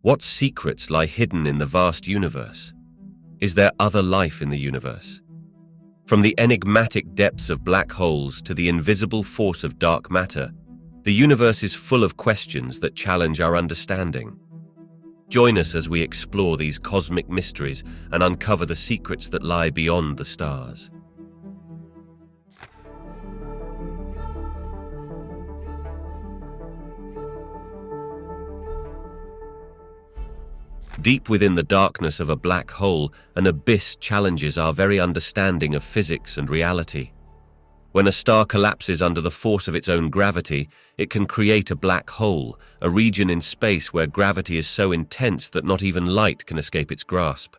What secrets lie hidden in the vast universe? Is there other life in the universe? From the enigmatic depths of black holes to the invisible force of dark matter, the universe is full of questions that challenge our understanding. Join us as we explore these cosmic mysteries and uncover the secrets that lie beyond the stars. Deep within the darkness of a black hole, an abyss challenges our very understanding of physics and reality. When a star collapses under the force of its own gravity, it can create a black hole, a region in space where gravity is so intense that not even light can escape its grasp.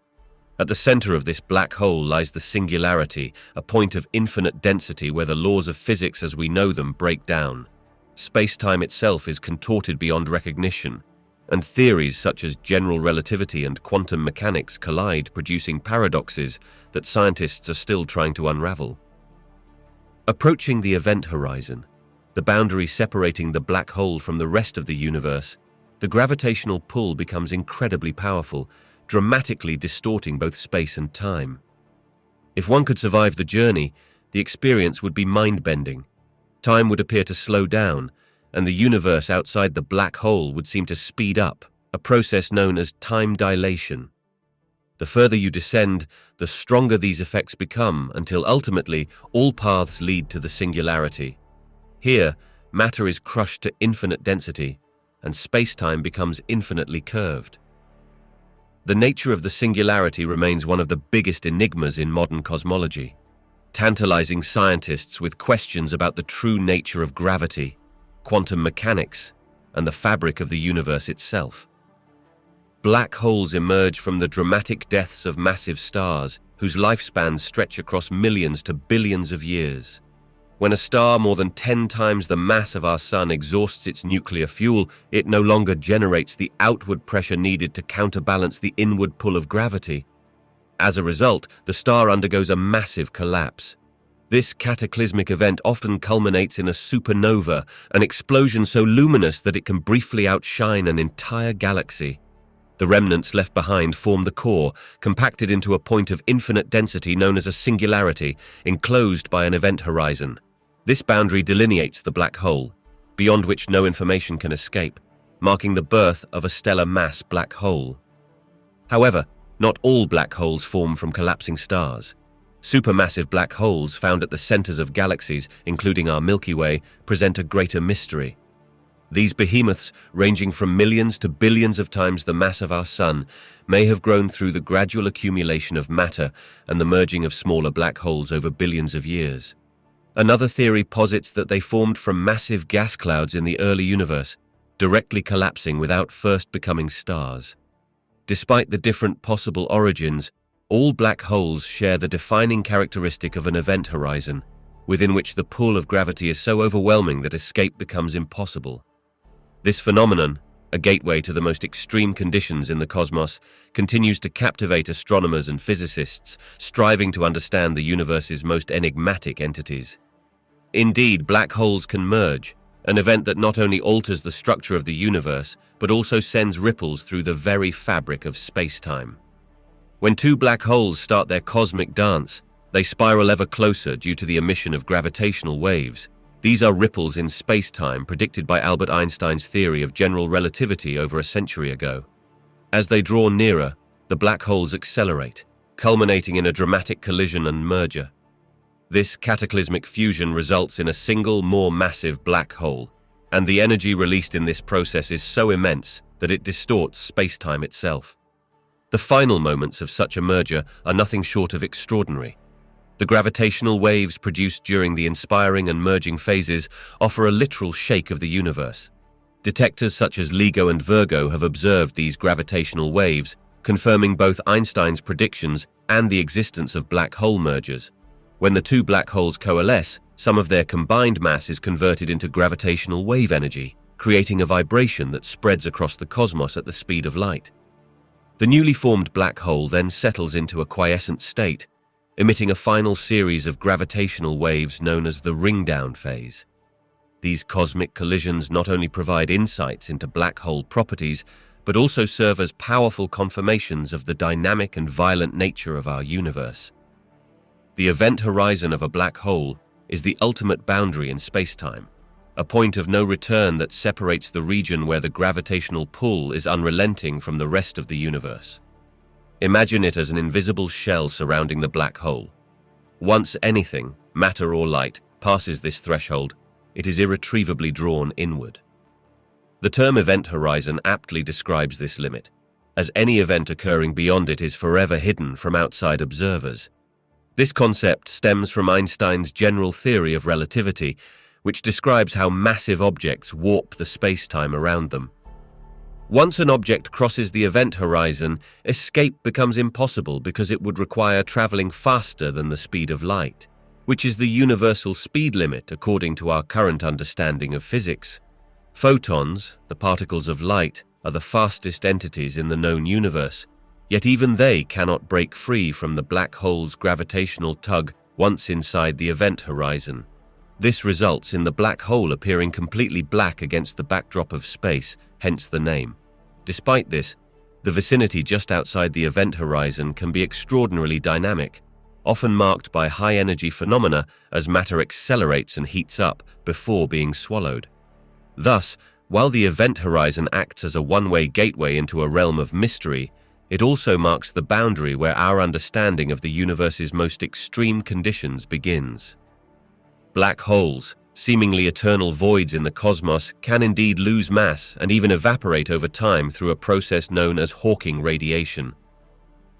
At the center of this black hole lies the singularity, a point of infinite density where the laws of physics as we know them break down. Space-time itself is contorted beyond recognition, and theories such as general relativity and quantum mechanics collide, producing paradoxes that scientists are still trying to unravel. Approaching the event horizon, the boundary separating the black hole from the rest of the universe, the gravitational pull becomes incredibly powerful, dramatically distorting both space and time. If one could survive the journey, the experience would be mind-bending. Time would appear to slow down, and the universe outside the black hole would seem to speed up, a process known as time dilation. The further you descend, the stronger these effects become, until ultimately all paths lead to the singularity. Here, matter is crushed to infinite density, and space-time becomes infinitely curved. The nature of the singularity remains one of the biggest enigmas in modern cosmology, tantalizing scientists with questions about the true nature of gravity, quantum mechanics, and the fabric of the universe itself. Black holes emerge from the dramatic deaths of massive stars, whose lifespans stretch across millions to billions of years. When a star more than 10 times the mass of our Sun exhausts its nuclear fuel, it no longer generates the outward pressure needed to counterbalance the inward pull of gravity. As a result, the star undergoes a massive collapse. This cataclysmic event often culminates in a supernova, an explosion so luminous that it can briefly outshine an entire galaxy. The remnants left behind form the core, compacted into a point of infinite density known as a singularity, enclosed by an event horizon. This boundary delineates the black hole, beyond which no information can escape, marking the birth of a stellar mass black hole. However, not all black holes form from collapsing stars. Supermassive black holes found at the centers of galaxies, including our Milky Way, present a greater mystery. These behemoths, ranging from millions to billions of times the mass of our Sun, may have grown through the gradual accumulation of matter and the merging of smaller black holes over billions of years. Another theory posits that they formed from massive gas clouds in the early universe, directly collapsing without first becoming stars. Despite the different possible origins, all black holes share the defining characteristic of an event horizon, within which the pull of gravity is so overwhelming that escape becomes impossible. This phenomenon, a gateway to the most extreme conditions in the cosmos, continues to captivate astronomers and physicists, striving to understand the universe's most enigmatic entities. Indeed, black holes can merge, an event that not only alters the structure of the universe, but also sends ripples through the very fabric of space-time. When two black holes start their cosmic dance, they spiral ever closer due to the emission of gravitational waves. These are ripples in space-time predicted by Albert Einstein's theory of general relativity over a century ago. As they draw nearer, the black holes accelerate, culminating in a dramatic collision and merger. This cataclysmic fusion results in a single, more massive black hole, and the energy released in this process is so immense that it distorts space-time itself. The final moments of such a merger are nothing short of extraordinary. The gravitational waves produced during the inspiring and merging phases offer a literal shake of the universe. Detectors such as LIGO and Virgo have observed these gravitational waves, confirming both Einstein's predictions and the existence of black hole mergers. When the two black holes coalesce, some of their combined mass is converted into gravitational wave energy, creating a vibration that spreads across the cosmos at the speed of light. The newly formed black hole then settles into a quiescent state, emitting a final series of gravitational waves known as the ring-down phase. These cosmic collisions not only provide insights into black hole properties, but also serve as powerful confirmations of the dynamic and violent nature of our universe. The event horizon of a black hole is the ultimate boundary in spacetime, a point of no return that separates the region where the gravitational pull is unrelenting from the rest of the universe. Imagine it as an invisible shell surrounding the black hole. Once anything, matter or light, passes this threshold, it is irretrievably drawn inward. The term event horizon aptly describes this limit, as any event occurring beyond it is forever hidden from outside observers. This concept stems from Einstein's general theory of relativity, which describes how massive objects warp the space-time around them. Once an object crosses the event horizon, escape becomes impossible because it would require traveling faster than the speed of light, which is the universal speed limit according to our current understanding of physics. Photons, the particles of light, are the fastest entities in the known universe, yet even they cannot break free from the black hole's gravitational tug once inside the event horizon. This results in the black hole appearing completely black against the backdrop of space, hence the name. Despite this, the vicinity just outside the event horizon can be extraordinarily dynamic, often marked by high-energy phenomena as matter accelerates and heats up before being swallowed. Thus, while the event horizon acts as a one-way gateway into a realm of mystery, it also marks the boundary where our understanding of the universe's most extreme conditions begins. Black holes, seemingly eternal voids in the cosmos, can indeed lose mass and even evaporate over time through a process known as Hawking radiation.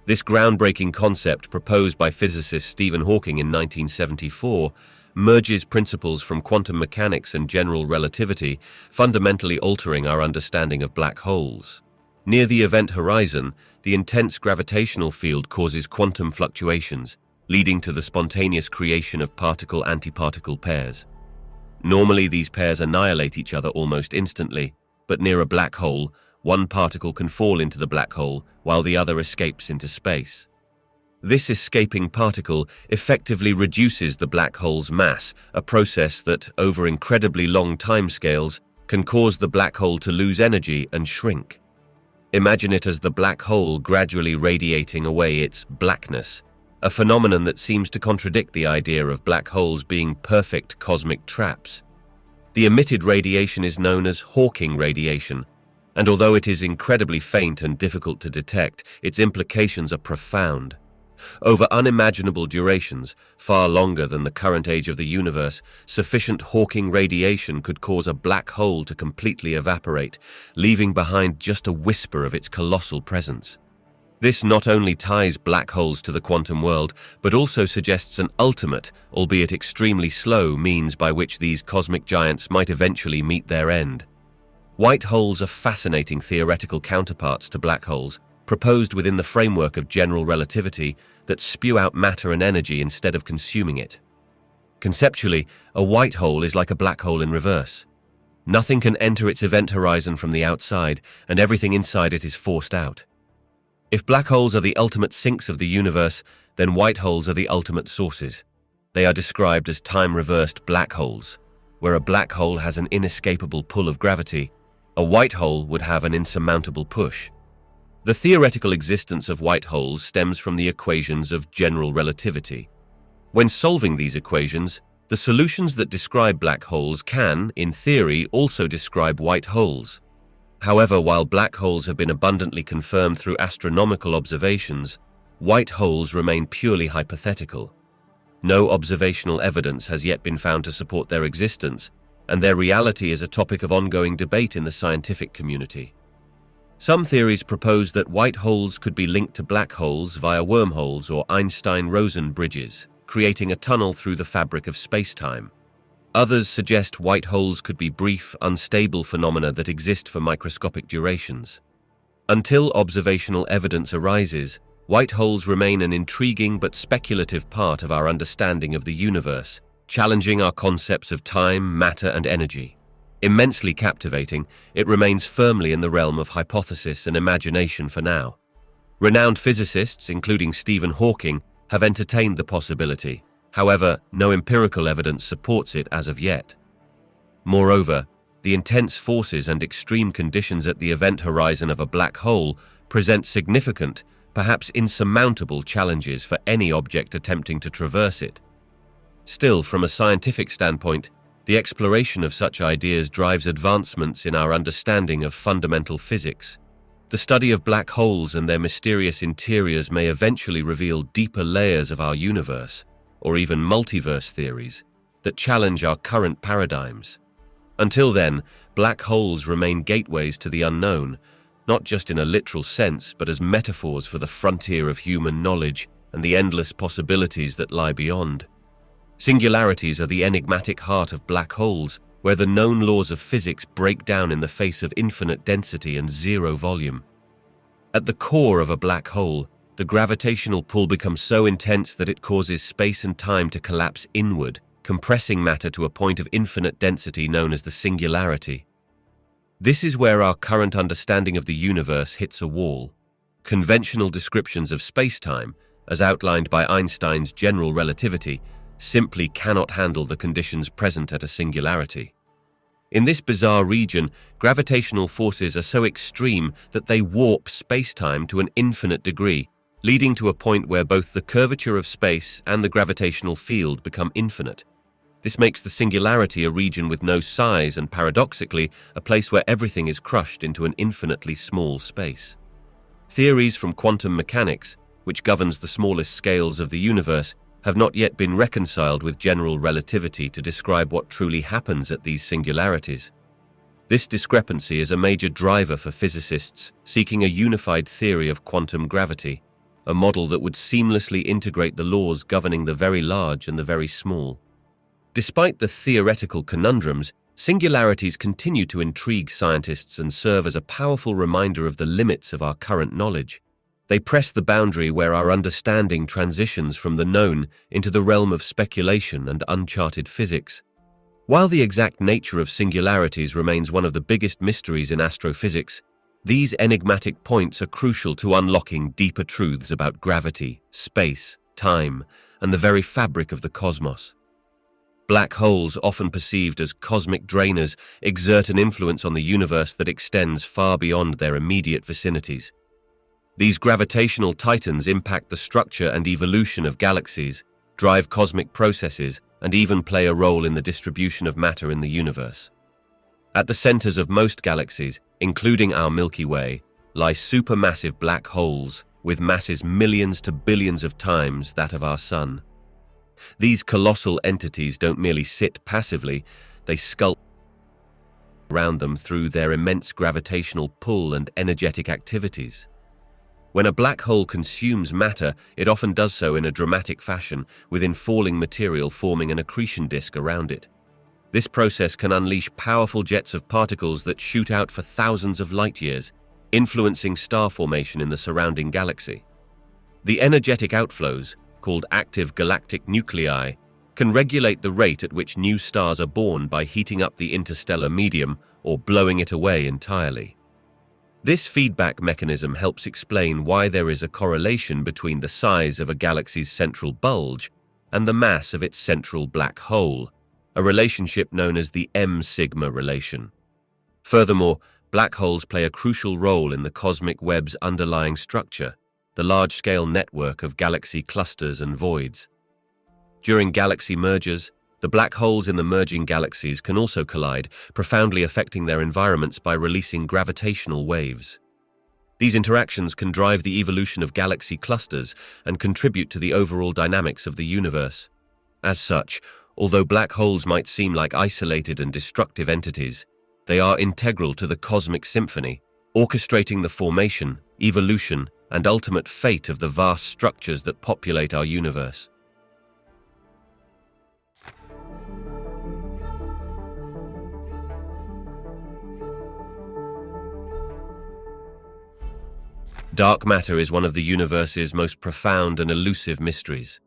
This groundbreaking concept, proposed by physicist Stephen Hawking in 1974, merges principles from quantum mechanics and general relativity, fundamentally altering our understanding of black holes. Near the event horizon, the intense gravitational field causes quantum fluctuations, leading to the spontaneous creation of particle-antiparticle pairs. Normally, these pairs annihilate each other almost instantly, but near a black hole, one particle can fall into the black hole while the other escapes into space. This escaping particle effectively reduces the black hole's mass, a process that, over incredibly long timescales, can cause the black hole to lose energy and shrink. Imagine it as the black hole gradually radiating away its blackness, a phenomenon that seems to contradict the idea of black holes being perfect cosmic traps. The emitted radiation is known as Hawking radiation, and although it is incredibly faint and difficult to detect, its implications are profound. Over unimaginable durations, far longer than the current age of the universe, sufficient Hawking radiation could cause a black hole to completely evaporate, leaving behind just a whisper of its colossal presence. This not only ties black holes to the quantum world, but also suggests an ultimate, albeit extremely slow, means by which these cosmic giants might eventually meet their end. White holes are fascinating theoretical counterparts to black holes, proposed within the framework of general relativity, that spew out matter and energy instead of consuming it. Conceptually, a white hole is like a black hole in reverse. Nothing can enter its event horizon from the outside, and everything inside it is forced out. If black holes are the ultimate sinks of the universe, then white holes are the ultimate sources. They are described as time-reversed black holes. Where a black hole has an inescapable pull of gravity, a white hole would have an insurmountable push. The theoretical existence of white holes stems from the equations of general relativity. When solving these equations, the solutions that describe black holes can, in theory, also describe white holes. However, while black holes have been abundantly confirmed through astronomical observations, white holes remain purely hypothetical. No observational evidence has yet been found to support their existence, and their reality is a topic of ongoing debate in the scientific community. Some theories propose that white holes could be linked to black holes via wormholes or Einstein-Rosen bridges, creating a tunnel through the fabric of space-time. Others suggest white holes could be brief, unstable phenomena that exist for microscopic durations. Until observational evidence arises, white holes remain an intriguing but speculative part of our understanding of the universe, challenging our concepts of time, matter, and energy. Immensely captivating, it remains firmly in the realm of hypothesis and imagination for now. Renowned physicists, including Stephen Hawking, have entertained the possibility. However, no empirical evidence supports it as of yet. Moreover, The intense forces and extreme conditions at the event horizon of a black hole present significant, perhaps insurmountable challenges for any object attempting to traverse it. Still, from a scientific standpoint, the exploration of such ideas drives advancements in our understanding of fundamental physics. The study of black holes and their mysterious interiors may eventually reveal deeper layers of our universe, or even multiverse theories, that challenge our current paradigms. Until then, black holes remain gateways to the unknown, not just in a literal sense, but as metaphors for the frontier of human knowledge and the endless possibilities that lie beyond. Singularities are the enigmatic heart of black holes, where the known laws of physics break down in the face of infinite density and zero volume. At the core of a black hole, the gravitational pull becomes so intense that it causes space and time to collapse inward, compressing matter to a point of infinite density known as the singularity. This is where our current understanding of the universe hits a wall. Conventional descriptions of spacetime, as outlined by Einstein's general relativity, simply cannot handle the conditions present at a singularity. In this bizarre region, gravitational forces are so extreme that they warp spacetime to an infinite degree, leading to a point where both the curvature of space and the gravitational field become infinite. This makes the singularity a region with no size and, paradoxically, a place where everything is crushed into an infinitely small space. Theories from quantum mechanics, which governs the smallest scales of the universe, have not yet been reconciled with general relativity to describe what truly happens at these singularities. This discrepancy is a major driver for physicists seeking a unified theory of quantum gravity, a model that would seamlessly integrate the laws governing the very large and the very small. Despite the theoretical conundrums, singularities continue to intrigue scientists and serve as a powerful reminder of the limits of our current knowledge. They press the boundary where our understanding transitions from the known into the realm of speculation and uncharted physics. While the exact nature of singularities remains one of the biggest mysteries in astrophysics, these enigmatic points are crucial to unlocking deeper truths about gravity, space, time, and the very fabric of the cosmos. Black holes, often perceived as cosmic drainers, exert an influence on the universe that extends far beyond their immediate vicinities. These gravitational titans impact the structure and evolution of galaxies, drive cosmic processes, and even play a role in the distribution of matter in the universe. At the centers of most galaxies, including our Milky Way, lie supermassive black holes with masses millions to billions of times that of our Sun. These colossal entities don't merely sit passively, they sculpt around them through their immense gravitational pull and energetic activities. When a black hole consumes matter, it often does so in a dramatic fashion, with infalling material forming an accretion disk around it. This process can unleash powerful jets of particles that shoot out for thousands of light years, influencing star formation in the surrounding galaxy. The energetic outflows, called active galactic nuclei, can regulate the rate at which new stars are born by heating up the interstellar medium or blowing it away entirely. This feedback mechanism helps explain why there is a correlation between the size of a galaxy's central bulge and the mass of its central black hole, a relationship known as the M-sigma relation. Furthermore, black holes play a crucial role in the cosmic web's underlying structure, the large-scale network of galaxy clusters and voids. During galaxy mergers, the black holes in the merging galaxies can also collide, profoundly affecting their environments by releasing gravitational waves. These interactions can drive the evolution of galaxy clusters and contribute to the overall dynamics of the universe. As such, although black holes might seem like isolated and destructive entities, they are integral to the cosmic symphony, orchestrating the formation, evolution, and ultimate fate of the vast structures that populate our universe. Dark matter is one of the universe's most profound and elusive mysteries.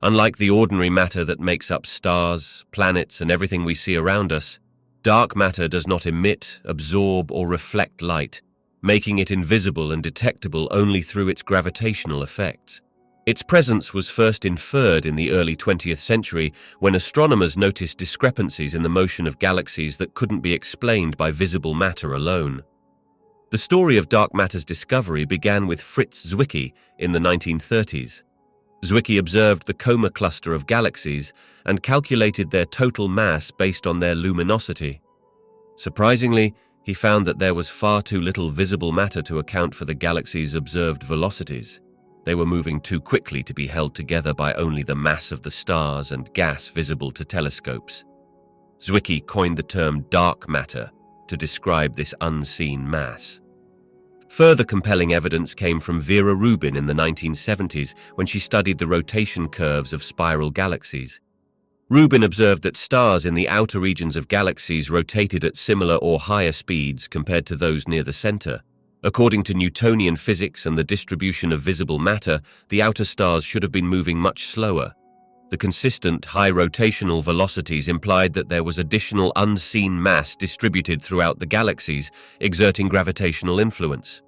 Unlike the ordinary matter that makes up stars, planets, and everything we see around us, dark matter does not emit, absorb, or reflect light, making it invisible and detectable only through its gravitational effects. Its presence was first inferred in the early 20th century when astronomers noticed discrepancies in the motion of galaxies that couldn't be explained by visible matter alone. The story of dark matter's discovery began with Fritz Zwicky in the 1930s. Zwicky observed the Coma cluster of galaxies and calculated their total mass based on their luminosity. Surprisingly, he found that there was far too little visible matter to account for the galaxies' observed velocities. They were moving too quickly to be held together by only the mass of the stars and gas visible to telescopes. Zwicky coined the term dark matter to describe this unseen mass. Further compelling evidence came from Vera Rubin in the 1970s when she studied the rotation curves of spiral galaxies. Rubin observed that stars in the outer regions of galaxies rotated at similar or higher speeds compared to those near the center. According to Newtonian physics and the distribution of visible matter, the outer stars should have been moving much slower. The consistent high rotational velocities implied that there was additional unseen mass distributed throughout the galaxies, exerting gravitational influence.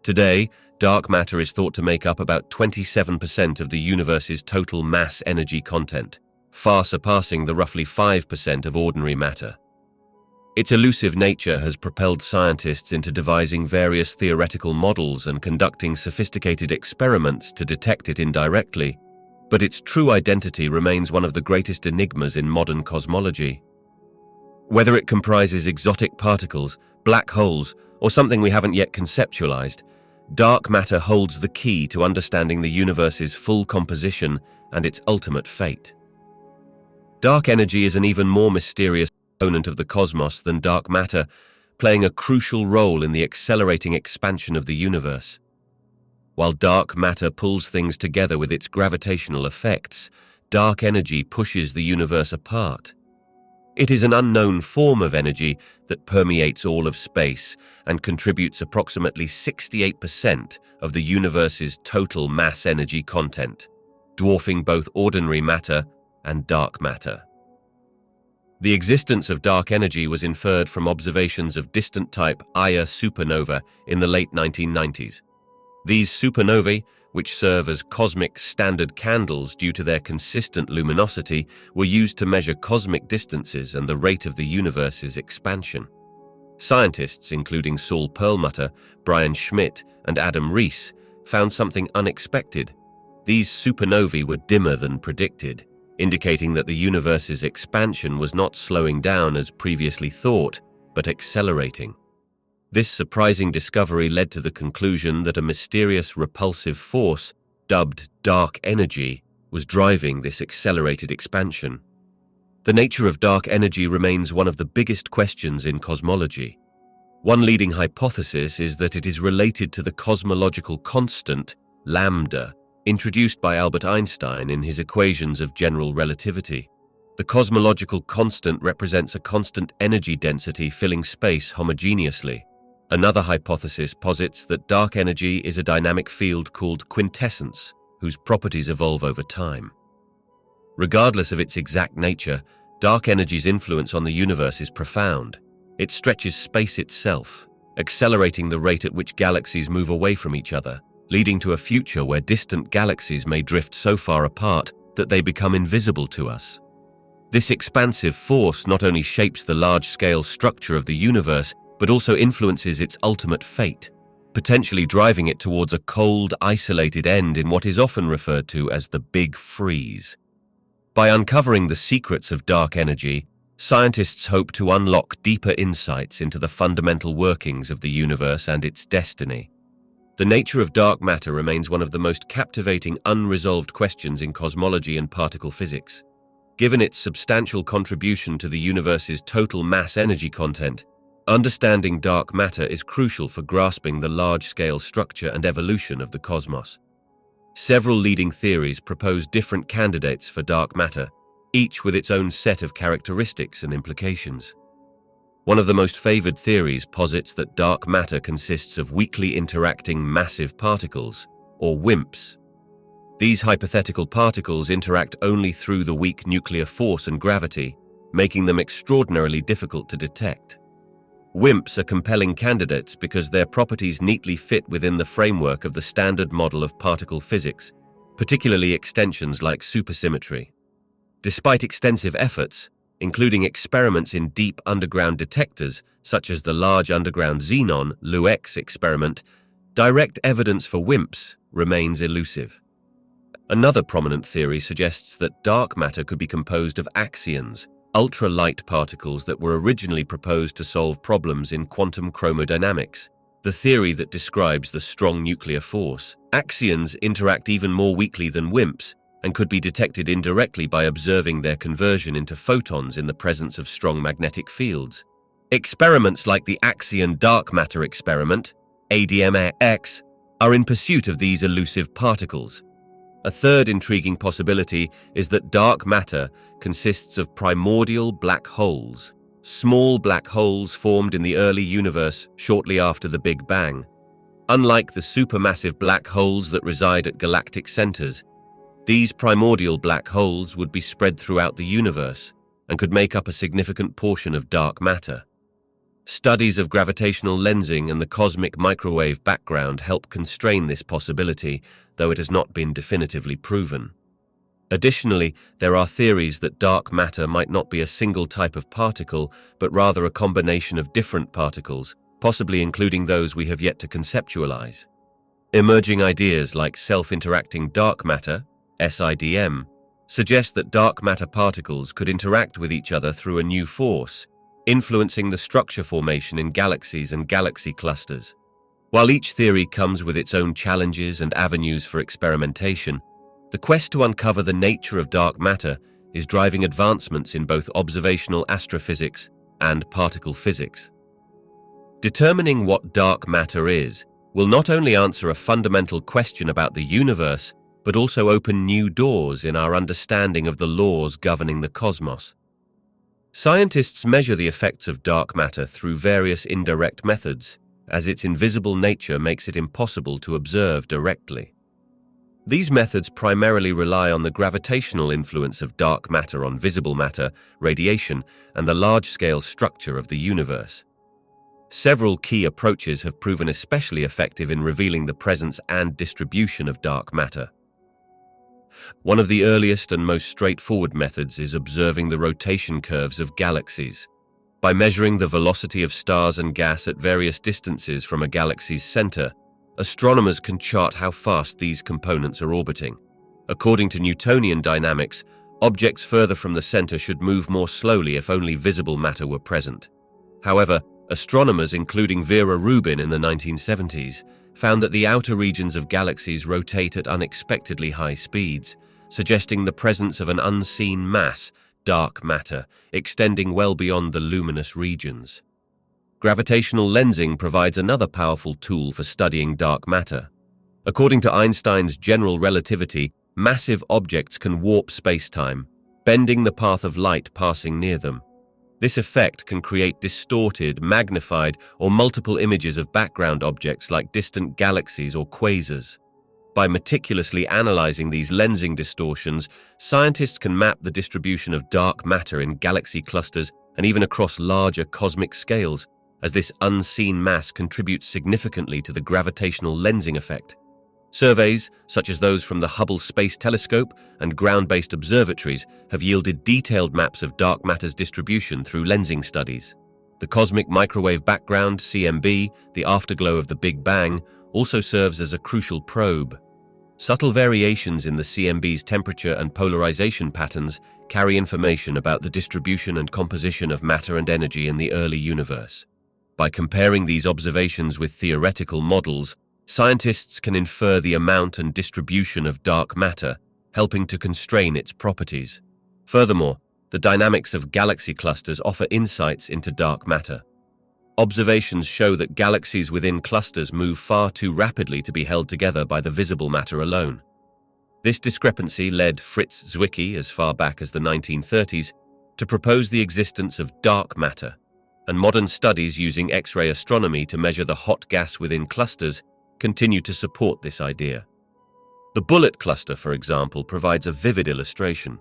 Today, dark matter is thought to make up about 27% of the universe's total mass energy content, far surpassing the roughly 5% of ordinary matter. Its elusive nature has propelled scientists into devising various theoretical models and conducting sophisticated experiments to detect it indirectly, but its true identity remains one of the greatest enigmas in modern cosmology. Whether it comprises exotic particles, black holes, or something we haven't yet conceptualized, dark matter holds the key to understanding the universe's full composition and its ultimate fate. Dark energy is an even more mysterious component of the cosmos than dark matter, playing a crucial role in the accelerating expansion of the universe. While dark matter pulls things together with its gravitational effects, dark energy pushes the universe apart. It is an unknown form of energy that permeates all of space and contributes approximately 68% of the universe's total mass energy content, dwarfing both ordinary matter and dark matter. The existence of dark energy was inferred from observations of distant-type Aya supernova in the late 1990s. These supernovae, which serve as cosmic standard candles due to their consistent luminosity, were used to measure cosmic distances and the rate of the universe's expansion. Scientists, including Saul Perlmutter, Brian Schmidt, and Adam Rees, found something unexpected. These supernovae were dimmer than predicted, indicating that the universe's expansion was not slowing down as previously thought, but accelerating. This surprising discovery led to the conclusion that a mysterious repulsive force, dubbed dark energy, was driving this accelerated expansion. The nature of dark energy remains one of the biggest questions in cosmology. One leading hypothesis is that it is related to the cosmological constant, lambda, introduced by Albert Einstein in his equations of general relativity. The cosmological constant represents a constant energy density filling space homogeneously. Another hypothesis posits that dark energy is a dynamic field called quintessence, whose properties evolve over time. Regardless of its exact nature, dark energy's influence on the universe is profound. It stretches space itself, accelerating the rate at which galaxies move away from each other, leading to a future where distant galaxies may drift so far apart that they become invisible to us. This expansive force not only shapes the large-scale structure of the universe, but also influences its ultimate fate, potentially driving it towards a cold, isolated end in what is often referred to as the Big Freeze. By uncovering the secrets of dark energy, scientists hope to unlock deeper insights into the fundamental workings of the universe and its destiny. The nature of dark matter remains one of the most captivating unresolved questions in cosmology and particle physics. Given its substantial contribution to the universe's total mass energy content, understanding dark matter is crucial for grasping the large-scale structure and evolution of the cosmos. Several leading theories propose different candidates for dark matter, each with its own set of characteristics and implications. One of the most favored theories posits that dark matter consists of weakly interacting massive particles, or WIMPs. These hypothetical particles interact only through the weak nuclear force and gravity, making them extraordinarily difficult to detect. WIMPs are compelling candidates because their properties neatly fit within the framework of the standard model of particle physics, particularly extensions like supersymmetry. Despite extensive efforts, including experiments in deep underground detectors such as the Large Underground Xenon LUX experiment, direct evidence for WIMPs remains elusive. Another prominent theory suggests that dark matter could be composed of axions, ultra-light particles that were originally proposed to solve problems in quantum chromodynamics, the theory that describes the strong nuclear force. Axions interact even more weakly than WIMPs and could be detected indirectly by observing their conversion into photons in the presence of strong magnetic fields. Experiments like the Axion Dark Matter experiment, ADMX, are in pursuit of these elusive particles. A third intriguing possibility is that dark matter consists of primordial black holes, small black holes formed in the early universe shortly after the Big Bang. Unlike the supermassive black holes that reside at galactic centers, these primordial black holes would be spread throughout the universe and could make up a significant portion of dark matter. Studies of gravitational lensing and the cosmic microwave background help constrain this possibility, though it has not been definitively proven. Additionally, there are theories that dark matter might not be a single type of particle, but rather a combination of different particles, possibly including those we have yet to conceptualize. Emerging ideas like self-interacting dark matter, SIDM, suggest that dark matter particles could interact with each other through a new force, influencing the structure formation in galaxies and galaxy clusters. While each theory comes with its own challenges and avenues for experimentation, the quest to uncover the nature of dark matter is driving advancements in both observational astrophysics and particle physics. Determining what dark matter is will not only answer a fundamental question about the universe, but also open new doors in our understanding of the laws governing the cosmos. Scientists measure the effects of dark matter through various indirect methods, as its invisible nature makes it impossible to observe directly. These methods primarily rely on the gravitational influence of dark matter on visible matter, radiation, and the large-scale structure of the universe. Several key approaches have proven especially effective in revealing the presence and distribution of dark matter. One of the earliest and most straightforward methods is observing the rotation curves of galaxies. By measuring the velocity of stars and gas at various distances from a galaxy's center, astronomers can chart how fast these components are orbiting. According to Newtonian dynamics, objects further from the center should move more slowly if only visible matter were present. However, astronomers, including Vera Rubin in the 1970s, found that the outer regions of galaxies rotate at unexpectedly high speeds, suggesting the presence of an unseen mass, dark matter, extending well beyond the luminous regions. Gravitational lensing provides another powerful tool for studying dark matter. According to Einstein's general relativity, massive objects can warp spacetime, bending the path of light passing near them. This effect can create distorted, magnified, or multiple images of background objects like distant galaxies or quasars. By meticulously analyzing these lensing distortions, scientists can map the distribution of dark matter in galaxy clusters and even across larger cosmic scales, as this unseen mass contributes significantly to the gravitational lensing effect. Surveys, such as those from the Hubble Space Telescope and ground-based observatories, have yielded detailed maps of dark matter's distribution through lensing studies. The cosmic microwave background, CMB, the afterglow of the Big Bang, also serves as a crucial probe. Subtle variations in the CMB's temperature and polarization patterns carry information about the distribution and composition of matter and energy in the early universe. By comparing these observations with theoretical models, scientists can infer the amount and distribution of dark matter, helping to constrain its properties. Furthermore, the dynamics of galaxy clusters offer insights into dark matter. Observations show that galaxies within clusters move far too rapidly to be held together by the visible matter alone. This discrepancy led Fritz Zwicky, as far back as the 1930s, to propose the existence of dark matter, and modern studies using X-ray astronomy to measure the hot gas within clusters continue to support this idea. The Bullet cluster, for example, provides a vivid illustration.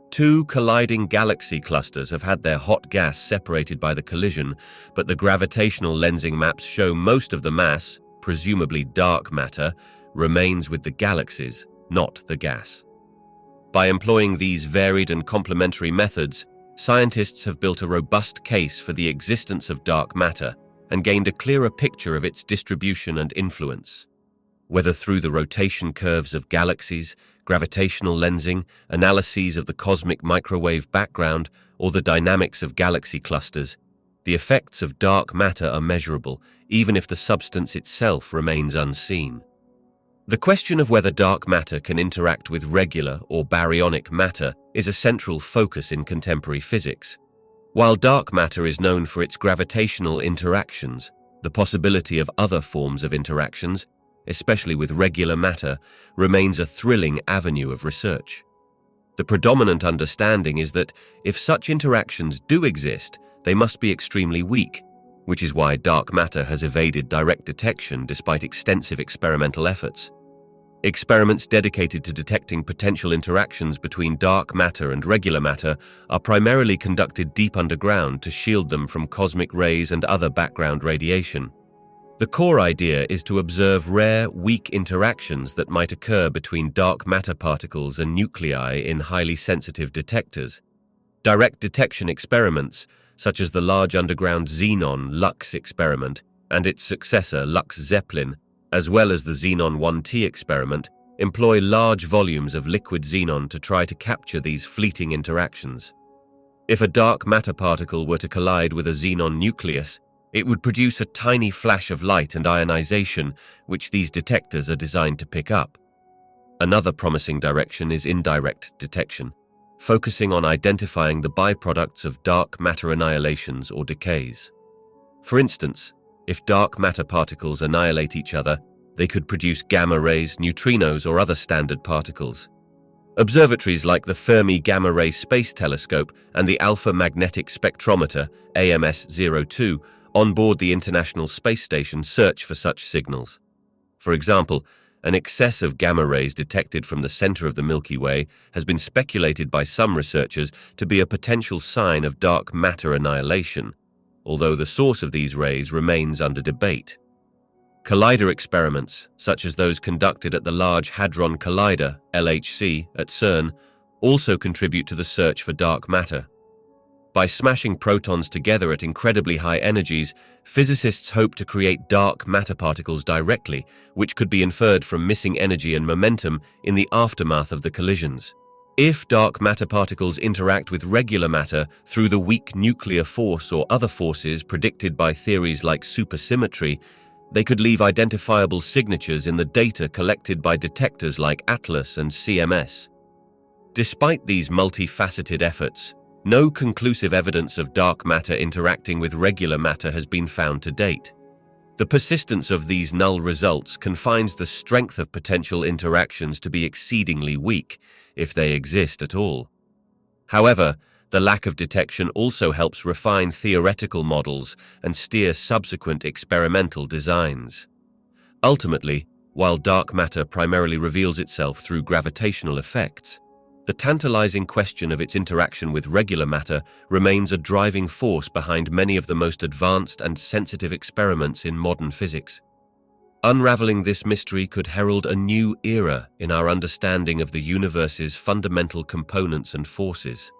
Two colliding galaxy clusters have had their hot gas separated by the collision, but the gravitational lensing maps show most of the mass, presumably dark matter, remains with the galaxies. not the gas. By employing these varied and complementary methods, scientists have built a robust case for the existence of dark matter and gained a clearer picture of its distribution and influence. Whether through the rotation curves of galaxies, gravitational lensing, analyses of the cosmic microwave background, or the dynamics of galaxy clusters, the effects of dark matter are measurable, even if the substance itself remains unseen. The question of whether dark matter can interact with regular or baryonic matter is a central focus in contemporary physics. While dark matter is known for its gravitational interactions, the possibility of other forms of interactions, especially with regular matter, remains a thrilling avenue of research. The predominant understanding is that if such interactions do exist, they must be extremely weak, which is why dark matter has evaded direct detection despite extensive experimental efforts. Experiments dedicated to detecting potential interactions between dark matter and regular matter are primarily conducted deep underground to shield them from cosmic rays and other background radiation. The core idea is to observe rare, weak interactions that might occur between dark matter particles and nuclei in highly sensitive detectors. Direct detection experiments, such as the Large Underground Xenon LUX experiment and its successor LUX-Zeppelin, as well as the Xenon 1T experiment, employ large volumes of liquid xenon to try to capture these fleeting interactions. If a dark matter particle were to collide with a xenon nucleus, it would produce a tiny flash of light and ionization, which these detectors are designed to pick up. Another promising direction is indirect detection, focusing on identifying the byproducts of dark matter annihilations or decays. For instance, if dark matter particles annihilate each other, they could produce gamma rays, neutrinos, or other standard particles. Observatories like the Fermi Gamma Ray Space Telescope and the Alpha Magnetic Spectrometer, AMS-02, on board the International Space Station search for such signals. For example, an excess of gamma rays detected from the center of the Milky Way has been speculated by some researchers to be a potential sign of dark matter annihilation, although the source of these rays remains under debate. Collider experiments, such as those conducted at the Large Hadron Collider, LHC, at CERN, also contribute to the search for dark matter. By smashing protons together at incredibly high energies, physicists hope to create dark matter particles directly, which could be inferred from missing energy and momentum in the aftermath of the collisions. If dark matter particles interact with regular matter through the weak nuclear force or other forces predicted by theories like supersymmetry, they could leave identifiable signatures in the data collected by detectors like ATLAS and CMS. Despite these multifaceted efforts, no conclusive evidence of dark matter interacting with regular matter has been found to date. The persistence of these null results confines the strength of potential interactions to be exceedingly weak, if they exist at all. However, the lack of detection also helps refine theoretical models and steer subsequent experimental designs. Ultimately, while dark matter primarily reveals itself through gravitational effects, the tantalizing question of its interaction with regular matter remains a driving force behind many of the most advanced and sensitive experiments in modern physics. Unraveling this mystery could herald a new era in our understanding of the universe's fundamental components and forces.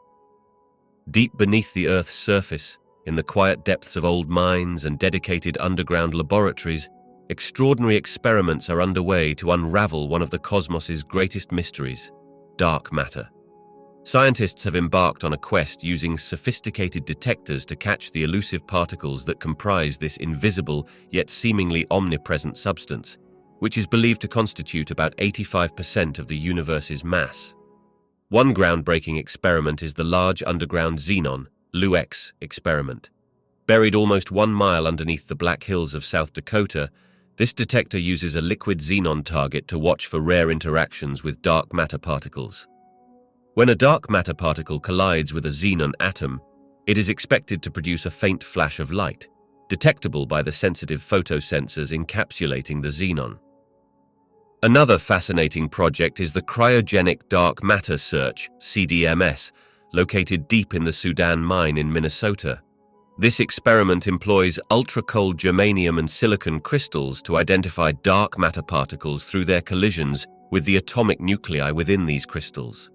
Deep beneath the Earth's surface, in the quiet depths of old mines and dedicated underground laboratories, extraordinary experiments are underway to unravel one of the cosmos's greatest mysteries: dark matter. Scientists have embarked on a quest using sophisticated detectors to catch the elusive particles that comprise this invisible yet seemingly omnipresent substance, which is believed to constitute about 85% of the universe's mass. One groundbreaking experiment is the Large Underground Xenon, LUX experiment. Buried almost 1 mile underneath the Black Hills of South Dakota, this detector uses a liquid xenon target to watch for rare interactions with dark matter particles. When a dark matter particle collides with a xenon atom, it is expected to produce a faint flash of light, detectable by the sensitive photosensors encapsulating the xenon. Another fascinating project is the Cryogenic Dark Matter Search, CDMS, located deep in the Sudan mine in Minnesota. This experiment employs ultra-cold germanium and silicon crystals to identify dark matter particles through their collisions with the atomic nuclei within these crystals.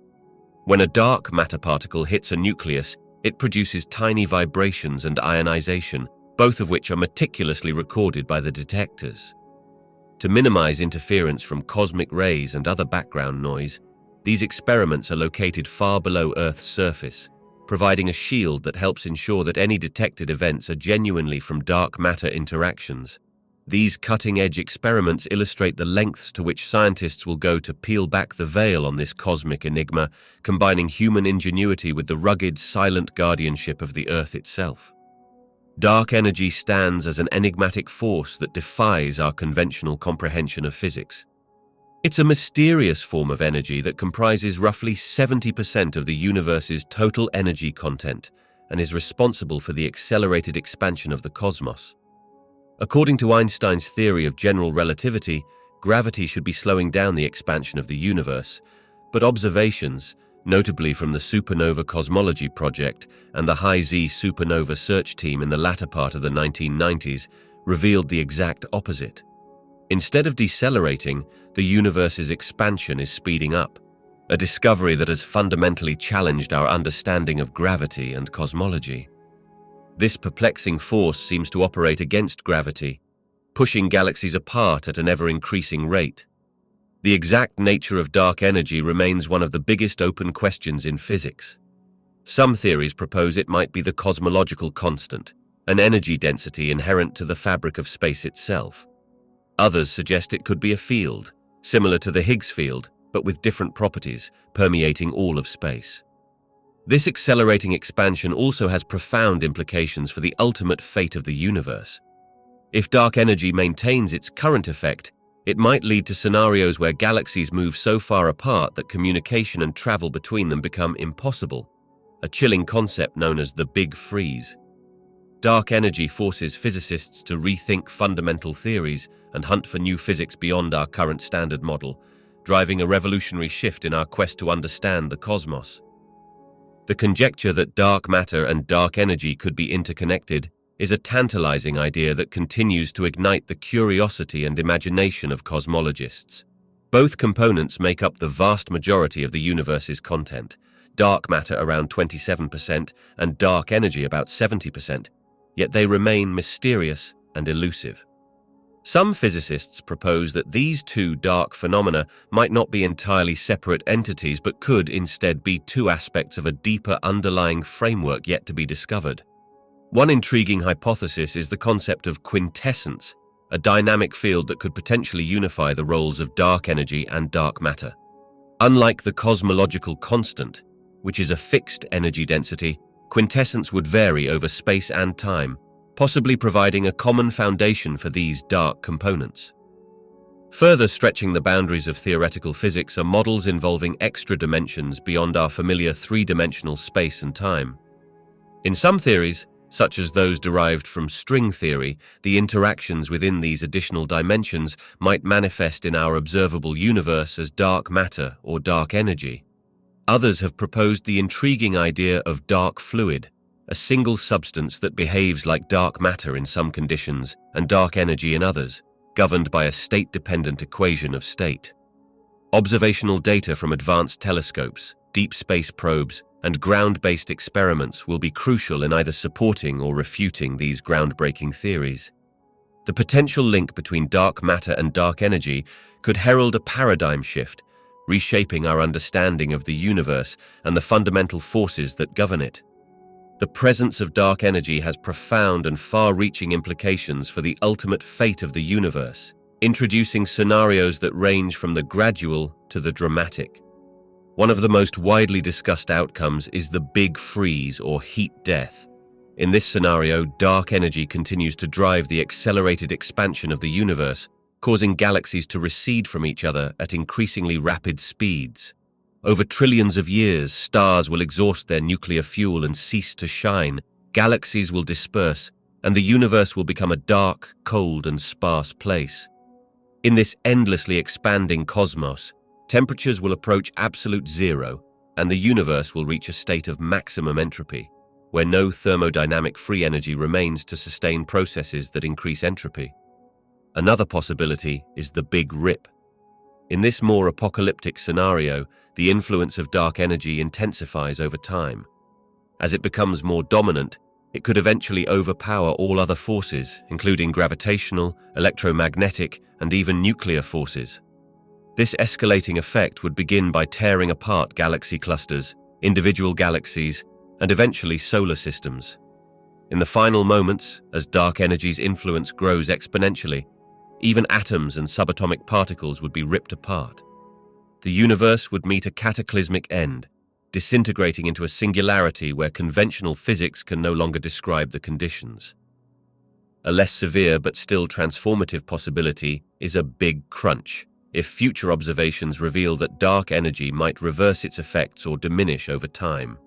When a dark matter particle hits a nucleus, it produces tiny vibrations and ionization, both of which are meticulously recorded by the detectors. To minimize interference from cosmic rays and other background noise, these experiments are located far below Earth's surface, providing a shield that helps ensure that any detected events are genuinely from dark matter interactions. These cutting-edge experiments illustrate the lengths to which scientists will go to peel back the veil on this cosmic enigma, combining human ingenuity with the rugged, silent guardianship of the Earth itself. Dark energy stands as an enigmatic force that defies our conventional comprehension of physics. It's a mysterious form of energy that comprises roughly 70% of the universe's total energy content and is responsible for the accelerated expansion of the cosmos. According to Einstein's theory of general relativity, gravity should be slowing down the expansion of the universe, but observations, notably from the Supernova Cosmology Project and the High-Z Supernova Search Team in the latter part of the 1990s, revealed the exact opposite. Instead of decelerating, the universe's expansion is speeding up, a discovery that has fundamentally challenged our understanding of gravity and cosmology. This perplexing force seems to operate against gravity, pushing galaxies apart at an ever-increasing rate. The exact nature of dark energy remains one of the biggest open questions in physics. Some theories propose it might be the cosmological constant, an energy density inherent to the fabric of space itself. Others suggest it could be a field, similar to the Higgs field, but with different properties, permeating all of space. This accelerating expansion also has profound implications for the ultimate fate of the universe. If dark energy maintains its current effect, it might lead to scenarios where galaxies move so far apart that communication and travel between them become impossible, a chilling concept known as the Big Freeze. Dark energy forces physicists to rethink fundamental theories and hunt for new physics beyond our current standard model, driving a revolutionary shift in our quest to understand the cosmos. The conjecture that dark matter and dark energy could be interconnected is a tantalizing idea that continues to ignite the curiosity and imagination of cosmologists. Both components make up the vast majority of the universe's content, dark matter around 27% and dark energy about 70%, yet they remain mysterious and elusive. Some physicists propose that these two dark phenomena might not be entirely separate entities but could instead be two aspects of a deeper underlying framework yet to be discovered. One intriguing hypothesis is the concept of quintessence, a dynamic field that could potentially unify the roles of dark energy and dark matter. Unlike the cosmological constant, which is a fixed energy density, quintessence would vary over space and time, possibly providing a common foundation for these dark components. Further stretching the boundaries of theoretical physics are models involving extra dimensions beyond our familiar three-dimensional space and time. In some theories, such as those derived from string theory, the interactions within these additional dimensions might manifest in our observable universe as dark matter or dark energy. Others have proposed the intriguing idea of dark fluid, a single substance that behaves like dark matter in some conditions and dark energy in others, governed by a state-dependent equation of state. Observational data from advanced telescopes, deep space probes, and ground-based experiments will be crucial in either supporting or refuting these groundbreaking theories. The potential link between dark matter and dark energy could herald a paradigm shift, reshaping our understanding of the universe and the fundamental forces that govern it. The presence of dark energy has profound and far-reaching implications for the ultimate fate of the universe, introducing scenarios that range from the gradual to the dramatic. One of the most widely discussed outcomes is the Big Freeze or heat death. In this scenario, dark energy continues to drive the accelerated expansion of the universe, causing galaxies to recede from each other at increasingly rapid speeds. Over trillions of years, stars will exhaust their nuclear fuel and cease to shine, galaxies will disperse, and the universe will become a dark, cold, and sparse place. In this endlessly expanding cosmos, temperatures will approach absolute zero, and the universe will reach a state of maximum entropy, where no thermodynamic free energy remains to sustain processes that increase entropy. Another possibility is the Big Rip. In this more apocalyptic scenario, the influence of dark energy intensifies over time. As it becomes more dominant, it could eventually overpower all other forces, including gravitational, electromagnetic, and even nuclear forces. This escalating effect would begin by tearing apart galaxy clusters, individual galaxies, and eventually solar systems. In the final moments, as dark energy's influence grows exponentially, even atoms and subatomic particles would be ripped apart. The universe would meet a cataclysmic end, disintegrating into a singularity where conventional physics can no longer describe the conditions. A less severe but still transformative possibility is a big crunch, if future observations reveal that dark energy might reverse its effects or diminish over time.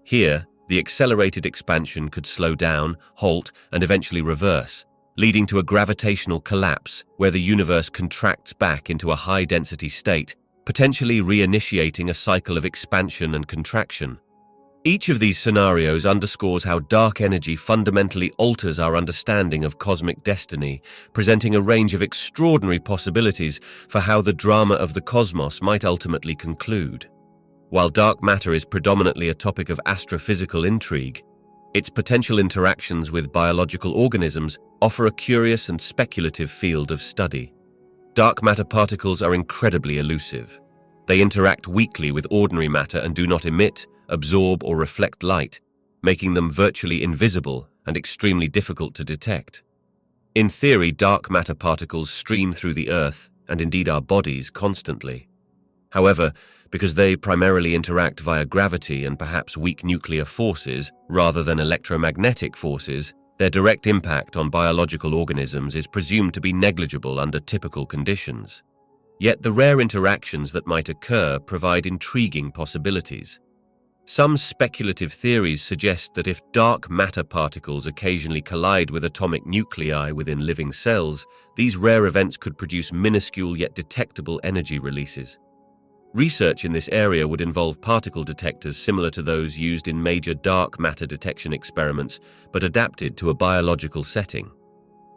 Here, the accelerated expansion could slow down, halt, and eventually reverse, leading to a gravitational collapse where the universe contracts back into a high-density state, potentially reinitiating a cycle of expansion and contraction. Each of these scenarios underscores how dark energy fundamentally alters our understanding of cosmic destiny, presenting a range of extraordinary possibilities for how the drama of the cosmos might ultimately conclude. While dark matter is predominantly a topic of astrophysical intrigue, its potential interactions with biological organisms offer a curious and speculative field of study. Dark matter particles are incredibly elusive. They interact weakly with ordinary matter and do not emit, absorb, or reflect light, making them virtually invisible and extremely difficult to detect. In theory, dark matter particles stream through the Earth, and indeed our bodies, constantly. However, because they primarily interact via gravity and perhaps weak nuclear forces rather than electromagnetic forces, their direct impact on biological organisms is presumed to be negligible under typical conditions. Yet the rare interactions that might occur provide intriguing possibilities. Some speculative theories suggest that if dark matter particles occasionally collide with atomic nuclei within living cells, these rare events could produce minuscule yet detectable energy releases. Research in this area would involve particle detectors similar to those used in major dark matter detection experiments, but adapted to a biological setting.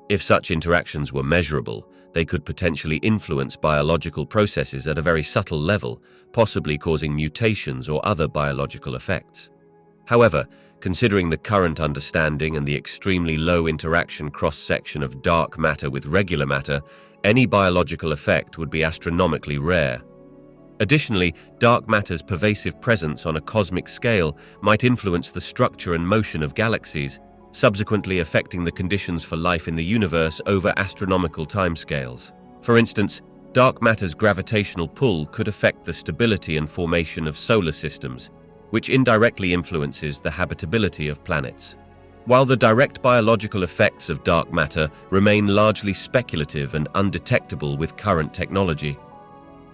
If such interactions were measurable, they could potentially influence biological processes at a very subtle level, possibly causing mutations or other biological effects. However, considering the current understanding and the extremely low interaction cross-section of dark matter with regular matter, any biological effect would be astronomically rare. Additionally, dark matter's pervasive presence on a cosmic scale might influence the structure and motion of galaxies, subsequently affecting the conditions for life in the universe over astronomical timescales. For instance, dark matter's gravitational pull could affect the stability and formation of solar systems, which indirectly influences the habitability of planets. While the direct biological effects of dark matter remain largely speculative and undetectable with current technology,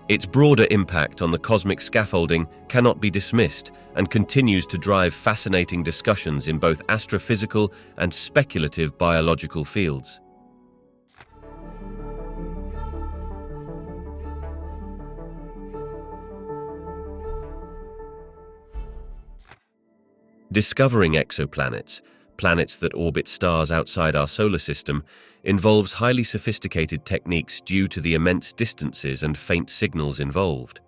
its broader impact on the cosmic scaffolding cannot be dismissed and continues to drive fascinating discussions in both astrophysical and speculative biological fields. Discovering exoplanets, planets that orbit stars outside our solar system, involves highly sophisticated techniques due to the immense distances and faint signals involved.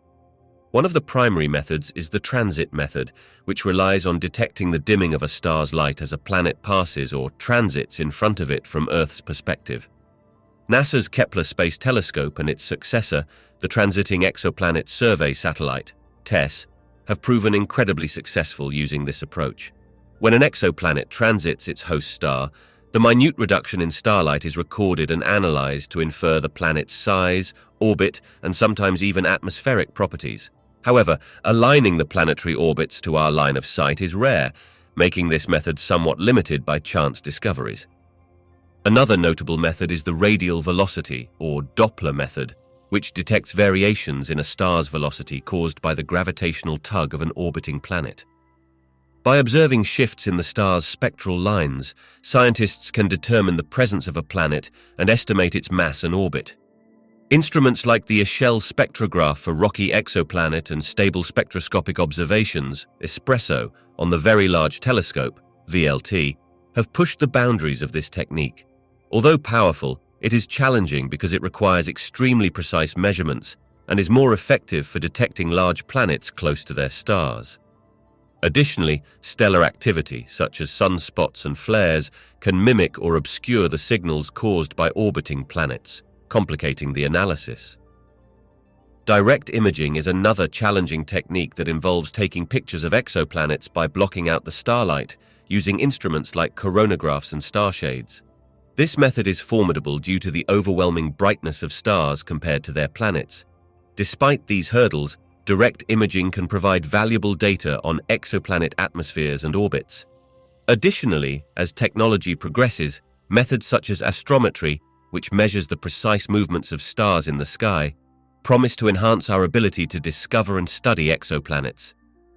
One of the primary methods is the transit method, which relies on detecting the dimming of a star's light as a planet passes or transits in front of it from Earth's perspective. NASA's Kepler Space Telescope and its successor, the Transiting Exoplanet Survey Satellite, TESS, have proven incredibly successful using this approach. When an exoplanet transits its host star, the minute reduction in starlight is recorded and analyzed to infer the planet's size, orbit, and sometimes even atmospheric properties. However, aligning the planetary orbits to our line of sight is rare, making this method somewhat limited by chance discoveries. Another notable method is the radial velocity, or Doppler method, which detects variations in a star's velocity caused by the gravitational tug of an orbiting planet. By observing shifts in the star's spectral lines, scientists can determine the presence of a planet and estimate its mass and orbit. Instruments like the Echelle spectrograph for rocky exoplanet and stable spectroscopic observations, ESPRESSO, on the Very Large Telescope, VLT, have pushed the boundaries of this technique. Although powerful, it is challenging because it requires extremely precise measurements, and is more effective for detecting large planets close to their stars. Additionally, stellar activity, such as sunspots and flares, can mimic or obscure the signals caused by orbiting planets, complicating the analysis. Direct imaging is another challenging technique that involves taking pictures of exoplanets by blocking out the starlight, using instruments like coronagraphs and starshades. This method is formidable due to the overwhelming brightness of stars compared to their planets. Despite these hurdles, direct imaging can provide valuable data on exoplanet atmospheres and orbits. Additionally, as technology progresses, methods such as astrometry, which measures the precise movements of stars in the sky, promise to enhance our ability to discover and study exoplanets.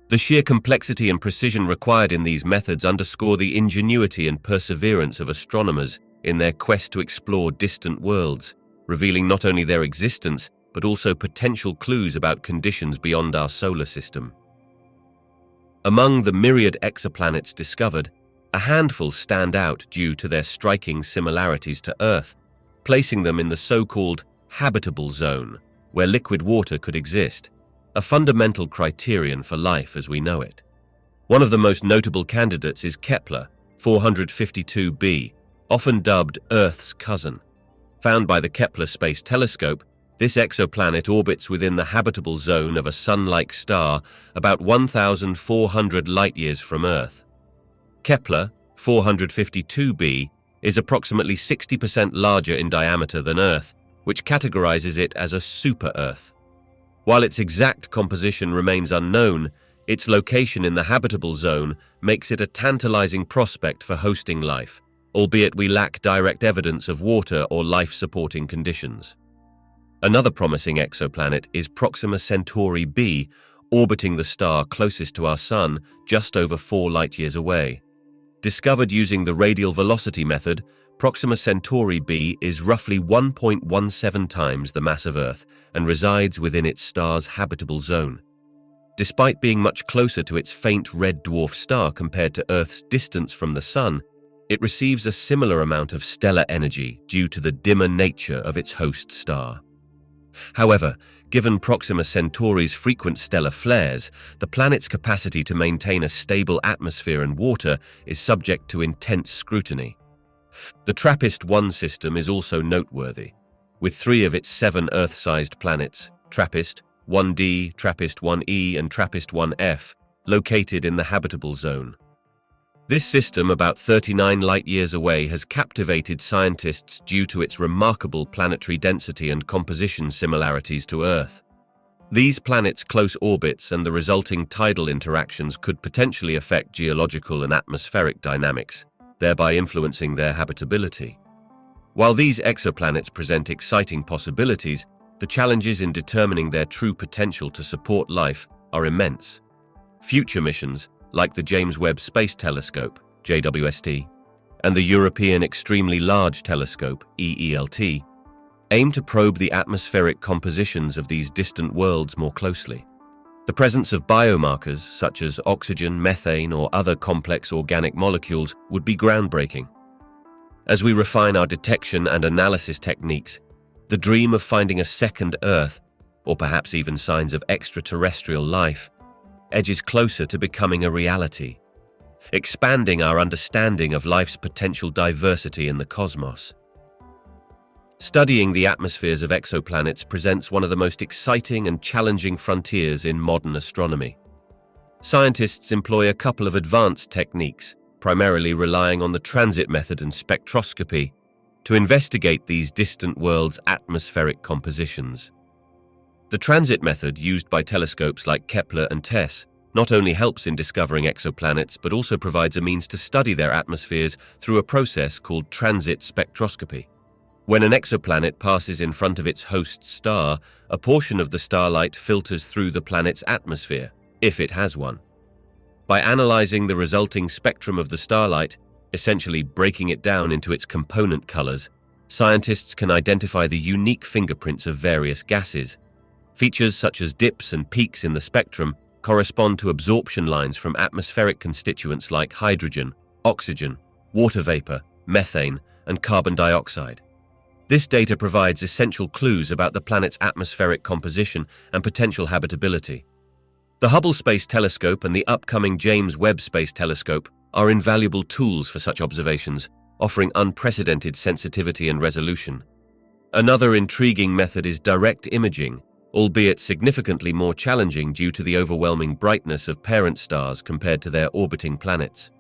The sheer complexity and precision required in these methods underscore the ingenuity and perseverance of astronomers in their quest to explore distant worlds, revealing not only their existence, but also potential clues about conditions beyond our solar system. Among the myriad exoplanets discovered, a handful stand out due to their striking similarities to Earth, placing them in the so-called habitable zone, where liquid water could exist, a fundamental criterion for life as we know it. One of the most notable candidates is Kepler 452b, often dubbed Earth's cousin. Found by the Kepler Space Telescope, this exoplanet orbits within the habitable zone of a sun-like star about 1,400 light-years from Earth. Kepler 452b is approximately 60% larger in diameter than Earth, which categorizes it as a super-Earth. While its exact composition remains unknown, its location in the habitable zone makes it a tantalizing prospect for hosting life, albeit we lack direct evidence of water or life-supporting conditions. Another promising exoplanet is Proxima Centauri b, orbiting the star closest to our Sun, just over 4 light-years away. Discovered using the radial velocity method, Proxima Centauri b is roughly 1.17 times the mass of Earth and resides within its star's habitable zone. Despite being much closer to its faint red dwarf star compared to Earth's distance from the Sun, it receives a similar amount of stellar energy due to the dimmer nature of its host star. However, given Proxima Centauri's frequent stellar flares, the planet's capacity to maintain a stable atmosphere and water is subject to intense scrutiny. The TRAPPIST-1 system is also noteworthy, with 3 of its 7 Earth-sized planets, TRAPPIST-1d, TRAPPIST-1e, and TRAPPIST-1f, located in the habitable zone. This system, about 39 light-years away, has captivated scientists due to its remarkable planetary density and composition similarities to Earth. These planets' close orbits and the resulting tidal interactions could potentially affect geological and atmospheric dynamics, thereby influencing their habitability. While these exoplanets present exciting possibilities, the challenges in determining their true potential to support life are immense. Future missions, like the James Webb Space Telescope, JWST, and the European Extremely Large Telescope, EELT, aim to probe the atmospheric compositions of these distant worlds more closely. The presence of biomarkers, such as oxygen, methane, or other complex organic molecules, would be groundbreaking. As we refine our detection and analysis techniques, the dream of finding a second Earth, or perhaps even signs of extraterrestrial life, edges closer to becoming a reality, expanding our understanding of life's potential diversity in the cosmos. Studying the atmospheres of exoplanets presents one of the most exciting and challenging frontiers in modern astronomy. Scientists employ a couple of advanced techniques, primarily relying on the transit method and spectroscopy, to investigate these distant worlds' atmospheric compositions. The transit method used by telescopes like Kepler and TESS not only helps in discovering exoplanets but also provides a means to study their atmospheres through a process called transit spectroscopy. When an exoplanet passes in front of its host star, a portion of the starlight filters through the planet's atmosphere, if it has one. By analyzing the resulting spectrum of the starlight, essentially breaking it down into its component colors, scientists can identify the unique fingerprints of various gases. Features such as dips and peaks in the spectrum correspond to absorption lines from atmospheric constituents like hydrogen, oxygen, water vapor, methane, and carbon dioxide. This data provides essential clues about the planet's atmospheric composition and potential habitability. The Hubble Space Telescope and the upcoming James Webb Space Telescope are invaluable tools for such observations, offering unprecedented sensitivity and resolution. Another intriguing method is direct imaging, albeit significantly more challenging due to the overwhelming brightness of parent stars compared to their orbiting planets.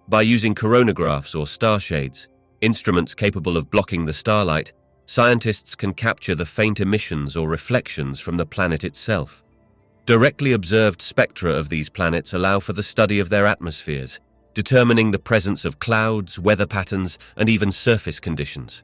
By using coronagraphs or star shades, instruments capable of blocking the starlight, scientists can capture the faint emissions or reflections from the planet itself. Directly observed spectra of these planets allow for the study of their atmospheres, determining the presence of clouds, weather patterns, and even surface conditions.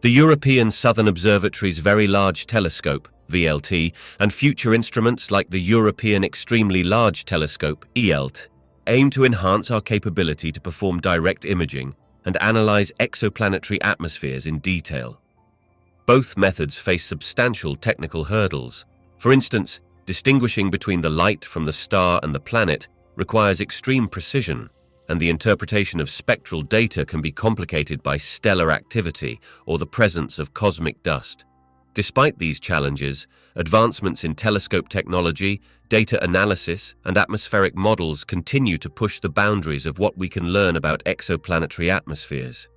The European Southern Observatory's Very Large Telescope, VLT, and future instruments like the European Extremely Large Telescope, ELT, aim to enhance our capability to perform direct imaging and analyze exoplanetary atmospheres in detail. Both methods face substantial technical hurdles. For instance, distinguishing between the light from the star and the planet requires extreme precision, and the interpretation of spectral data can be complicated by stellar activity or the presence of cosmic dust. Despite these challenges, advancements in telescope technology, data analysis, and atmospheric models continue to push the boundaries of what we can learn about exoplanetary atmospheres.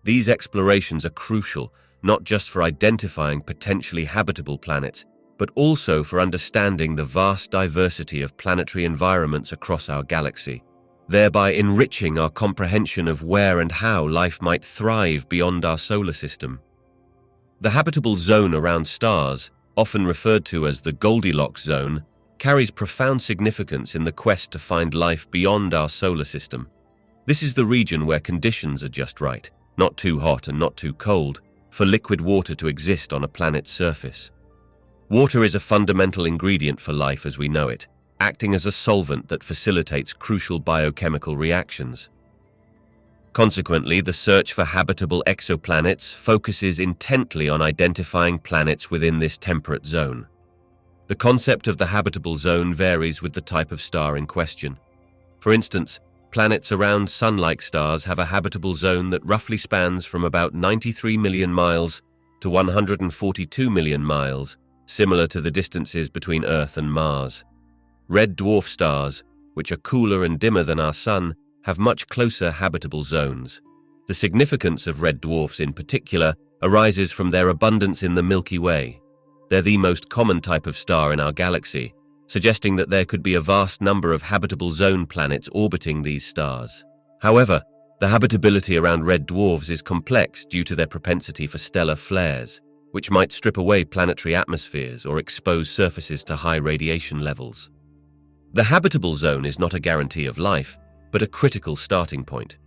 These explorations are crucial, not just for identifying potentially habitable planets, but also for understanding the vast diversity of planetary environments across our galaxy, thereby enriching our comprehension of where and how life might thrive beyond our solar system. The habitable zone around stars, often referred to as the Goldilocks zone, carries profound significance in the quest to find life beyond our solar system. This is the region where conditions are just right, not too hot and not too cold, for liquid water to exist on a planet's surface. Water is a fundamental ingredient for life as we know it, acting as a solvent that facilitates crucial biochemical reactions. Consequently, the search for habitable exoplanets focuses intently on identifying planets within this temperate zone. The concept of the habitable zone varies with the type of star in question. For instance, planets around Sun-like stars have a habitable zone that roughly spans from about 93 million miles to 142 million miles, similar to the distances between Earth and Mars. Red dwarf stars, which are cooler and dimmer than our Sun, have much closer habitable zones. The significance of red dwarfs in particular arises from their abundance in the Milky Way. They're the most common type of star in our galaxy, suggesting that there could be a vast number of habitable zone planets orbiting these stars. However, the habitability around red dwarfs is complex due to their propensity for stellar flares, which might strip away planetary atmospheres or expose surfaces to high radiation levels. The habitable zone is not a guarantee of life, but a critical starting point.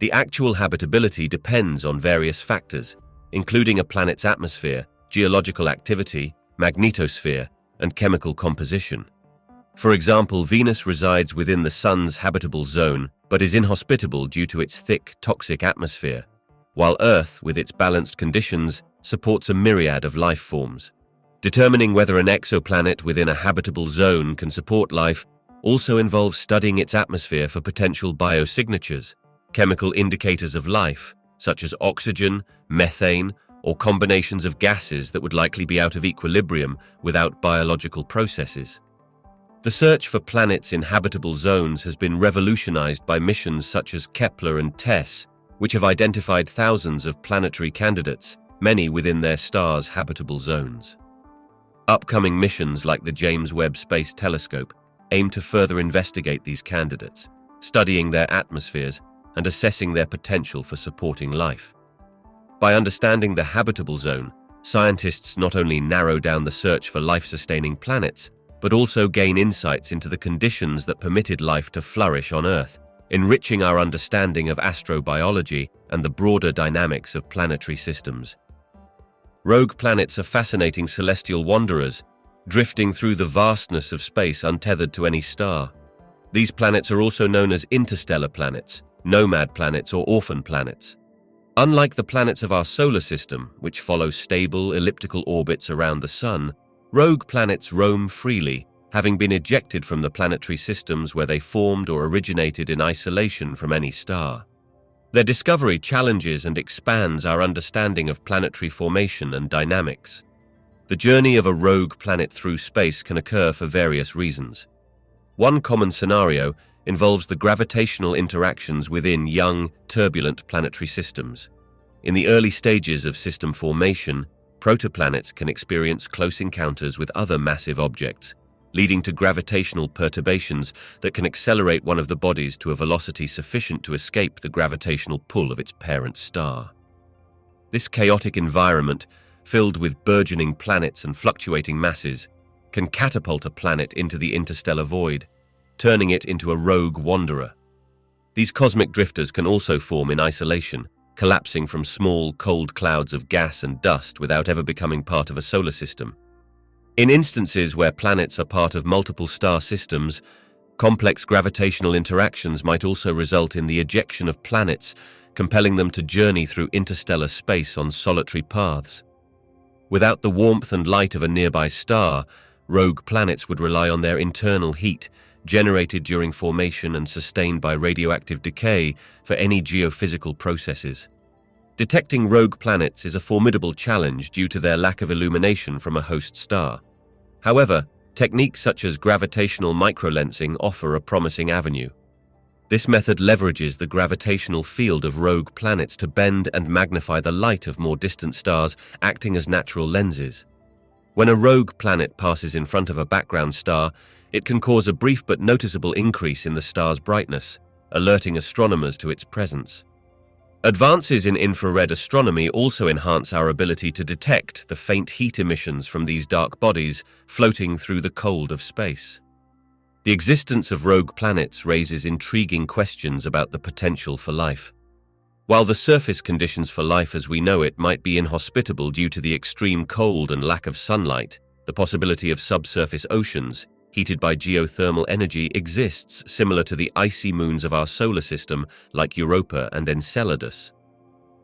The actual habitability depends on various factors, including a planet's atmosphere, geological activity, magnetosphere, and chemical composition. For example, Venus resides within the Sun's habitable zone, but is inhospitable due to its thick, toxic atmosphere, while Earth, with its balanced conditions, supports a myriad of life forms. Determining whether an exoplanet within a habitable zone can support life also involves studying its atmosphere for potential biosignatures, chemical indicators of life, such as oxygen, methane, or combinations of gases that would likely be out of equilibrium without biological processes. The search for planets in habitable zones has been revolutionized by missions such as Kepler and TESS, which have identified thousands of planetary candidates, many within their stars' habitable zones. Upcoming missions like the James Webb Space Telescope aim to further investigate these candidates, studying their atmospheres and assessing their potential for supporting life. By understanding the habitable zone, scientists not only narrow down the search for life-sustaining planets, but also gain insights into the conditions that permitted life to flourish on Earth, enriching our understanding of astrobiology and the broader dynamics of planetary systems. Rogue planets are fascinating celestial wanderers, drifting through the vastness of space untethered to any star. These planets are also known as interstellar planets, nomad planets, or orphan planets. Unlike the planets of our solar system, which follow stable, elliptical orbits around the Sun, rogue planets roam freely, having been ejected from the planetary systems where they formed or originated in isolation from any star. Their discovery challenges and expands our understanding of planetary formation and dynamics. The journey of a rogue planet through space can occur for various reasons. One common scenario involves the gravitational interactions within young, turbulent planetary systems. In the early stages of system formation, protoplanets can experience close encounters with other massive objects, leading to gravitational perturbations that can accelerate one of the bodies to a velocity sufficient to escape the gravitational pull of its parent star. This chaotic environment, filled with burgeoning planets and fluctuating masses, can catapult a planet into the interstellar void, turning it into a rogue wanderer. These cosmic drifters can also form in isolation, collapsing from small, cold clouds of gas and dust without ever becoming part of a solar system. In instances where planets are part of multiple star systems, complex gravitational interactions might also result in the ejection of planets, compelling them to journey through interstellar space on solitary paths. Without the warmth and light of a nearby star, rogue planets would rely on their internal heat, generated during formation and sustained by radioactive decay, for any geophysical processes. Detecting rogue planets is a formidable challenge due to their lack of illumination from a host star. However, techniques such as gravitational microlensing offer a promising avenue. This method leverages the gravitational field of rogue planets to bend and magnify the light of more distant stars, acting as natural lenses. When a rogue planet passes in front of a background star, it can cause a brief but noticeable increase in the star's brightness, alerting astronomers to its presence. Advances in infrared astronomy also enhance our ability to detect the faint heat emissions from these dark bodies floating through the cold of space. The existence of rogue planets raises intriguing questions about the potential for life. While the surface conditions for life as we know it might be inhospitable due to the extreme cold and lack of sunlight, the possibility of subsurface oceans, heated by geothermal energy, exists, similar to the icy moons of our solar system like Europa and Enceladus.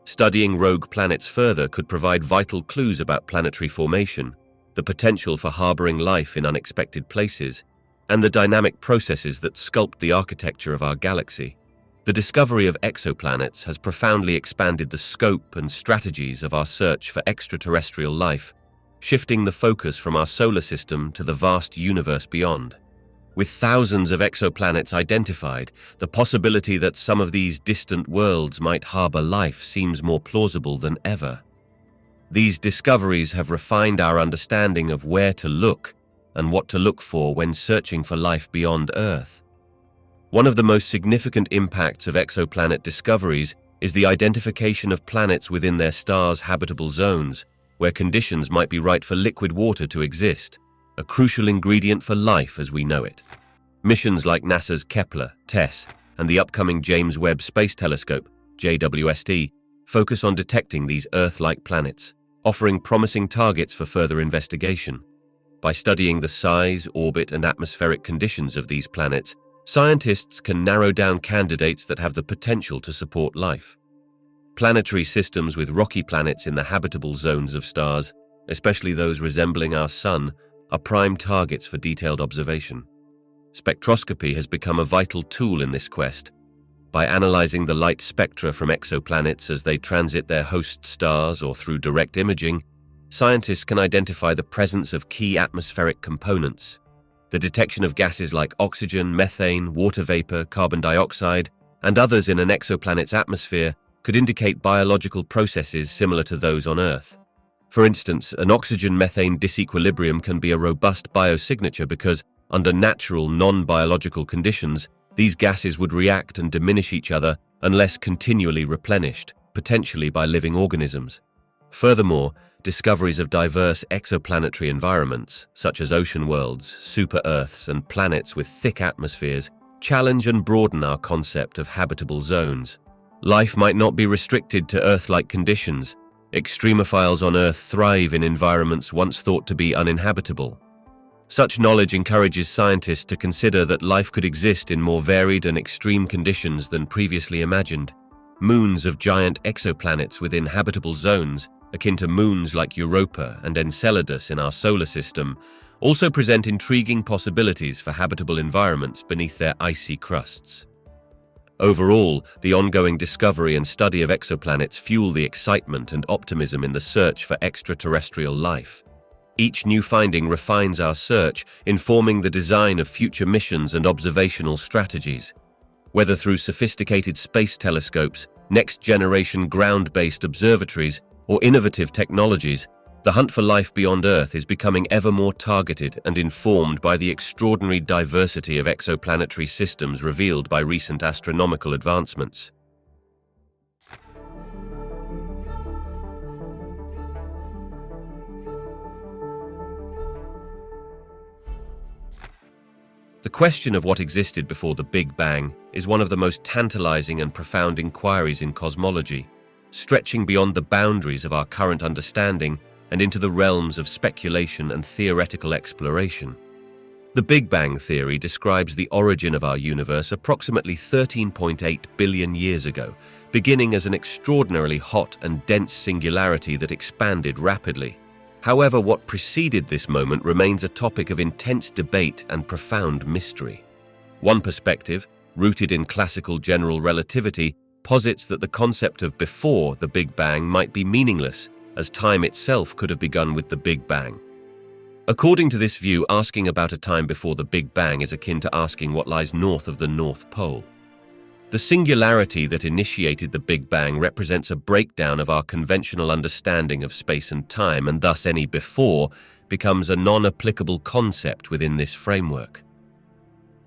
Studying rogue planets further could provide vital clues about planetary formation, the potential for harboring life in unexpected places, and the dynamic processes that sculpt the architecture of our galaxy. The discovery of exoplanets has profoundly expanded the scope and strategies of our search for extraterrestrial life, shifting the focus from our solar system to the vast universe beyond. With thousands of exoplanets identified, the possibility that some of these distant worlds might harbor life seems more plausible than ever. These discoveries have refined our understanding of where to look and what to look for when searching for life beyond Earth. One of the most significant impacts of exoplanet discoveries is the identification of planets within their stars' habitable zones, where conditions might be right for liquid water to exist, a crucial ingredient for life as we know it. Missions like NASA's Kepler, TESS, and the upcoming James Webb Space Telescope, JWST, focus on detecting these Earth-like planets, offering promising targets for further investigation. By studying the size, orbit, and atmospheric conditions of these planets, scientists can narrow down candidates that have the potential to support life. Planetary systems with rocky planets in the habitable zones of stars, especially those resembling our Sun, are prime targets for detailed observation. Spectroscopy has become a vital tool in this quest. By analyzing the light spectra from exoplanets as they transit their host stars or through direct imaging, scientists can identify the presence of key atmospheric components. The detection of gases like oxygen, methane, water vapor, carbon dioxide, and others in an exoplanet's atmosphere could indicate biological processes similar to those on Earth. For instance, an oxygen-methane disequilibrium can be a robust biosignature because, under natural, non-biological conditions, these gases would react and diminish each other unless continually replenished, potentially by living organisms. Furthermore, discoveries of diverse exoplanetary environments, such as ocean worlds, super-Earths, and planets with thick atmospheres, challenge and broaden our concept of habitable zones. Life might not be restricted to Earth-like conditions. Extremophiles on Earth thrive in environments once thought to be uninhabitable. Such knowledge encourages scientists to consider that life could exist in more varied and extreme conditions than previously imagined. Moons of giant exoplanets within habitable zones, akin to moons like Europa and Enceladus in our solar system, also present intriguing possibilities for habitable environments beneath their icy crusts. Overall, the ongoing discovery and study of exoplanets fuel the excitement and optimism in the search for extraterrestrial life. Each new finding refines our search, informing the design of future missions and observational strategies. Whether through sophisticated space telescopes, next-generation ground-based observatories, or innovative technologies, the hunt for life beyond Earth is becoming ever more targeted and informed by the extraordinary diversity of exoplanetary systems revealed by recent astronomical advancements. The question of what existed before the Big Bang is one of the most tantalizing and profound inquiries in cosmology, stretching beyond the boundaries of our current understanding and into the realms of speculation and theoretical exploration. The Big Bang theory describes the origin of our universe approximately 13.8 billion years ago, beginning as an extraordinarily hot and dense singularity that expanded rapidly. However, what preceded this moment remains a topic of intense debate and profound mystery. One perspective, rooted in classical general relativity, posits that the concept of before the Big Bang might be meaningless, as time itself could have begun with the Big Bang. According to this view, asking about a time before the Big Bang is akin to asking what lies north of the North Pole. The singularity that initiated the Big Bang represents a breakdown of our conventional understanding of space and time, and thus any before becomes a non-applicable concept within this framework.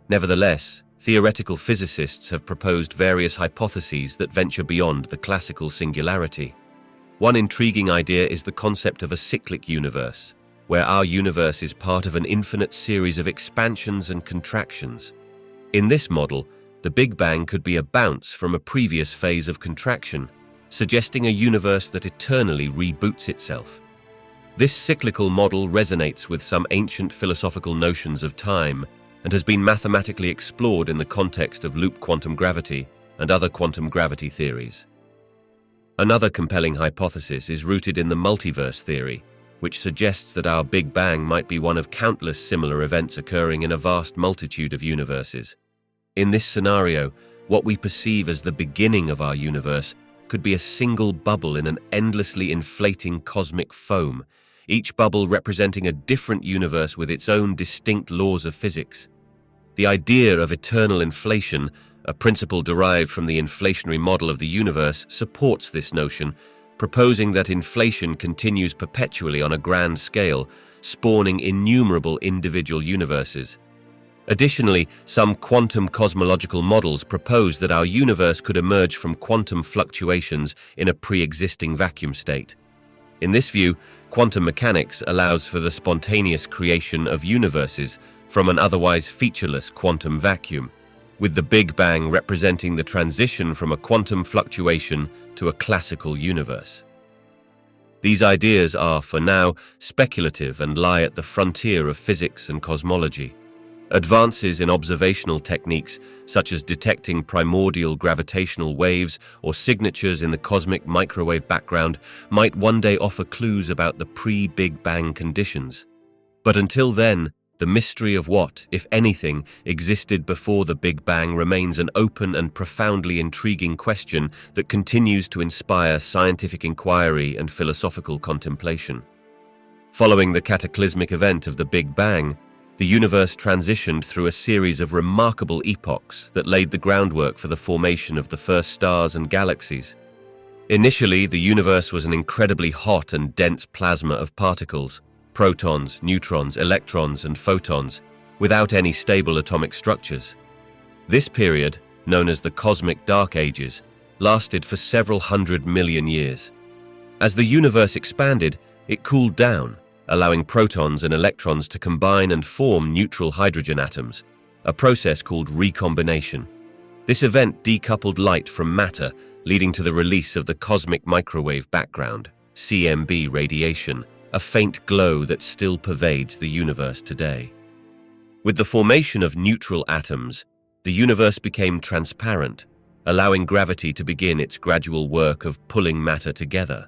Nevertheless, theoretical physicists have proposed various hypotheses that venture beyond the classical singularity. One intriguing idea is the concept of a cyclic universe, where our universe is part of an infinite series of expansions and contractions. In this model, the Big Bang could be a bounce from a previous phase of contraction, suggesting a universe that eternally reboots itself. This cyclical model resonates with some ancient philosophical notions of time and has been mathematically explored in the context of loop quantum gravity and other quantum gravity theories. Another compelling hypothesis is rooted in the multiverse theory, which suggests that our Big Bang might be one of countless similar events occurring in a vast multitude of universes. In this scenario, what we perceive as the beginning of our universe could be a single bubble in an endlessly inflating cosmic foam, each bubble representing a different universe with its own distinct laws of physics. The idea of eternal inflation, a principle derived from the inflationary model of the universe, supports this notion, proposing that inflation continues perpetually on a grand scale, spawning innumerable individual universes. Additionally, some quantum cosmological models propose that our universe could emerge from quantum fluctuations in a pre-existing vacuum state. In this view, quantum mechanics allows for the spontaneous creation of universes from an otherwise featureless quantum vacuum, with the Big Bang representing the transition from a quantum fluctuation to a classical universe. These ideas are, for now, speculative and lie at the frontier of physics and cosmology. Advances in observational techniques, such as detecting primordial gravitational waves or signatures in the cosmic microwave background, might one day offer clues about the pre-Big Bang conditions. But until then, the mystery of what, if anything, existed before the Big Bang remains an open and profoundly intriguing question that continues to inspire scientific inquiry and philosophical contemplation. Following the cataclysmic event of the Big Bang, the universe transitioned through a series of remarkable epochs that laid the groundwork for the formation of the first stars and galaxies. Initially, the universe was an incredibly hot and dense plasma of particles, protons, neutrons, electrons, and photons, without any stable atomic structures. This period, known as the Cosmic Dark Ages, lasted for several 100 million years. As the universe expanded, it cooled down, allowing protons and electrons to combine and form neutral hydrogen atoms, a process called recombination. This event decoupled light from matter, leading to the release of the cosmic microwave background, CMB radiation, a faint glow that still pervades the universe today. With the formation of neutral atoms, the universe became transparent, allowing gravity to begin its gradual work of pulling matter together.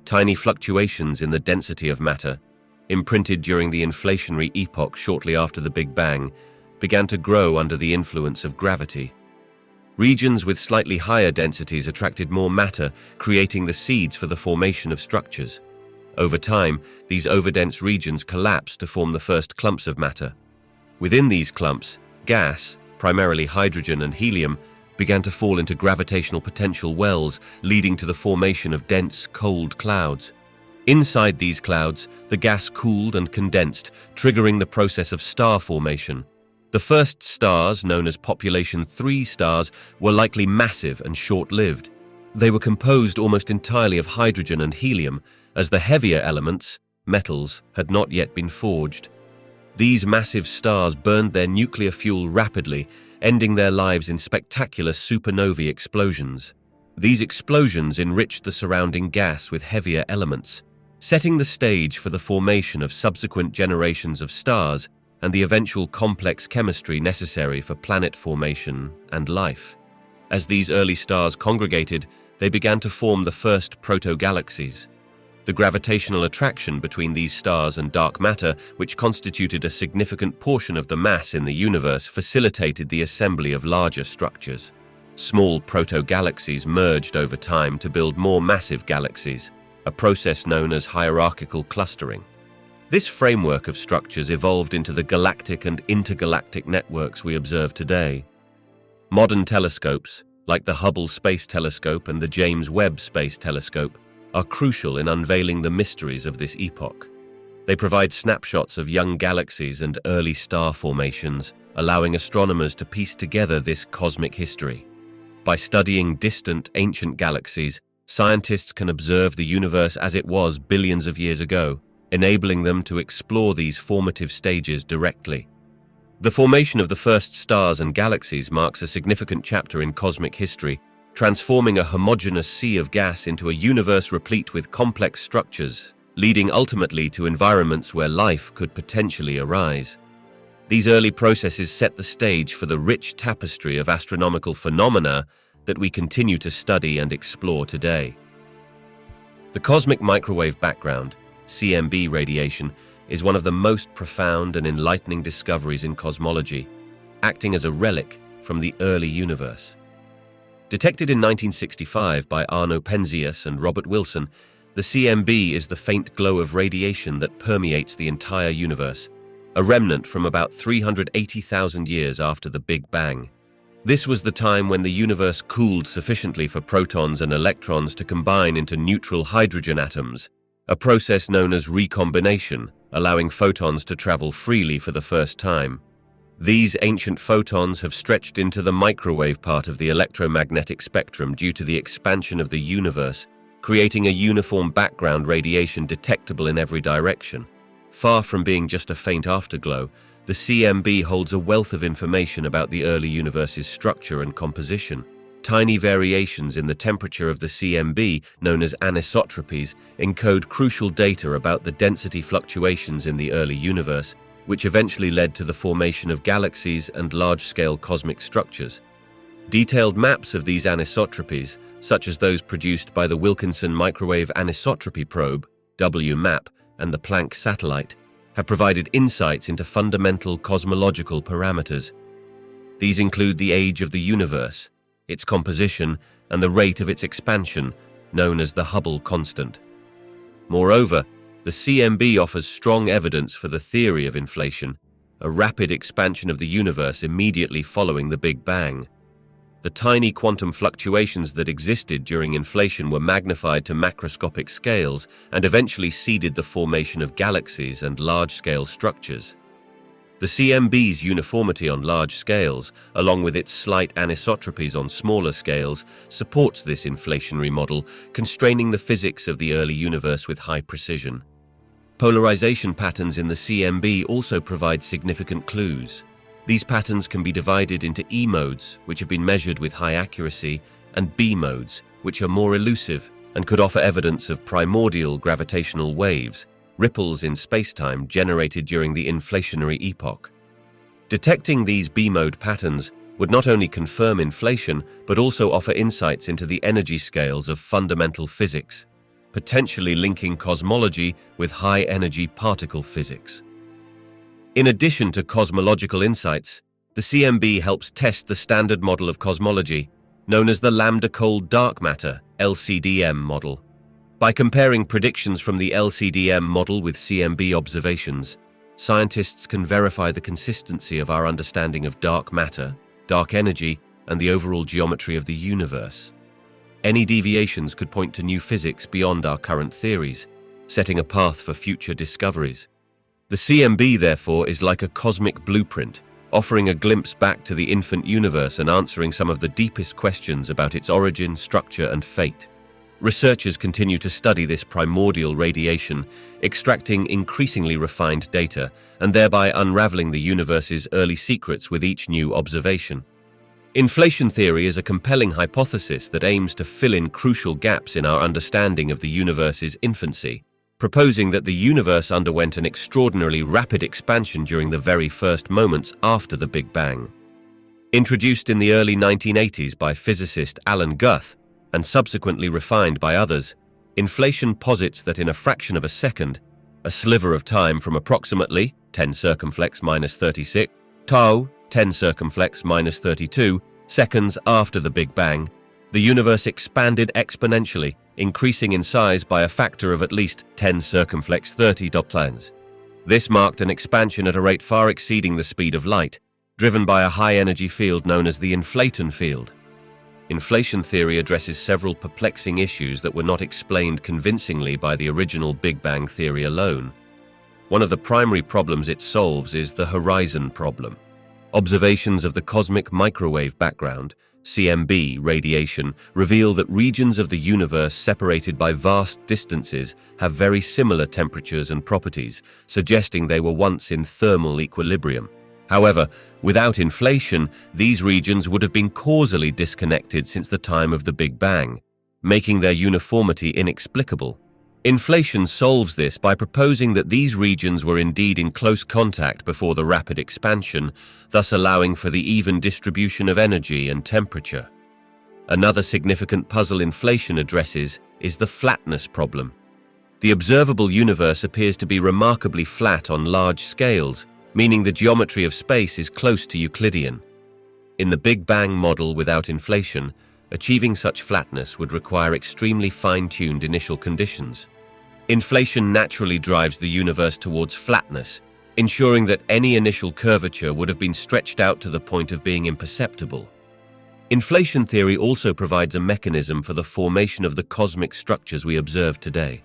Tiny fluctuations in the density of matter, imprinted during the inflationary epoch shortly after the Big Bang, began to grow under the influence of gravity. Regions with slightly higher densities attracted more matter, creating the seeds for the formation of structures. Over time, these overdense regions collapsed to form the first clumps of matter. Within these clumps, gas, primarily hydrogen and helium, began to fall into gravitational potential wells, leading to the formation of dense, cold clouds. Inside these clouds, the gas cooled and condensed, triggering the process of star formation. The first stars, known as population 3 stars, were likely massive and short-lived. They were composed almost entirely of hydrogen and helium, as the heavier elements, metals, had not yet been forged. These massive stars burned their nuclear fuel rapidly, ending their lives in spectacular supernovae explosions. These explosions enriched the surrounding gas with heavier elements, setting the stage for the formation of subsequent generations of stars and the eventual complex chemistry necessary for planet formation and life. As these early stars congregated, they began to form the first proto-galaxies. The gravitational attraction between these stars and dark matter, which constituted a significant portion of the mass in the universe, facilitated the assembly of larger structures. Small proto-galaxies merged over time to build more massive galaxies, a process known as hierarchical clustering. This framework of structures evolved into the galactic and intergalactic networks we observe today. Modern telescopes, like the Hubble Space Telescope and the James Webb Space Telescope, are crucial in unveiling the mysteries of this epoch. They provide snapshots of young galaxies and early star formations, allowing astronomers to piece together this cosmic history. By studying distant, ancient galaxies, scientists can observe the universe as it was billions of years ago, enabling them to explore these formative stages directly. The formation of the first stars and galaxies marks a significant chapter in cosmic history, transforming a homogeneous sea of gas into a universe replete with complex structures, leading ultimately to environments where life could potentially arise. These early processes set the stage for the rich tapestry of astronomical phenomena that we continue to study and explore today. The cosmic microwave background, CMB radiation, is one of the most profound and enlightening discoveries in cosmology, acting as a relic from the early universe. Detected in 1965 by Arno Penzias and Robert Wilson, the CMB is the faint glow of radiation that permeates the entire universe, a remnant from about 380,000 years after the Big Bang. This was the time when the universe cooled sufficiently for protons and electrons to combine into neutral hydrogen atoms, a process known as recombination, allowing photons to travel freely for the first time. These ancient photons have stretched into the microwave part of the electromagnetic spectrum due to the expansion of the universe, creating a uniform background radiation detectable in every direction. Far from being just a faint afterglow, the CMB holds a wealth of information about the early universe's structure and composition. Tiny variations in the temperature of the CMB, known as anisotropies, encode crucial data about the density fluctuations in the early universe, which eventually led to the formation of galaxies and large-scale cosmic structures. Detailed maps of these anisotropies, such as those produced by the Wilkinson Microwave Anisotropy Probe, WMAP, and the Planck satellite, have provided insights into fundamental cosmological parameters. These include the age of the universe, its composition, and the rate of its expansion, known as the Hubble constant. Moreover, the CMB offers strong evidence for the theory of inflation, a rapid expansion of the universe immediately following the Big Bang. The tiny quantum fluctuations that existed during inflation were magnified to macroscopic scales and eventually seeded the formation of galaxies and large-scale structures. The CMB's uniformity on large scales, along with its slight anisotropies on smaller scales, supports this inflationary model, constraining the physics of the early universe with high precision. Polarization patterns in the CMB also provide significant clues. These patterns can be divided into E modes, which have been measured with high accuracy, and B modes, which are more elusive and could offer evidence of primordial gravitational waves, ripples in spacetime generated during the inflationary epoch. Detecting these B-mode patterns would not only confirm inflation, but also offer insights into the energy scales of fundamental physics, potentially linking cosmology with high-energy particle physics. In addition to cosmological insights, The CMB helps test the standard model of cosmology, known as the lambda-cold dark matter (LCDM) model. By comparing predictions from the LCDM model with CMB observations, scientists can verify the consistency of our understanding of dark matter, dark energy, and the overall geometry of the universe. Any deviations could point to new physics beyond our current theories, setting a path for future discoveries. The CMB, therefore, is like a cosmic blueprint, offering a glimpse back to the infant universe and answering some of the deepest questions about its origin, structure, and fate. Researchers continue to study this primordial radiation, extracting increasingly refined data, and thereby unraveling the universe's early secrets with each new observation. Inflation theory is a compelling hypothesis that aims to fill in crucial gaps in our understanding of the universe's infancy, proposing that the universe underwent an extraordinarily rapid expansion during the very first moments after the Big Bang. Introduced in the early 1980s by physicist Alan Guth, and subsequently refined by others, inflation posits that in a fraction of a second, a sliver of time from approximately 10 circumflex minus 36, tau 10 circumflex minus 32 seconds after the Big Bang, the universe expanded exponentially, increasing in size by a factor of at least 10 circumflex 30 doppelgangs. This marked an expansion at a rate far exceeding the speed of light, driven by a high-energy field known as the inflation field. Inflation theory addresses several perplexing issues that were not explained convincingly by the original Big Bang theory alone. One of the primary problems it solves is the horizon problem. Observations of the cosmic microwave background, CMB radiation, reveal that regions of the universe separated by vast distances have very similar temperatures and properties, suggesting they were once in thermal equilibrium. However, without inflation, these regions would have been causally disconnected since the time of the Big Bang, making their uniformity inexplicable. Inflation solves this by proposing that these regions were indeed in close contact before the rapid expansion, thus allowing for the even distribution of energy and temperature. Another significant puzzle inflation addresses is the flatness problem. The observable universe appears to be remarkably flat on large scales, meaning the geometry of space is close to Euclidean. In the Big Bang model without inflation, achieving such flatness would require extremely fine-tuned initial conditions. Inflation naturally drives the universe towards flatness, ensuring that any initial curvature would have been stretched out to the point of being imperceptible. Inflation theory also provides a mechanism for the formation of the cosmic structures we observe today.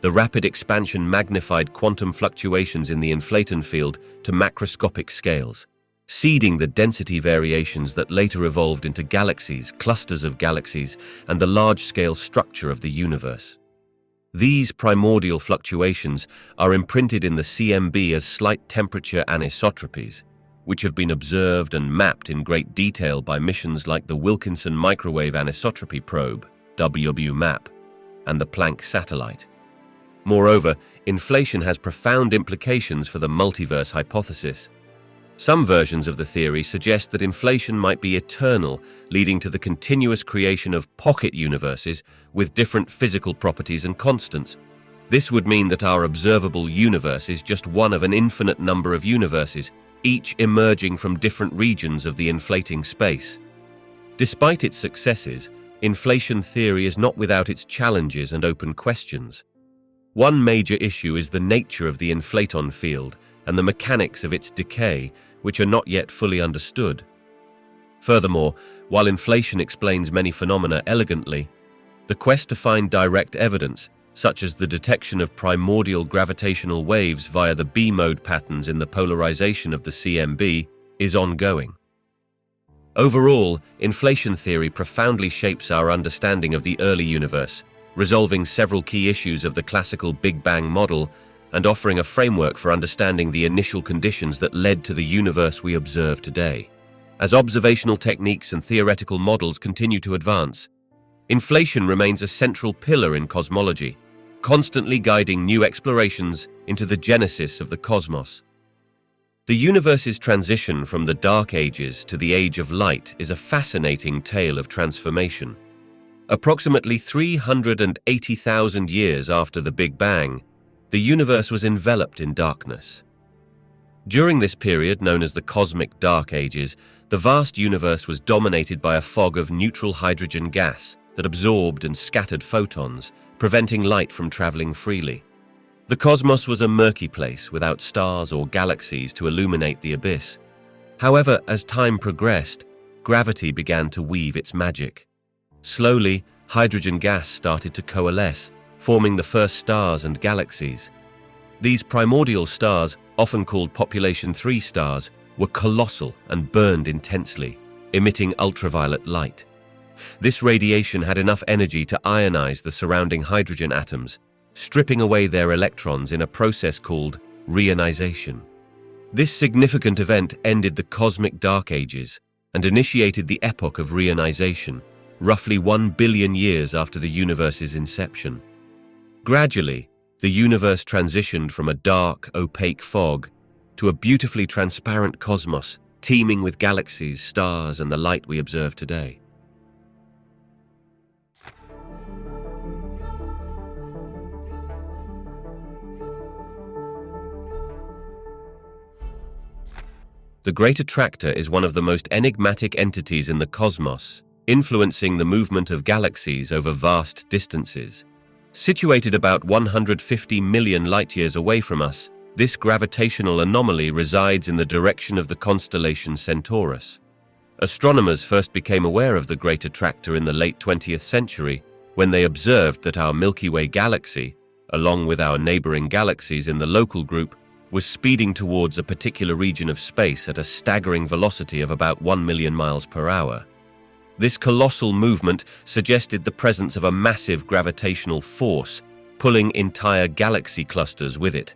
The rapid expansion magnified quantum fluctuations in the inflation field to macroscopic scales, seeding the density variations that later evolved into galaxies, clusters of galaxies, and the large-scale structure of the universe. These primordial fluctuations are imprinted in the CMB as slight temperature anisotropies, which have been observed and mapped in great detail by missions like the Wilkinson Microwave Anisotropy Probe, WMAP, and the Planck satellite. Moreover, inflation has profound implications for the multiverse hypothesis. Some versions of the theory suggest that inflation might be eternal, leading to the continuous creation of pocket universes with different physical properties and constants. This would mean that our observable universe is just one of an infinite number of universes, each emerging from different regions of the inflating space. Despite its successes, inflation theory is not without its challenges and open questions. One major issue is the nature of the inflaton field and the mechanics of its decay, which are not yet fully understood. Furthermore, while inflation explains many phenomena elegantly, the quest to find direct evidence, such as the detection of primordial gravitational waves via the B-mode patterns in the polarization of the CMB, is ongoing. Overall, inflation theory profoundly shapes our understanding of the early universe, resolving several key issues of the classical Big Bang model and offering a framework for understanding the initial conditions that led to the universe we observe today. As observational techniques and theoretical models continue to advance, inflation remains a central pillar in cosmology, constantly guiding new explorations into the genesis of the cosmos. The universe's transition from the Dark Ages to the Age of Light is a fascinating tale of transformation. Approximately 380,000 years after the Big Bang, the universe was enveloped in darkness. During this period, known as the Cosmic Dark Ages, the vast universe was dominated by a fog of neutral hydrogen gas that absorbed and scattered photons, preventing light from traveling freely. The cosmos was a murky place without stars or galaxies to illuminate the abyss. However, as time progressed, gravity began to weave its magic. Slowly, hydrogen gas started to coalesce, forming the first stars and galaxies. These primordial stars, often called population 3 stars, were colossal and burned intensely, emitting ultraviolet light. This radiation had enough energy to ionize the surrounding hydrogen atoms, stripping away their electrons in a process called reionization. This significant event ended the Cosmic Dark Ages and initiated the epoch of reionization, roughly 1 billion years after the universe's inception. Gradually, the universe transitioned from a dark, opaque fog to a beautifully transparent cosmos, teeming with galaxies, stars, and the light we observe today. The Great Attractor is one of the most enigmatic entities in the cosmos, influencing the movement of galaxies over vast distances. Situated about 150 million light-years away from us, this gravitational anomaly resides in the direction of the constellation Centaurus. Astronomers first became aware of the Great Attractor in the late 20th century when they observed that our Milky Way galaxy, along with our neighboring galaxies in the local group, was speeding towards a particular region of space at a staggering velocity of about 1 million miles per hour. This colossal movement suggested the presence of a massive gravitational force, pulling entire galaxy clusters with it.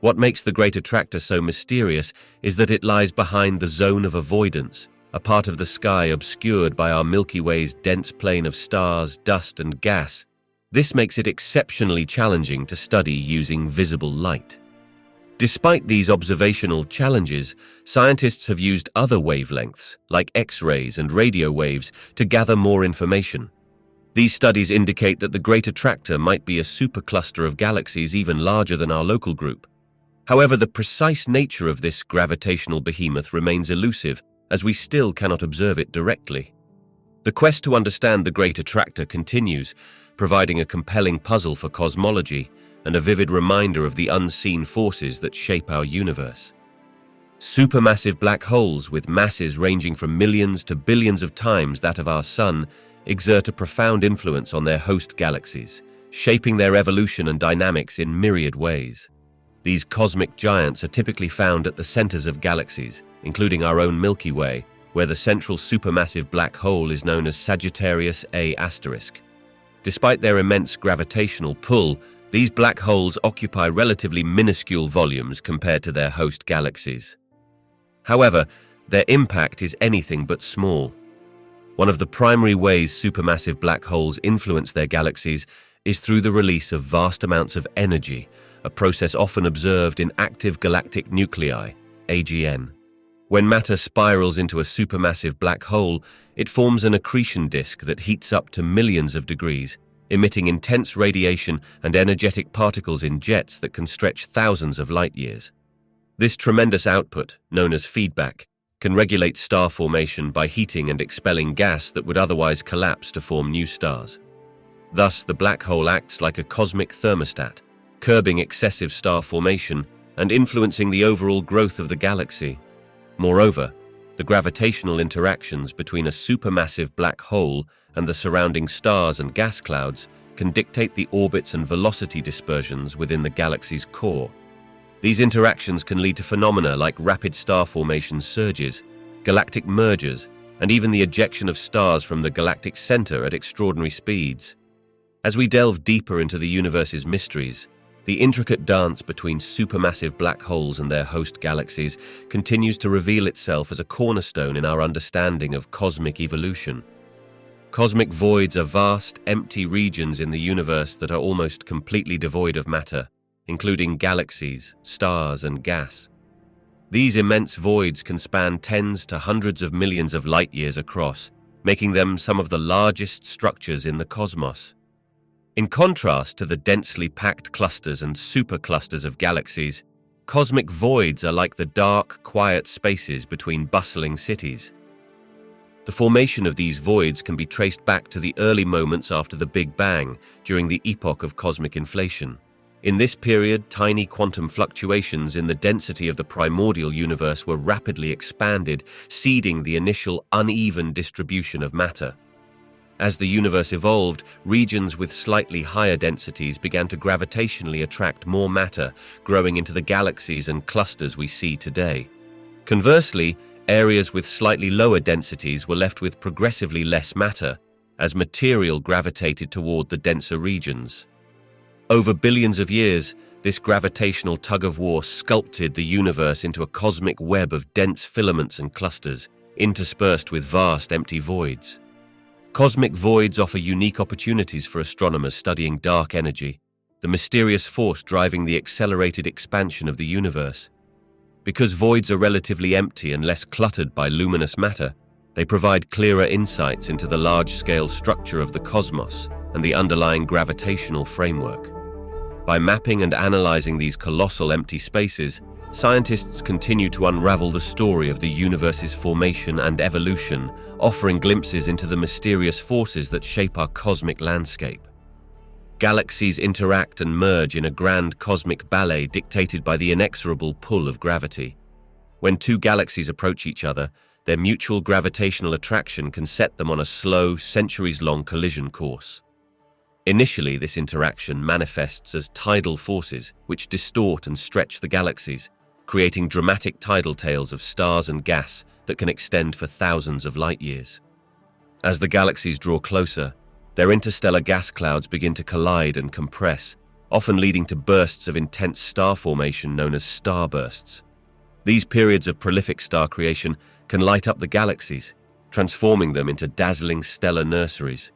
What makes the Great Attractor so mysterious is that it lies behind the zone of avoidance, a part of the sky obscured by our Milky Way's dense plain of stars, dust, and gas. This makes it exceptionally challenging to study using visible light. Despite these observational challenges, scientists have used other wavelengths, like X-rays and radio waves, to gather more information. These studies indicate that the Great Attractor might be a supercluster of galaxies even larger than our local group. However, the precise nature of this gravitational behemoth remains elusive, as we still cannot observe it directly. The quest to understand the Great Attractor continues, providing a compelling puzzle for cosmology and a vivid reminder of the unseen forces that shape our universe. Supermassive black holes with masses ranging from millions to billions of times that of our Sun exert a profound influence on their host galaxies, shaping their evolution and dynamics in myriad ways. These cosmic giants are typically found at the centers of galaxies, including our own Milky Way, where the central supermassive black hole is known as Sagittarius A*. Despite their immense gravitational pull, these black holes occupy relatively minuscule volumes compared to their host galaxies. However, their impact is anything but small. One of the primary ways supermassive black holes influence their galaxies is through the release of vast amounts of energy, a process often observed in active galactic nuclei, AGN. When matter spirals into a supermassive black hole, it forms an accretion disk that heats up to millions of degrees, emitting intense radiation and energetic particles in jets that can stretch thousands of light-years. This tremendous output, known as feedback, can regulate star formation by heating and expelling gas that would otherwise collapse to form new stars. Thus, the black hole acts like a cosmic thermostat, curbing excessive star formation and influencing the overall growth of the galaxy. Moreover, the gravitational interactions between a supermassive black hole and the surrounding stars and gas clouds can dictate the orbits and velocity dispersions within the galaxy's core. These interactions can lead to phenomena like rapid star formation surges, galactic mergers, and even the ejection of stars from the galactic center at extraordinary speeds. As we delve deeper into the universe's mysteries, the intricate dance between supermassive black holes and their host galaxies continues to reveal itself as a cornerstone in our understanding of cosmic evolution. Cosmic voids are vast, empty regions in the universe that are almost completely devoid of matter, including galaxies, stars, and gas. These immense voids can span tens to hundreds of millions of light-years across, making them some of the largest structures in the cosmos. In contrast to the densely packed clusters and superclusters of galaxies, Cosmic voids are like the dark, quiet spaces between bustling cities. The formation of these voids can be traced back to the early moments after the Big Bang, during the epoch of cosmic inflation. In this period, tiny quantum fluctuations in the density of the primordial universe were rapidly expanded, seeding the initial uneven distribution of matter. As the universe evolved, regions with slightly higher densities began to gravitationally attract more matter, growing into the galaxies and clusters we see today. Conversely, areas with slightly lower densities were left with progressively less matter, as material gravitated toward the denser regions. Over billions of years, this gravitational tug-of-war sculpted the universe into a cosmic web of dense filaments and clusters, interspersed with vast empty voids. Cosmic voids offer unique opportunities for astronomers studying dark energy, the mysterious force driving the accelerated expansion of the universe. Because voids are relatively empty and less cluttered by luminous matter, they provide clearer insights into the large-scale structure of the cosmos and the underlying gravitational framework. By mapping and analyzing these colossal empty spaces, scientists continue to unravel the story of the universe's formation and evolution, offering glimpses into the mysterious forces that shape our cosmic landscape. Galaxies interact and merge in a grand cosmic ballet dictated by the inexorable pull of gravity. When two galaxies approach each other, their mutual gravitational attraction can set them on a slow, centuries-long collision course. Initially, this interaction manifests as tidal forces, which distort and stretch the galaxies, creating dramatic tidal tales of stars and gas that can extend for thousands of light years. As the galaxies draw closer, their interstellar gas clouds begin to collide and compress, often leading to bursts of intense star formation known as starbursts. These periods of prolific star creation can light up the galaxies, transforming them into dazzling stellar nurseries.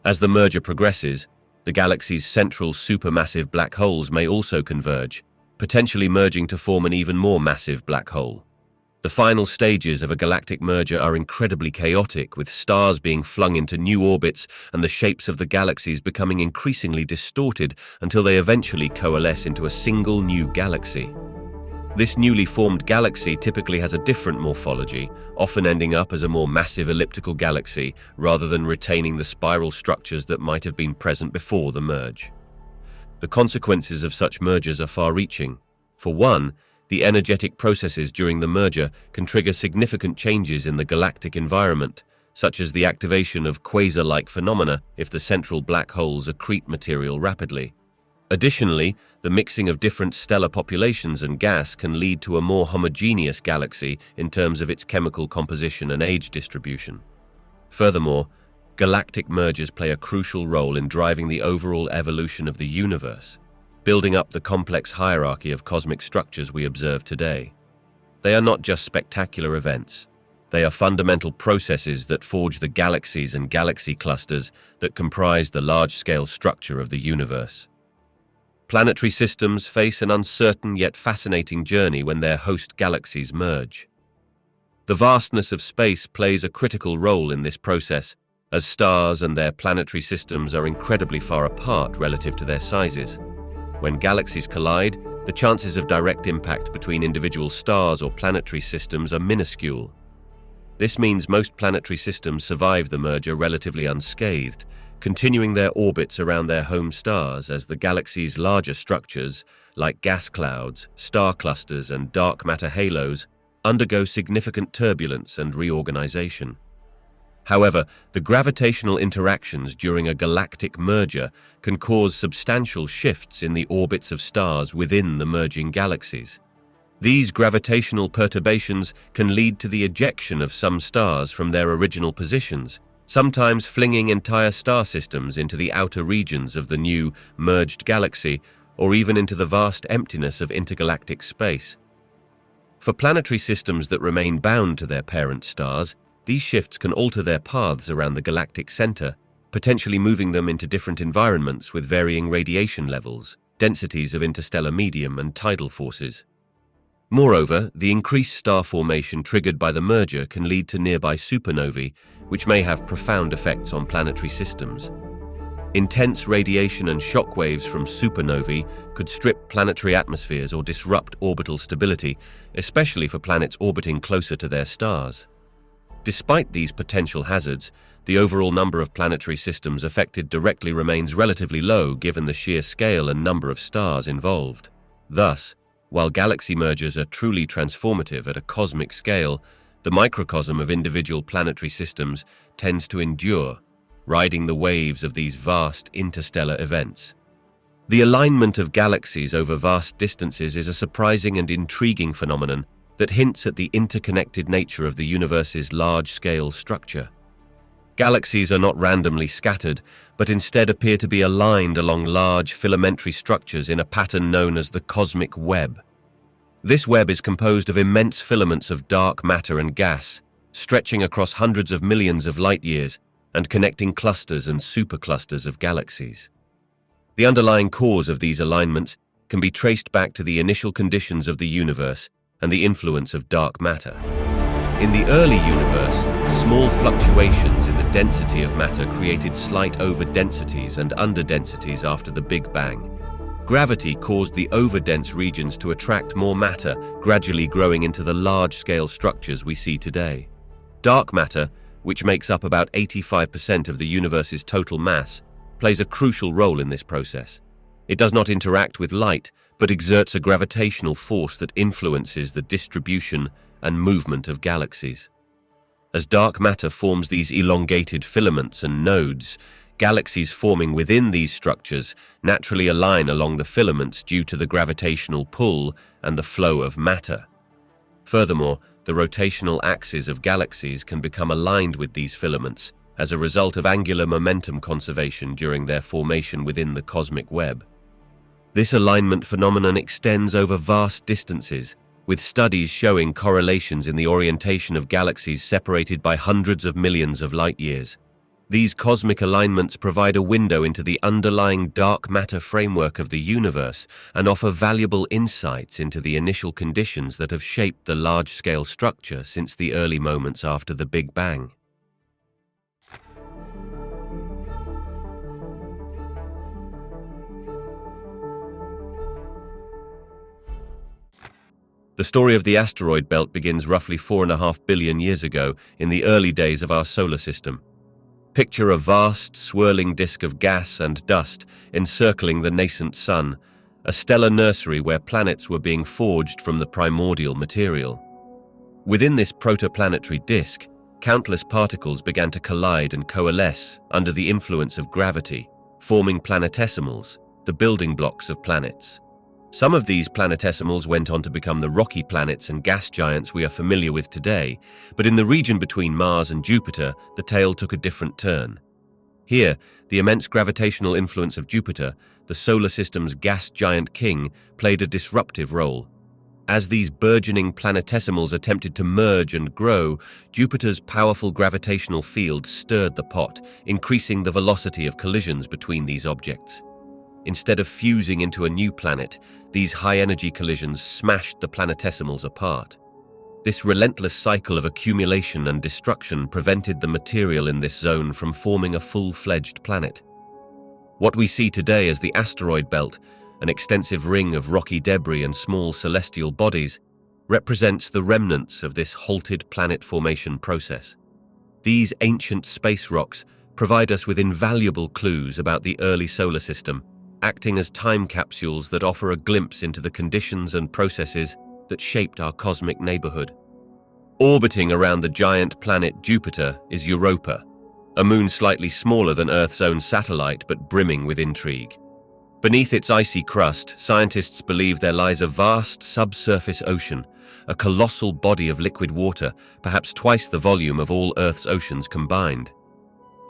As the merger progresses, the galaxy's central supermassive black holes may also converge, potentially merging to form an even more massive black hole. The final stages of a galactic merger are incredibly chaotic, with stars being flung into new orbits and the shapes of the galaxies becoming increasingly distorted until they eventually coalesce into a single new galaxy. This newly formed galaxy typically has a different morphology, often ending up as a more massive elliptical galaxy rather than retaining the spiral structures that might have been present before the merge. The consequences of such mergers are far-reaching. For one, the energetic processes during the merger can trigger significant changes in the galactic environment, such as the activation of quasar-like phenomena if the central black holes accrete material rapidly. Additionally, the mixing of different stellar populations and gas can lead to a more homogeneous galaxy in terms of its chemical composition and age distribution. Furthermore, galactic mergers play a crucial role in driving the overall evolution of the universe, building up the complex hierarchy of cosmic structures we observe today. They are not just spectacular events. They are fundamental processes that forge the galaxies and galaxy clusters that comprise the large-scale structure of the universe. Planetary systems face an uncertain yet fascinating journey when their host galaxies merge. The vastness of space plays a critical role in this process, as stars and their planetary systems are incredibly far apart relative to their sizes. When galaxies collide, the chances of direct impact between individual stars or planetary systems are minuscule. This means most planetary systems survive the merger relatively unscathed, continuing their orbits around their home stars as the galaxy's larger structures, like gas clouds, star clusters, and dark matter halos, undergo significant turbulence and reorganization. However, the gravitational interactions during a galactic merger can cause substantial shifts in the orbits of stars within the merging galaxies. These gravitational perturbations can lead to the ejection of some stars from their original positions, sometimes flinging entire star systems into the outer regions of the new, merged galaxy, or even into the vast emptiness of intergalactic space. For planetary systems that remain bound to their parent stars, these shifts can alter their paths around the galactic center, potentially moving them into different environments with varying radiation levels, densities of interstellar medium, and tidal forces. Moreover, the increased star formation triggered by the merger can lead to nearby supernovae, which may have profound effects on planetary systems. Intense radiation and shock waves from supernovae could strip planetary atmospheres or disrupt orbital stability, especially for planets orbiting closer to their stars. Despite these potential hazards, the overall number of planetary systems affected directly remains relatively low given the sheer scale and number of stars involved. Thus, while galaxy mergers are truly transformative at a cosmic scale, the microcosm of individual planetary systems tends to endure, riding the waves of these vast interstellar events. The alignment of galaxies over vast distances is a surprising and intriguing phenomenon that hints at the interconnected nature of the universe's large-scale structure. Galaxies are not randomly scattered, but instead appear to be aligned along large filamentary structures in a pattern known as the cosmic web. This web is composed of immense filaments of dark matter and gas, stretching across hundreds of millions of light-years and connecting clusters and superclusters of galaxies. The underlying cause of these alignments can be traced back to the initial conditions of the universe and the influence of dark matter. In the early universe, small fluctuations in the density of matter created slight overdensities and underdensities after the Big Bang. Gravity caused the overdense regions to attract more matter, gradually growing into the large-scale structures we see today. Dark matter, which makes up about 85% of the universe's total mass, plays a crucial role in this process. It does not interact with light, but exerts a gravitational force that influences the distribution and movement of galaxies. As dark matter forms these elongated filaments and nodes, galaxies forming within these structures naturally align along the filaments due to the gravitational pull and the flow of matter. Furthermore, the rotational axes of galaxies can become aligned with these filaments as a result of angular momentum conservation during their formation within the cosmic web. This alignment phenomenon extends over vast distances, with studies showing correlations in the orientation of galaxies separated by hundreds of millions of light-years. These cosmic alignments provide a window into the underlying dark matter framework of the universe and offer valuable insights into the initial conditions that have shaped the large-scale structure since the early moments after the Big Bang. The story of the asteroid belt begins roughly 4.5 billion years ago in the early days of our solar system. Picture a vast, swirling disk of gas and dust encircling the nascent sun, a stellar nursery where planets were being forged from the primordial material. Within this protoplanetary disk, countless particles began to collide and coalesce under the influence of gravity, forming planetesimals, the building blocks of planets. Some of these planetesimals went on to become the rocky planets and gas giants we are familiar with today, but in the region between Mars and Jupiter, the tale took a different turn. Here, the immense gravitational influence of Jupiter, the solar system's gas giant king, played a disruptive role. As these burgeoning planetesimals attempted to merge and grow, Jupiter's powerful gravitational field stirred the pot, increasing the velocity of collisions between these objects. Instead of fusing into a new planet, these high-energy collisions smashed the planetesimals apart. This relentless cycle of accumulation and destruction prevented the material in this zone from forming a full-fledged planet. What we see today as the asteroid belt, an extensive ring of rocky debris and small celestial bodies, represents the remnants of this halted planet formation process. These ancient space rocks provide us with invaluable clues about the early solar system, acting as time capsules that offer a glimpse into the conditions and processes that shaped our cosmic neighborhood. Orbiting around the giant planet Jupiter is Europa, a moon slightly smaller than Earth's own satellite but brimming with intrigue. Beneath its icy crust, scientists believe there lies a vast subsurface ocean, a colossal body of liquid water, perhaps twice the volume of all Earth's oceans combined.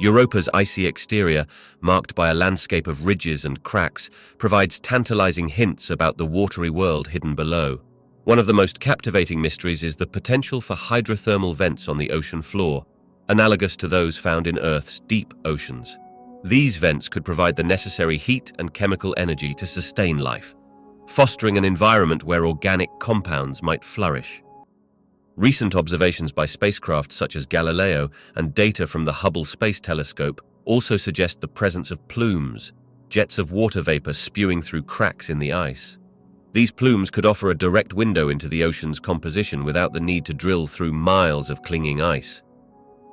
Europa's icy exterior, marked by a landscape of ridges and cracks, provides tantalizing hints about the watery world hidden below. One of the most captivating mysteries is the potential for hydrothermal vents on the ocean floor, analogous to those found in Earth's deep oceans. These vents could provide the necessary heat and chemical energy to sustain life, fostering an environment where organic compounds might flourish. Recent observations by spacecraft such as Galileo and data from the Hubble Space Telescope also suggest the presence of plumes, jets of water vapor spewing through cracks in the ice. These plumes could offer a direct window into the ocean's composition without the need to drill through miles of clinging ice.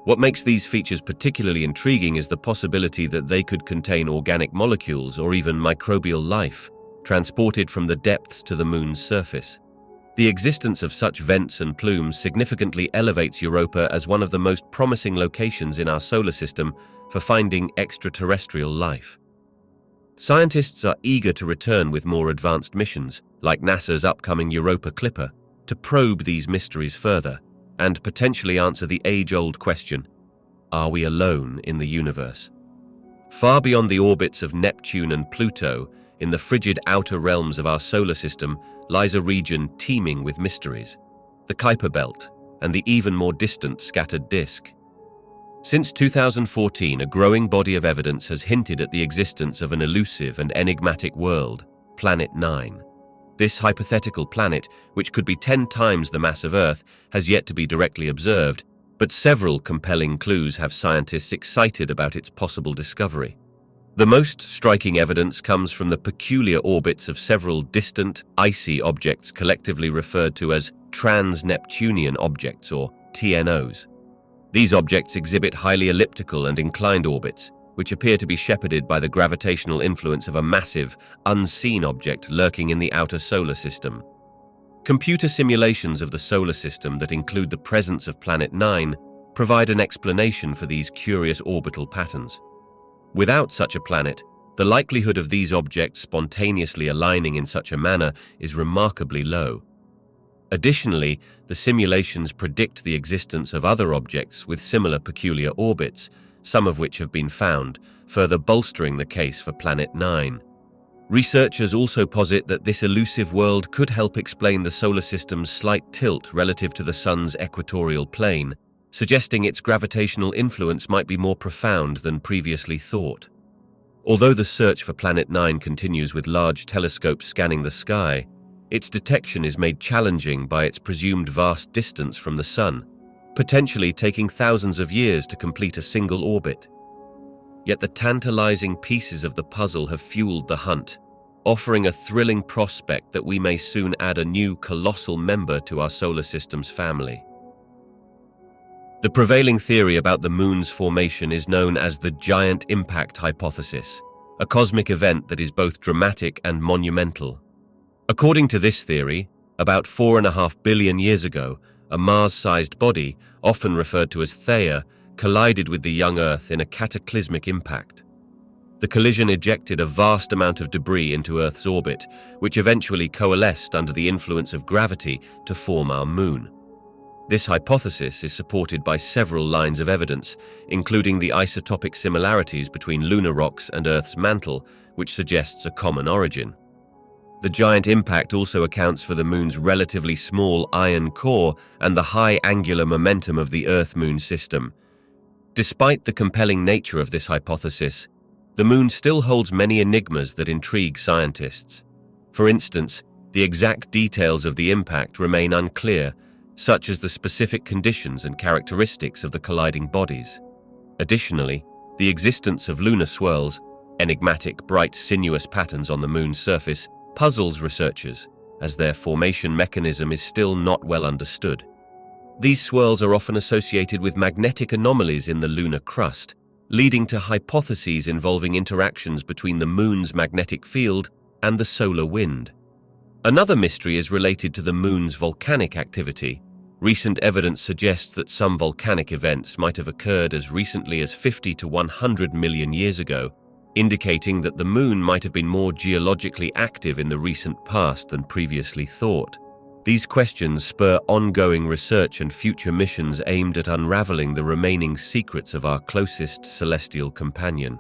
What makes these features particularly intriguing is the possibility that they could contain organic molecules or even microbial life, transported from the depths to the moon's surface. The existence of such vents and plumes significantly elevates Europa as one of the most promising locations in our solar system for finding extraterrestrial life. Scientists are eager to return with more advanced missions, like NASA's upcoming Europa Clipper, to probe these mysteries further and potentially answer the age-old question, are we alone in the universe? Far beyond the orbits of Neptune and Pluto, in the frigid outer realms of our solar system, lies a region teeming with mysteries, the Kuiper Belt and the even more distant scattered disk. Since 2014, a growing body of evidence has hinted at the existence of an elusive and enigmatic world, Planet 9. This hypothetical planet, which could be 10 times the mass of Earth, has yet to be directly observed, but several compelling clues have scientists excited about its possible discovery. The most striking evidence comes from the peculiar orbits of several distant, icy objects collectively referred to as trans-Neptunian objects, or TNOs. These objects exhibit highly elliptical and inclined orbits, which appear to be shepherded by the gravitational influence of a massive, unseen object lurking in the outer solar system. Computer simulations of the solar system that include the presence of Planet 9 provide an explanation for these curious orbital patterns. Without such a planet, the likelihood of these objects spontaneously aligning in such a manner is remarkably low. Additionally, the simulations predict the existence of other objects with similar peculiar orbits, some of which have been found, further bolstering the case for Planet 9. Researchers also posit that this elusive world could help explain the solar system's slight tilt relative to the Sun's equatorial plane, suggesting its gravitational influence might be more profound than previously thought. Although the search for Planet 9 continues with large telescopes scanning the sky, its detection is made challenging by its presumed vast distance from the Sun, potentially taking thousands of years to complete a single orbit. Yet the tantalizing pieces of the puzzle have fueled the hunt, offering a thrilling prospect that we may soon add a new colossal member to our solar system's family. The prevailing theory about the moon's formation is known as the giant impact hypothesis, a cosmic event that is both dramatic and monumental. According to this theory, about 4.5 billion years ago, a Mars-sized body, often referred to as Theia, collided with the young Earth in a cataclysmic impact. The collision ejected a vast amount of debris into Earth's orbit, which eventually coalesced under the influence of gravity to form our moon. This hypothesis is supported by several lines of evidence, including the isotopic similarities between lunar rocks and Earth's mantle, which suggests a common origin. The giant impact also accounts for the moon's relatively small iron core and the high angular momentum of the Earth-Moon system. Despite the compelling nature of this hypothesis, the moon still holds many enigmas that intrigue scientists. For instance, the exact details of the impact remain unclear, such as the specific conditions and characteristics of the colliding bodies. Additionally, the existence of lunar swirls, enigmatic, bright, sinuous patterns on the moon's surface, puzzles researchers, as their formation mechanism is still not well understood. These swirls are often associated with magnetic anomalies in the lunar crust, leading to hypotheses involving interactions between the moon's magnetic field and the solar wind. Another mystery is related to the moon's volcanic activity. Recent evidence suggests that some volcanic events might have occurred as recently as 50 to 100 million years ago, indicating that the moon might have been more geologically active in the recent past than previously thought. These questions spur ongoing research and future missions aimed at unraveling the remaining secrets of our closest celestial companion.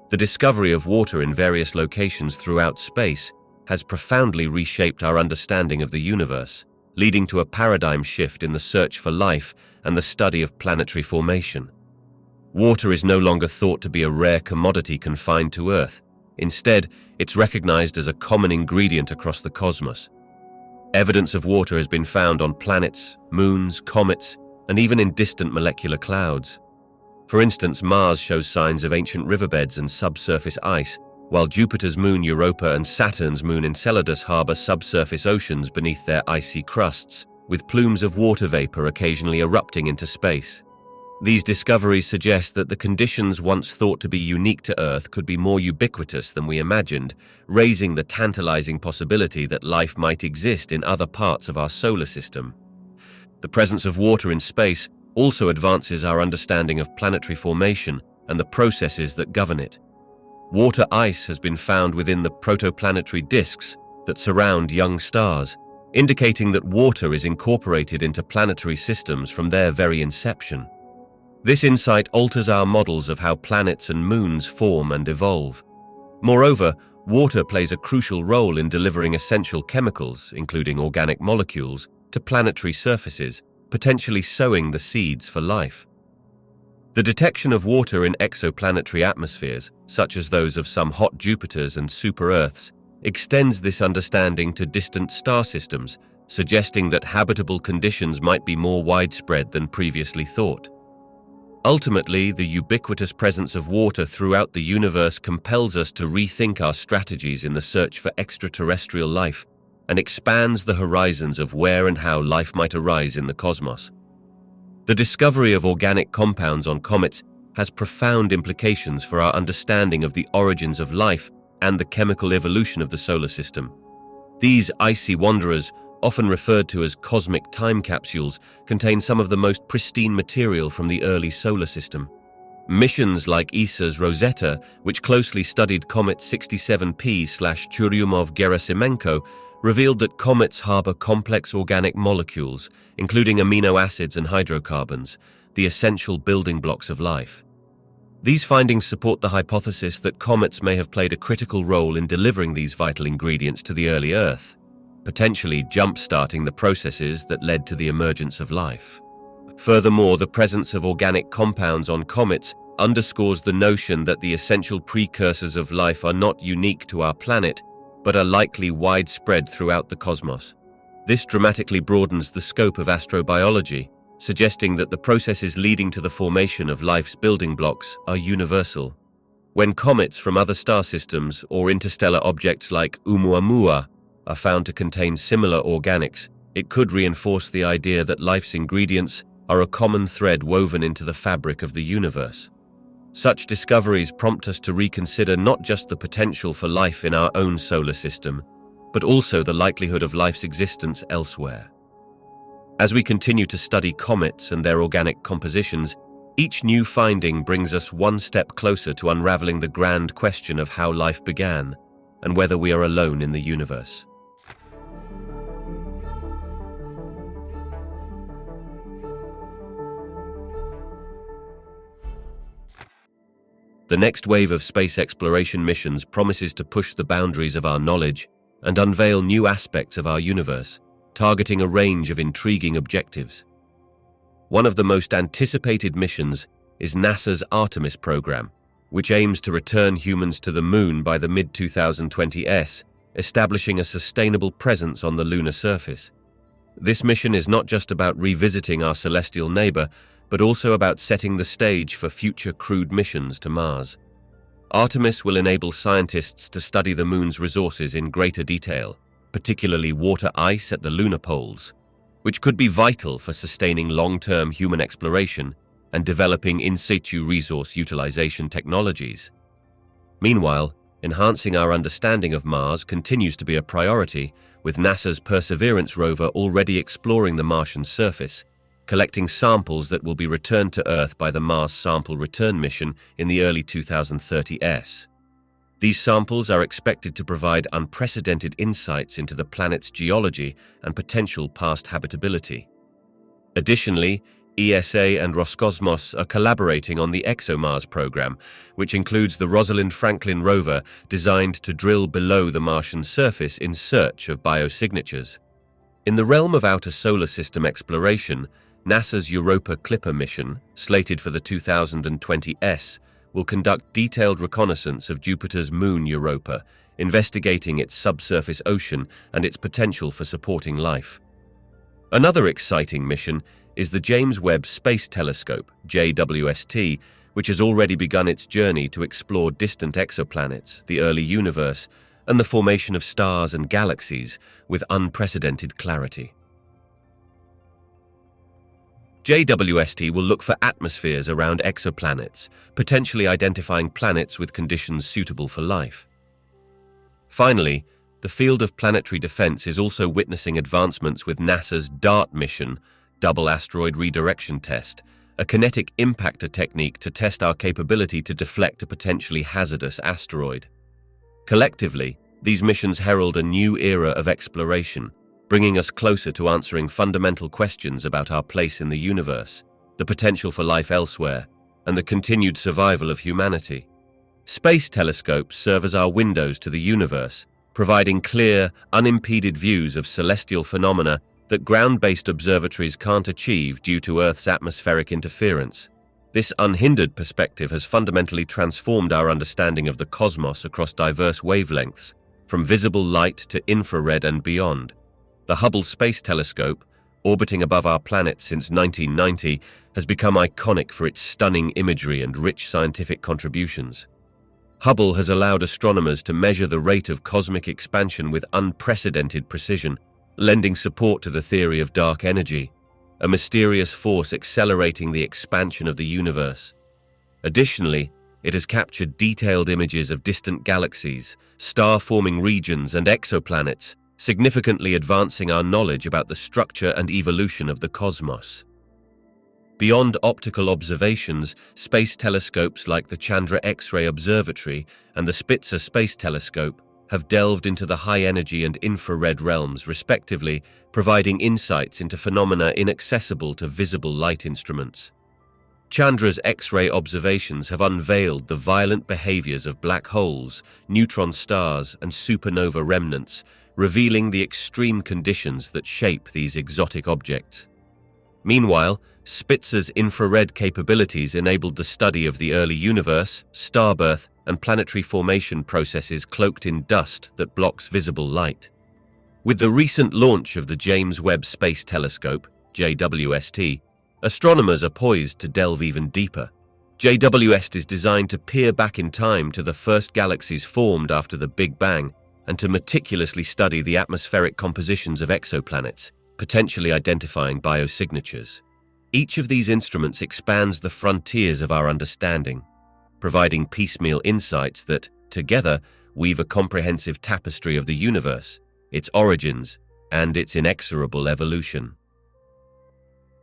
The discovery of water in various locations throughout space has profoundly reshaped our understanding of the universe, leading to a paradigm shift in the search for life and the study of planetary formation. Water is no longer thought to be a rare commodity confined to Earth. Instead, it's recognized as a common ingredient across the cosmos. Evidence of water has been found on planets, moons, comets, and even in distant molecular clouds. For instance, Mars shows signs of ancient riverbeds and subsurface ice, while Jupiter's moon Europa and Saturn's moon Enceladus harbor subsurface oceans beneath their icy crusts, with plumes of water vapor occasionally erupting into space. These discoveries suggest that the conditions once thought to be unique to Earth could be more ubiquitous than we imagined, raising the tantalizing possibility that life might exist in other parts of our solar system. The presence of water in space also advances our understanding of planetary formation and the processes that govern it. Water ice has been found within the protoplanetary disks that surround young stars, indicating that water is incorporated into planetary systems from their very inception. This insight alters our models of how planets and moons form and evolve. Moreover, water plays a crucial role in delivering essential chemicals, including organic molecules, to planetary surfaces, potentially sowing the seeds for life. The detection of water in exoplanetary atmospheres, such as those of some hot Jupiters and super-Earths, extends this understanding to distant star systems, suggesting that habitable conditions might be more widespread than previously thought. Ultimately, the ubiquitous presence of water throughout the universe compels us to rethink our strategies in the search for extraterrestrial life and expands the horizons of where and how life might arise in the cosmos. The discovery of organic compounds on comets has profound implications for our understanding of the origins of life and the chemical evolution of the solar system. These icy wanderers, often referred to as cosmic time capsules, contain some of the most pristine material from the early solar system. Missions like ESA's Rosetta, which closely studied comet 67P/Churyumov-Gerasimenko, revealed that comets harbor complex organic molecules, including amino acids and hydrocarbons, the essential building blocks of life. These findings support the hypothesis that comets may have played a critical role in delivering these vital ingredients to the early Earth, potentially jump-starting the processes that led to the emergence of life. Furthermore, the presence of organic compounds on comets underscores the notion that the essential precursors of life are not unique to our planet, but are likely widespread throughout the cosmos. This dramatically broadens the scope of astrobiology, suggesting that the processes leading to the formation of life's building blocks are universal. When comets from other star systems or interstellar objects like Oumuamua are found to contain similar organics, it could reinforce the idea that life's ingredients are a common thread woven into the fabric of the universe. Such discoveries prompt us to reconsider not just the potential for life in our own solar system, but also the likelihood of life's existence elsewhere. As we continue to study comets and their organic compositions, each new finding brings us one step closer to unraveling the grand question of how life began and whether we are alone in the universe. The next wave of space exploration missions promises to push the boundaries of our knowledge and unveil new aspects of our universe, targeting a range of intriguing objectives. One of the most anticipated missions is NASA's Artemis program, which aims to return humans to the Moon by the mid-2020s, establishing a sustainable presence on the lunar surface. This mission is not just about revisiting our celestial neighbor, but also about setting the stage for future crewed missions to Mars. Artemis will enable scientists to study the Moon's resources in greater detail, particularly water ice at the lunar poles, which could be vital for sustaining long-term human exploration and developing in situ resource utilization technologies. Meanwhile, enhancing our understanding of Mars continues to be a priority, with NASA's Perseverance rover already exploring the Martian surface, collecting samples that will be returned to Earth by the Mars Sample Return mission in the early 2030s. These samples are expected to provide unprecedented insights into the planet's geology and potential past habitability. Additionally, ESA and Roscosmos are collaborating on the ExoMars program, which includes the Rosalind Franklin rover designed to drill below the Martian surface in search of biosignatures. In the realm of outer solar system exploration, NASA's Europa Clipper mission, slated for the 2020s, will conduct detailed reconnaissance of Jupiter's moon Europa, investigating its subsurface ocean and its potential for supporting life. Another exciting mission is the James Webb Space Telescope, JWST, which has already begun its journey to explore distant exoplanets, the early universe, and the formation of stars and galaxies with unprecedented clarity. JWST will look for atmospheres around exoplanets, potentially identifying planets with conditions suitable for life. Finally, the field of planetary defense is also witnessing advancements with NASA's DART mission, Double Asteroid Redirection Test, a kinetic impactor technique to test our capability to deflect a potentially hazardous asteroid. Collectively, these missions herald a new era of exploration, bringing us closer to answering fundamental questions about our place in the universe, the potential for life elsewhere, and the continued survival of humanity. Space telescopes serve as our windows to the universe, providing clear, unimpeded views of celestial phenomena that ground-based observatories can't achieve due to Earth's atmospheric interference. This unhindered perspective has fundamentally transformed our understanding of the cosmos across diverse wavelengths, from visible light to infrared and beyond. The Hubble Space Telescope, orbiting above our planet since 1990, has become iconic for its stunning imagery and rich scientific contributions. Hubble has allowed astronomers to measure the rate of cosmic expansion with unprecedented precision, lending support to the theory of dark energy, a mysterious force accelerating the expansion of the universe. Additionally, it has captured detailed images of distant galaxies, star-forming regions, and exoplanets, significantly advancing our knowledge about the structure and evolution of the cosmos. Beyond optical observations, space telescopes like the Chandra X-ray Observatory and the Spitzer Space Telescope have delved into the high-energy and infrared realms, respectively, providing insights into phenomena inaccessible to visible light instruments. Chandra's X-ray observations have unveiled the violent behaviors of black holes, neutron stars, and supernova remnants, revealing the extreme conditions that shape these exotic objects. Meanwhile, Spitzer's infrared capabilities enabled the study of the early universe, starbirth, and planetary formation processes cloaked in dust that blocks visible light. With the recent launch of the James Webb Space Telescope, JWST, astronomers are poised to delve even deeper. JWST is designed to peer back in time to the first galaxies formed after the Big Bang and to meticulously study the atmospheric compositions of exoplanets, potentially identifying biosignatures. Each of these instruments expands the frontiers of our understanding, providing piecemeal insights that, together, weave a comprehensive tapestry of the universe, its origins, and its inexorable evolution.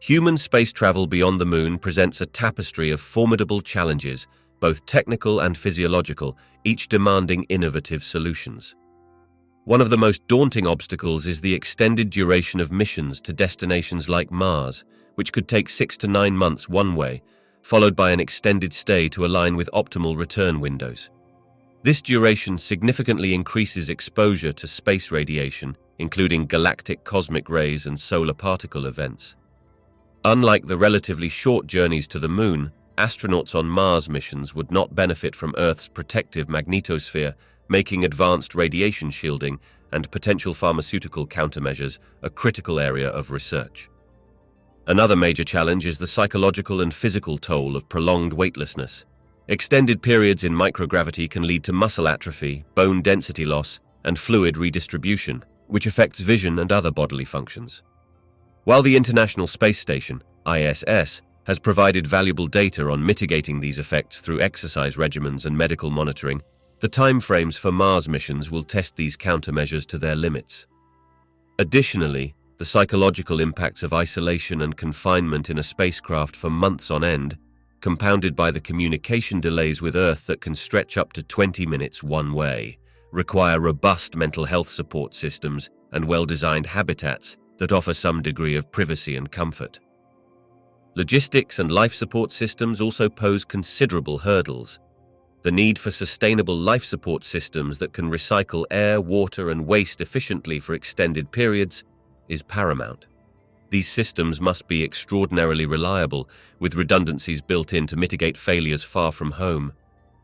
Human space travel beyond the moon presents a tapestry of formidable challenges, both technical and physiological, each demanding innovative solutions. One of the most daunting obstacles is the extended duration of missions to destinations like Mars, which could take 6 to 9 months one way, followed by an extended stay to align with optimal return windows. This duration significantly increases exposure to space radiation, including galactic cosmic rays and solar particle events. Unlike the relatively short journeys to the moon, astronauts on Mars missions would not benefit from Earth's protective magnetosphere, making advanced radiation shielding and potential pharmaceutical countermeasures a critical area of research. Another major challenge is the psychological and physical toll of prolonged weightlessness. Extended periods in microgravity can lead to muscle atrophy, bone density loss, and fluid redistribution, which affects vision and other bodily functions. While the International Space Station, ISS, has provided valuable data on mitigating these effects through exercise regimens and medical monitoring, the timeframes for Mars missions will test these countermeasures to their limits. Additionally, the psychological impacts of isolation and confinement in a spacecraft for months on end, compounded by the communication delays with Earth that can stretch up to 20 minutes one way, require robust mental health support systems and well-designed habitats that offer some degree of privacy and comfort. Logistics and life support systems also pose considerable hurdles. The need for sustainable life support systems that can recycle air, water, and waste efficiently for extended periods is paramount. These systems must be extraordinarily reliable, with redundancies built in to mitigate failures far from home.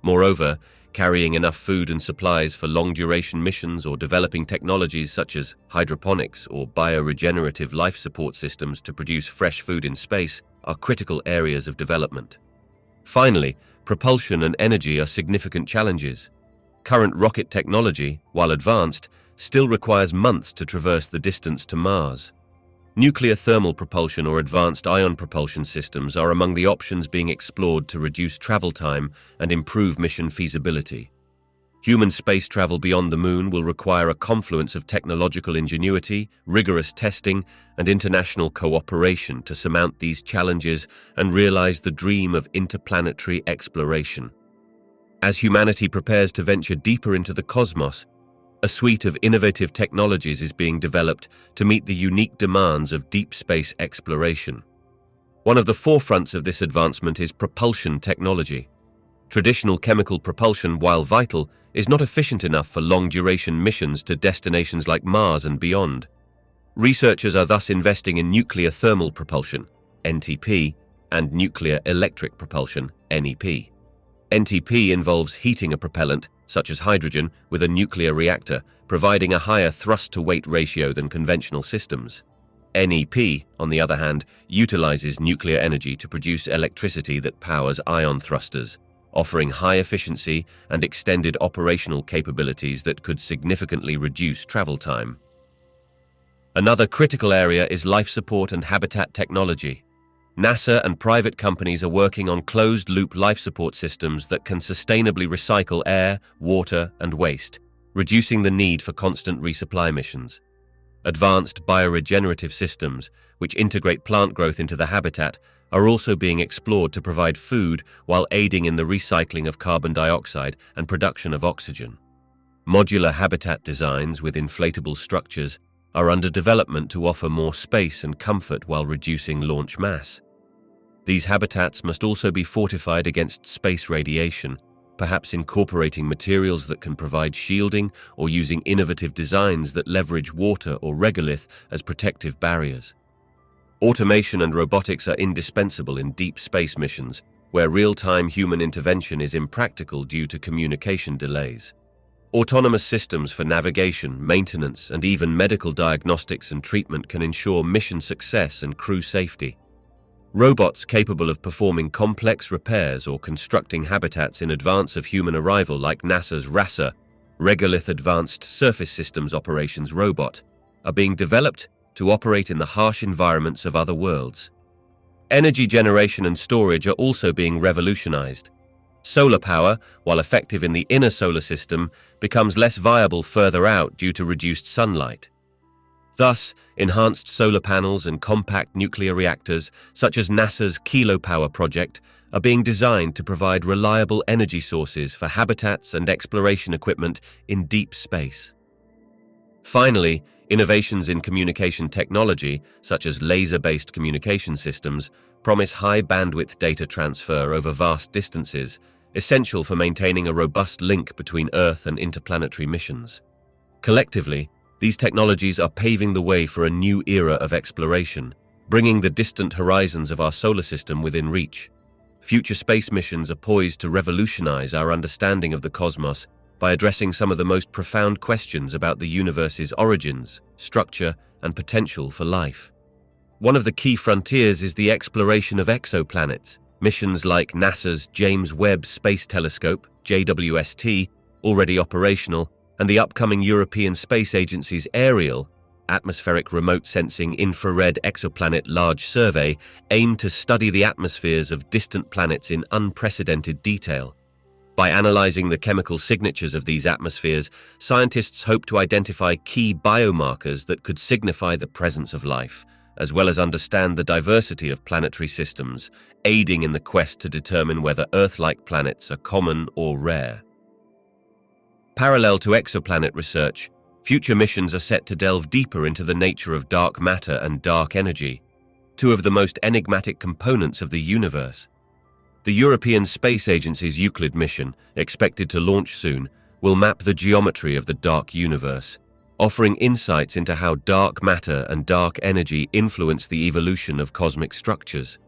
Moreover, carrying enough food and supplies for long-duration missions or developing technologies such as hydroponics or bioregenerative life support systems to produce fresh food in space are critical areas of development. Finally, propulsion and energy are significant challenges. Current rocket technology, while advanced, still requires months to traverse the distance to Mars. Nuclear thermal propulsion or advanced ion propulsion systems are among the options being explored to reduce travel time and improve mission feasibility. Human space travel beyond the moon will require a confluence of technological ingenuity, rigorous testing, and international cooperation to surmount these challenges and realize the dream of interplanetary exploration. As humanity prepares to venture deeper into the cosmos, a suite of innovative technologies is being developed to meet the unique demands of deep space exploration. One of the forefronts of this advancement is propulsion technology. Traditional chemical propulsion, while vital, is not efficient enough for long-duration missions to destinations like Mars and beyond. Researchers are thus investing in nuclear thermal propulsion, NTP, and nuclear electric propulsion, NEP. NTP involves heating a propellant, such as hydrogen, with a nuclear reactor, providing a higher thrust-to-weight ratio than conventional systems. NEP, on the other hand, utilizes nuclear energy to produce electricity that powers ion thrusters, offering high efficiency and extended operational capabilities that could significantly reduce travel time. Another critical area is life support and habitat technology. NASA and private companies are working on closed-loop life support systems that can sustainably recycle air, water, and waste, reducing the need for constant resupply missions. Advanced bioregenerative systems, which integrate plant growth into the habitat, are also being explored to provide food while aiding in the recycling of carbon dioxide and production of oxygen. Modular habitat designs with inflatable structures are under development to offer more space and comfort while reducing launch mass. These habitats must also be fortified against space radiation, perhaps incorporating materials that can provide shielding or using innovative designs that leverage water or regolith as protective barriers. Automation and robotics are indispensable in deep space missions, where real-time human intervention is impractical due to communication delays. Autonomous systems for navigation, maintenance, and even medical diagnostics and treatment can ensure mission success and crew safety. Robots capable of performing complex repairs or constructing habitats in advance of human arrival, like NASA's RASA, Regolith Advanced Surface Systems Operations Robot, are being developed to operate in the harsh environments of other worlds. Energy generation and storage are also being revolutionized. Solar power, while effective in the inner solar system, becomes less viable further out due to reduced sunlight. Thus, enhanced solar panels and compact nuclear reactors, such as NASA's Kilopower project, are being designed to provide reliable energy sources for habitats and exploration equipment in deep space. Finally, innovations in communication technology, such as laser-based communication systems, promise high-bandwidth data transfer over vast distances, essential for maintaining a robust link between Earth and interplanetary missions. Collectively, these technologies are paving the way for a new era of exploration, bringing the distant horizons of our solar system within reach. Future space missions are poised to revolutionize our understanding of the cosmos by addressing some of the most profound questions about the universe's origins, structure, and potential for life. One of the key frontiers is the exploration of exoplanets. Missions like NASA's James Webb Space Telescope, JWST, already operational, and the upcoming European Space Agency's Ariel, Atmospheric Remote Sensing Infrared Exoplanet Large Survey, aim to study the atmospheres of distant planets in unprecedented detail. By analyzing the chemical signatures of these atmospheres, scientists hope to identify key biomarkers that could signify the presence of life, as well as understand the diversity of planetary systems, aiding in the quest to determine whether Earth-like planets are common or rare. Parallel to exoplanet research, future missions are set to delve deeper into the nature of dark matter and dark energy, two of the most enigmatic components of the universe. The European Space Agency's Euclid mission, expected to launch soon, will map the geometry of the dark universe, offering insights into how dark matter and dark energy influence the evolution of cosmic structures.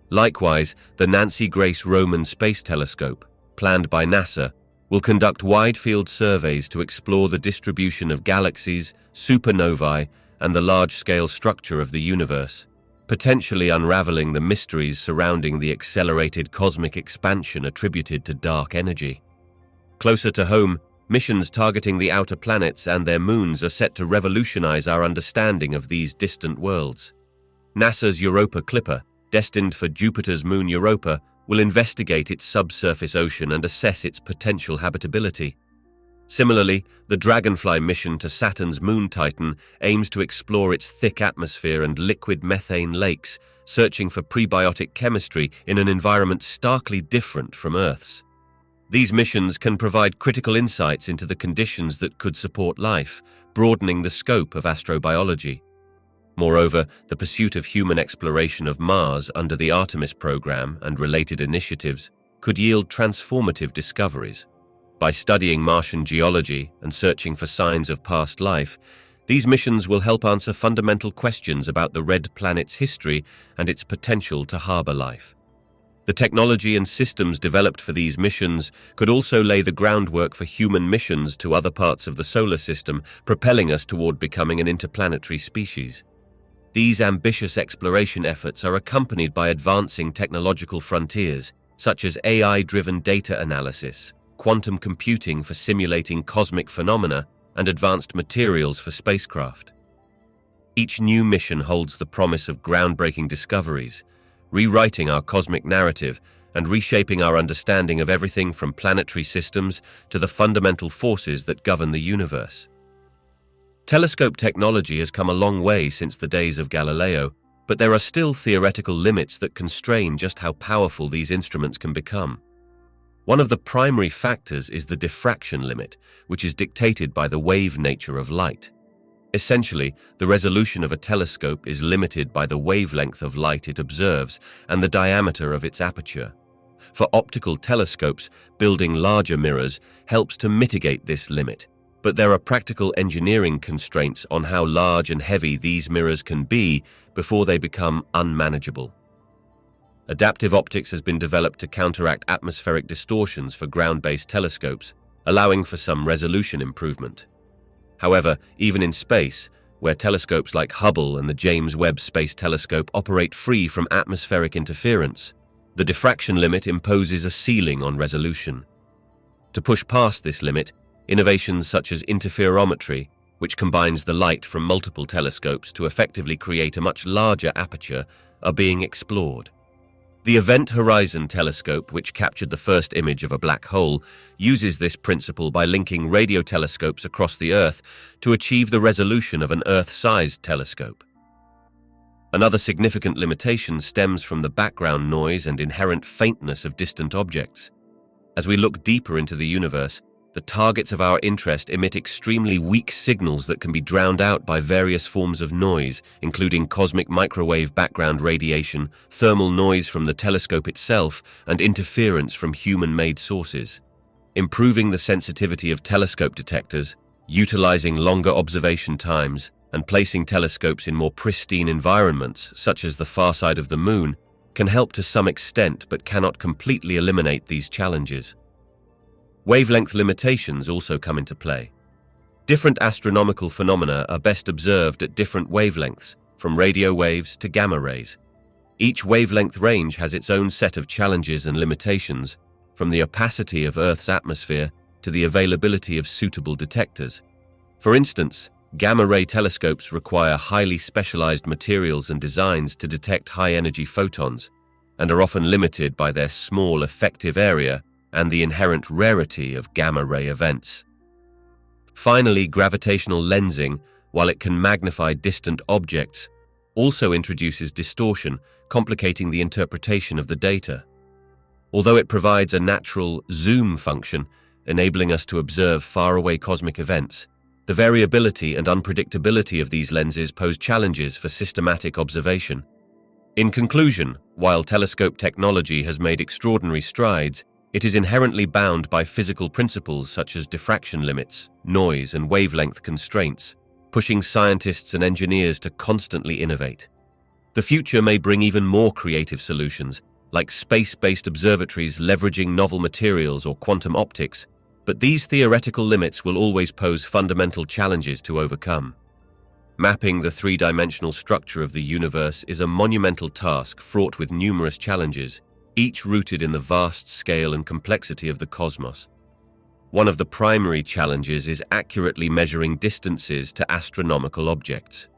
Likewise, the Nancy Grace Roman Space Telescope, planned by NASA, will conduct wide-field surveys to explore the distribution of galaxies, supernovae, and the large-scale structure of the universe, potentially unraveling the mysteries surrounding the accelerated cosmic expansion attributed to dark energy. Closer to home, missions targeting the outer planets and their moons are set to revolutionize our understanding of these distant worlds. NASA's Europa Clipper, destined for Jupiter's moon Europa, will investigate its subsurface ocean and assess its potential habitability. Similarly, the Dragonfly mission to Saturn's moon Titan aims to explore its thick atmosphere and liquid methane lakes, searching for prebiotic chemistry in an environment starkly different from Earth's. These missions can provide critical insights into the conditions that could support life, broadening the scope of astrobiology. Moreover, the pursuit of human exploration of Mars under the Artemis program and related initiatives could yield transformative discoveries. By studying Martian geology and searching for signs of past life, these missions will help answer fundamental questions about the red planet's history and its potential to harbor life. The technology and systems developed for these missions could also lay the groundwork for human missions to other parts of the solar system, propelling us toward becoming an interplanetary species. These ambitious exploration efforts are accompanied by advancing technological frontiers, such as AI-driven data analysis, quantum computing for simulating cosmic phenomena, and advanced materials for spacecraft. Each new mission holds the promise of groundbreaking discoveries, rewriting our cosmic narrative and reshaping our understanding of everything from planetary systems to the fundamental forces that govern the universe. Telescope technology has come a long way since the days of Galileo, but there are still theoretical limits that constrain just how powerful these instruments can become. One of the primary factors is the diffraction limit, which is dictated by the wave nature of light. Essentially, the resolution of a telescope is limited by the wavelength of light it observes and the diameter of its aperture. For optical telescopes, building larger mirrors helps to mitigate this limit, but there are practical engineering constraints on how large and heavy these mirrors can be before they become unmanageable. Adaptive optics has been developed to counteract atmospheric distortions for ground-based telescopes, allowing for some resolution improvement. However, even in space, where telescopes like Hubble and the James Webb Space Telescope operate free from atmospheric interference, the diffraction limit imposes a ceiling on resolution. To push past this limit, innovations such as interferometry, which combines the light from multiple telescopes to effectively create a much larger aperture, are being explored. The Event Horizon telescope, which captured the first image of a black hole, uses this principle by linking radio telescopes across the Earth to achieve the resolution of an Earth-sized telescope. Another significant limitation stems from the background noise and inherent faintness of distant objects. As we look deeper into the universe, the targets of our interest emit extremely weak signals that can be drowned out by various forms of noise, including cosmic microwave background radiation, thermal noise from the telescope itself, and interference from human-made sources. Improving the sensitivity of telescope detectors, utilizing longer observation times, and placing telescopes in more pristine environments, such as the far side of the Moon, can help to some extent but cannot completely eliminate these challenges. Wavelength limitations also come into play. Different astronomical phenomena are best observed at different wavelengths, from radio waves to gamma rays. Each wavelength range has its own set of challenges and limitations, from the opacity of Earth's atmosphere to the availability of suitable detectors. For instance, gamma-ray telescopes require highly specialized materials and designs to detect high-energy photons, and are often limited by their small effective area and the inherent rarity of gamma-ray events. Finally, gravitational lensing, while it can magnify distant objects, also introduces distortion, complicating the interpretation of the data. Although it provides a natural zoom function, enabling us to observe faraway cosmic events, the variability and unpredictability of these lenses pose challenges for systematic observation. In conclusion, while telescope technology has made extraordinary strides, it is inherently bound by physical principles such as diffraction limits, noise, and wavelength constraints, pushing scientists and engineers to constantly innovate. The future may bring even more creative solutions, like space-based observatories leveraging novel materials or quantum optics, But these theoretical limits will always pose fundamental challenges to overcome. Mapping the three-dimensional structure of the universe is a monumental task fraught with numerous challenges, each rooted in the vast scale and complexity of the cosmos. One of the primary challenges is accurately measuring distances to astronomical objects.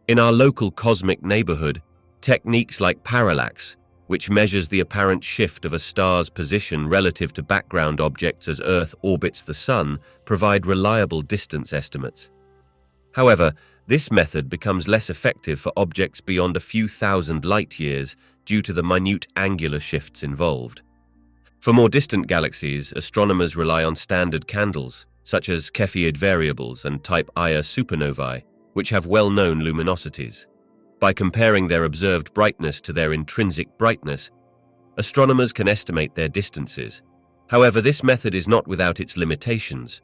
In our local cosmic neighborhood, techniques like parallax, which measures the apparent shift of a star's position relative to background objects as Earth orbits the Sun, provide reliable distance estimates. However, this method becomes less effective for objects beyond a few thousand light-years due to the minute angular shifts involved. For more distant galaxies, astronomers rely on standard candles, such as Cepheid variables and type Ia supernovae, which have well-known luminosities. By comparing their observed brightness to their intrinsic brightness, astronomers can estimate their distances. However, this method is not without its limitations.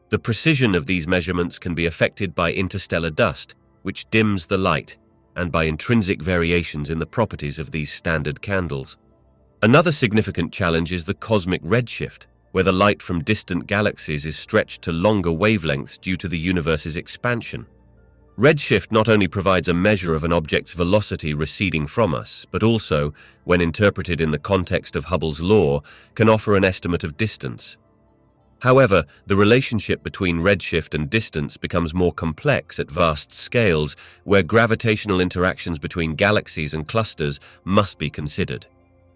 The precision of these measurements can be affected by interstellar dust, which dims the light, and by intrinsic variations in the properties of these standard candles. Another significant challenge is the cosmic redshift, where the light from distant galaxies is stretched to longer wavelengths due to the universe's expansion. Redshift not only provides a measure of an object's velocity receding from us, but also, when interpreted in the context of Hubble's law, can offer an estimate of distance. However, the relationship between redshift and distance becomes more complex at vast scales, where gravitational interactions between galaxies and clusters must be considered.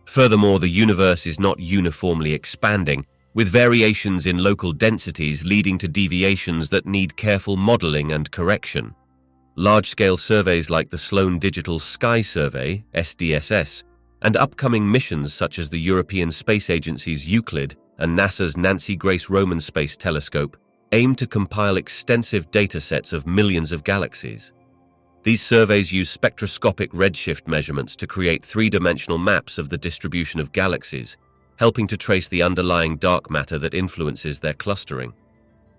Furthermore, the universe is not uniformly expanding, with variations in local densities leading to deviations that need careful modeling and correction. Large-scale surveys like the Sloan Digital Sky Survey, SDSS, and upcoming missions such as the European Space Agency's Euclid and NASA's Nancy Grace Roman Space Telescope aim to compile extensive datasets of millions of galaxies. These surveys use spectroscopic redshift measurements to create three-dimensional maps of the distribution of galaxies, helping to trace the underlying dark matter that influences their clustering.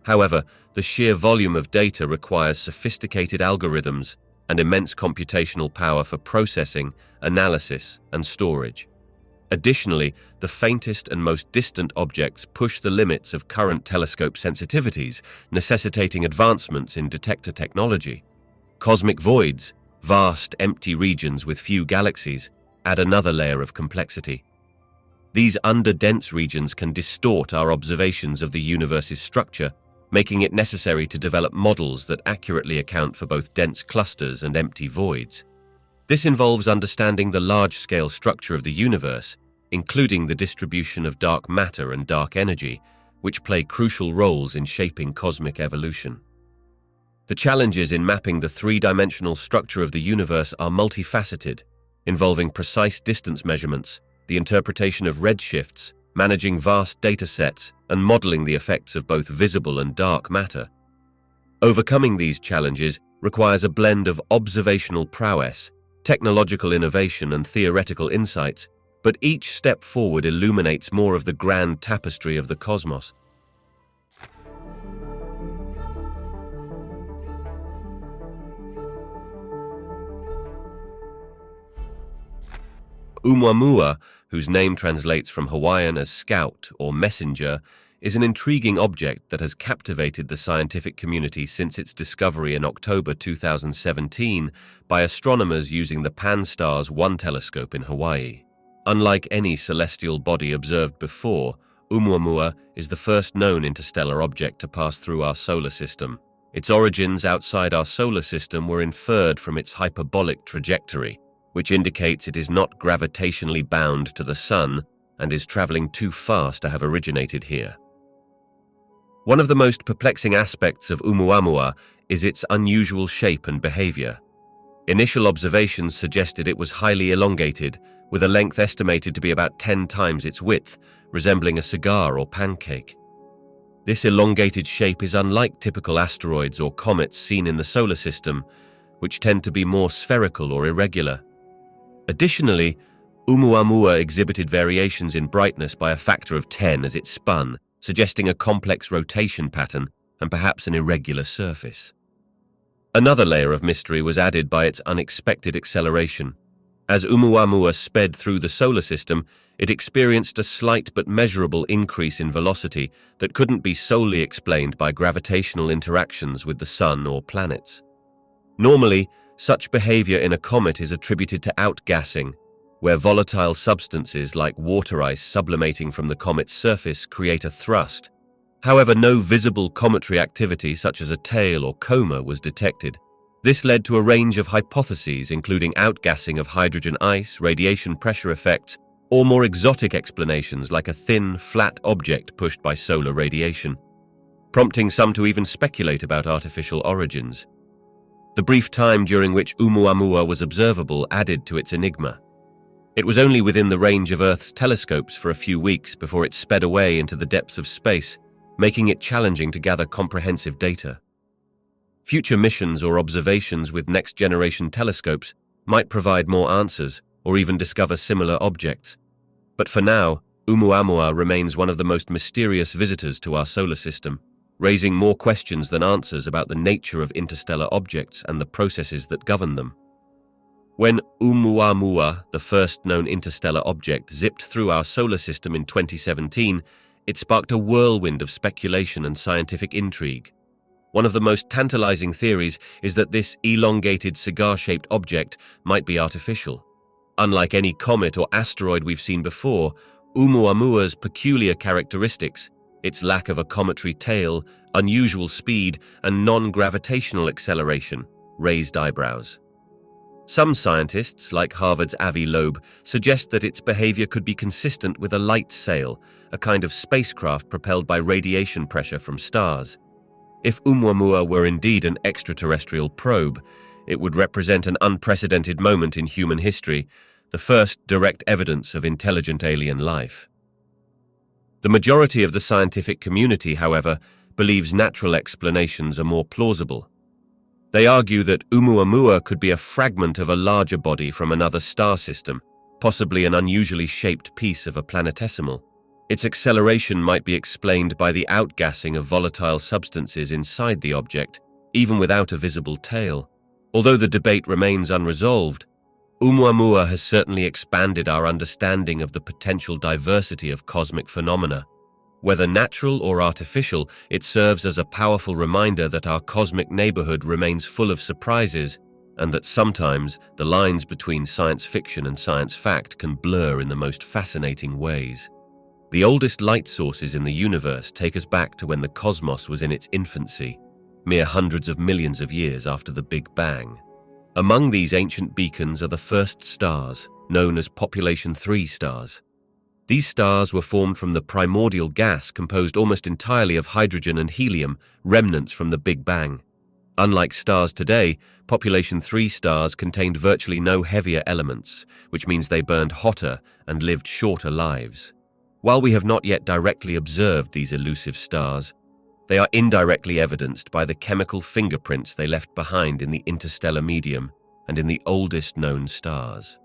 However, the sheer volume of data requires sophisticated algorithms and immense computational power for processing, analysis, and storage. Additionally, the faintest and most distant objects push the limits of current telescope sensitivities, necessitating advancements in detector technology. Cosmic voids, vast empty regions with few galaxies, add another layer of complexity. These under-dense regions can distort our observations of the universe's structure, making it necessary to develop models that accurately account for both dense clusters and empty voids. This involves understanding the large-scale structure of the universe, including the distribution of dark matter and dark energy, which play crucial roles in shaping cosmic evolution. The challenges in mapping the three-dimensional structure of the universe are multifaceted, involving precise distance measurements, the interpretation of redshifts, managing vast datasets, and modeling the effects of both visible and dark matter. Overcoming these challenges requires a blend of observational prowess, technological innovation, and theoretical insights, but each step forward illuminates more of the grand tapestry of the cosmos. Oumuamua, whose name translates from Hawaiian as scout or messenger, is an intriguing object that has captivated the scientific community since its discovery in October 2017 by astronomers using the Pan-STARRS 1 telescope in Hawaii. Unlike any celestial body observed before, Oumuamua is the first known interstellar object to pass through our solar system. Its origins outside our solar system were inferred from its hyperbolic trajectory, which indicates it is not gravitationally bound to the Sun and is traveling too fast to have originated here. One of the most perplexing aspects of Oumuamua is its unusual shape and behavior. Initial observations suggested it was highly elongated, with a length estimated to be about 10 times its width, resembling a cigar or pancake. This elongated shape is unlike typical asteroids or comets seen in the solar system, which tend to be more spherical or irregular. Additionally, Oumuamua exhibited variations in brightness by a factor of 10 as it spun, suggesting a complex rotation pattern and perhaps an irregular surface. Another layer of mystery was added by its unexpected acceleration. As Oumuamua sped through the solar system, it experienced a slight but measurable increase in velocity that couldn't be solely explained by gravitational interactions with the sun or planets. Normally, such behavior in a comet is attributed to outgassing, where volatile substances like water ice sublimating from the comet's surface create a thrust. However, no visible cometary activity such as a tail or coma was detected. This led to a range of hypotheses, including outgassing of hydrogen ice, radiation pressure effects, or more exotic explanations like a thin, flat object pushed by solar radiation, prompting some to even speculate about artificial origins. The brief time during which Oumuamua was observable added to its enigma. It was only within the range of Earth's telescopes for a few weeks before it sped away into the depths of space, making it challenging to gather comprehensive data. Future missions or observations with next-generation telescopes might provide more answers or even discover similar objects. But for now, Oumuamua remains one of the most mysterious visitors to our solar system, raising more questions than answers about the nature of interstellar objects and the processes that govern them. When Oumuamua, the first known interstellar object, zipped through our solar system in 2017, it sparked a whirlwind of speculation and scientific intrigue. One of the most tantalizing theories is that this elongated cigar-shaped object might be artificial. Unlike any comet or asteroid we've seen before, Oumuamua's peculiar characteristics, its lack of a cometary tail, unusual speed, and non-gravitational acceleration, raised eyebrows. Some scientists, like Harvard's Avi Loeb, suggest that its behavior could be consistent with a light sail, a kind of spacecraft propelled by radiation pressure from stars. If Oumuamua were indeed an extraterrestrial probe, it would represent an unprecedented moment in human history, the first direct evidence of intelligent alien life. The majority of the scientific community, however, believes natural explanations are more plausible. They argue that Oumuamua could be a fragment of a larger body from another star system, possibly an unusually shaped piece of a planetesimal. Its acceleration might be explained by the outgassing of volatile substances inside the object, even without a visible tail. Although the debate remains unresolved, Oumuamua has certainly expanded our understanding of the potential diversity of cosmic phenomena. Whether natural or artificial, it serves as a powerful reminder that our cosmic neighborhood remains full of surprises, and that sometimes the lines between science fiction and science fact can blur in the most fascinating ways. The oldest light sources in the universe take us back to when the cosmos was in its infancy, mere hundreds of millions of years after the Big Bang. Among these ancient beacons are the first stars, known as Population 3 stars. These stars were formed from the primordial gas composed almost entirely of hydrogen and helium, remnants from the Big Bang. Unlike stars today, Population 3 stars contained virtually no heavier elements, which means they burned hotter and lived shorter lives. While we have not yet directly observed these elusive stars, they are indirectly evidenced by the chemical fingerprints they left behind in the interstellar medium and in the oldest known stars.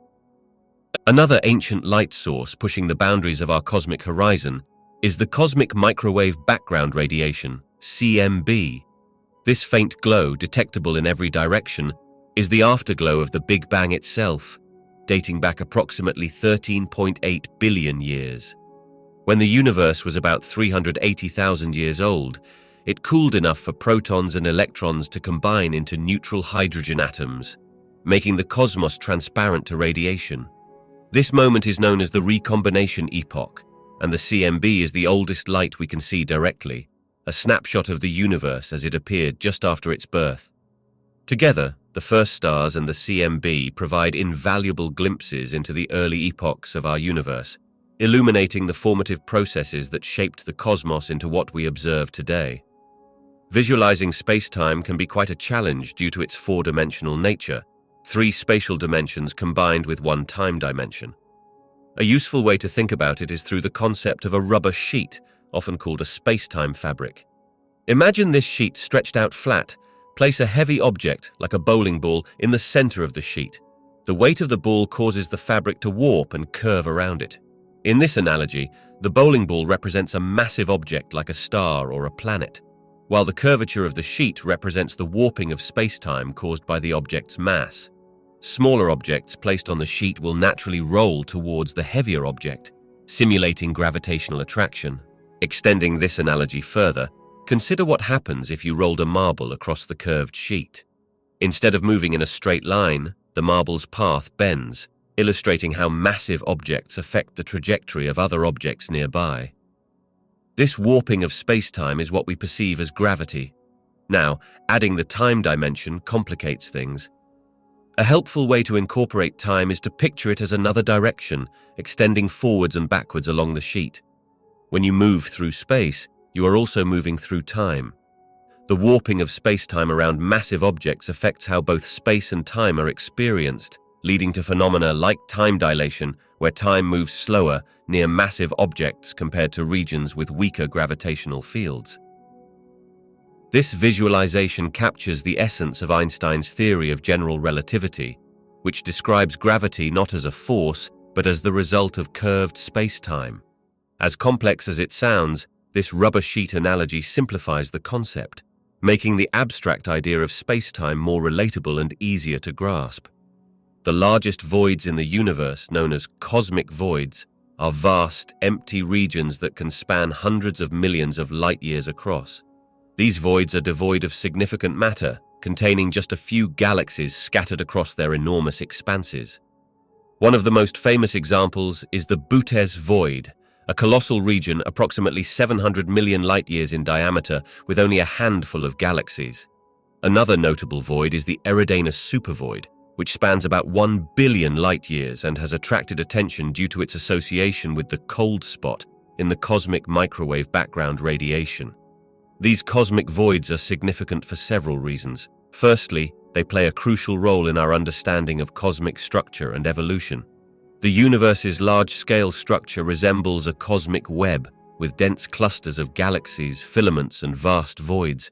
Another ancient light source pushing the boundaries of our cosmic horizon is the cosmic microwave background radiation, CMB. This faint glow, detectable in every direction, is the afterglow of the Big Bang itself, dating back approximately 13.8 billion years. When the universe was about 380,000 years old, it cooled enough for protons and electrons to combine into neutral hydrogen atoms, making the cosmos transparent to radiation. This moment is known as the recombination epoch, and the CMB is the oldest light we can see directly, a snapshot of the universe as it appeared just after its birth. Together, the first stars and the CMB provide invaluable glimpses into the early epochs of our universe, illuminating the formative processes that shaped the cosmos into what we observe today. Visualizing space-time can be quite a challenge due to its four-dimensional nature, 3 spatial dimensions combined with 1 time dimension. A useful way to think about it is through the concept of a rubber sheet, often called a space-time fabric. Imagine this sheet stretched out flat. Place a heavy object, like a bowling ball, in the center of the sheet. The weight of the ball causes the fabric to warp and curve around it. In this analogy, the bowling ball represents a massive object like a star or a planet, while the curvature of the sheet represents the warping of space-time caused by the object's mass. Smaller objects placed on the sheet will naturally roll towards the heavier object, simulating gravitational attraction. Extending this analogy further, consider what happens if you rolled a marble across the curved sheet. Instead of moving in a straight line, the marble's path bends, illustrating how massive objects affect the trajectory of other objects nearby. This warping of space-time is what we perceive as gravity. Now, adding the time dimension complicates things. A helpful way to incorporate time is to picture it as another direction, extending forwards and backwards along the sheet. When you move through space, you are also moving through time. The warping of space-time around massive objects affects how both space and time are experienced, leading to phenomena like time dilation, where time moves slower near massive objects compared to regions with weaker gravitational fields. This visualization captures the essence of Einstein's theory of general relativity, which describes gravity not as a force, but as the result of curved space-time. As complex as it sounds, this rubber sheet analogy simplifies the concept, making the abstract idea of space-time more relatable and easier to grasp. The largest voids in the universe, known as cosmic voids, are vast, empty regions that can span hundreds of millions of light-years across. These voids are devoid of significant matter, containing just a few galaxies scattered across their enormous expanses. One of the most famous examples is the Bootes Void, a colossal region approximately 700 million light-years in diameter with only a handful of galaxies. Another notable void is the Eridanus supervoid, which spans about 1 billion light-years and has attracted attention due to its association with the cold spot in the cosmic microwave background radiation. These cosmic voids are significant for several reasons. Firstly, they play a crucial role in our understanding of cosmic structure and evolution. The universe's large-scale structure resembles a cosmic web, with dense clusters of galaxies, filaments, and vast voids.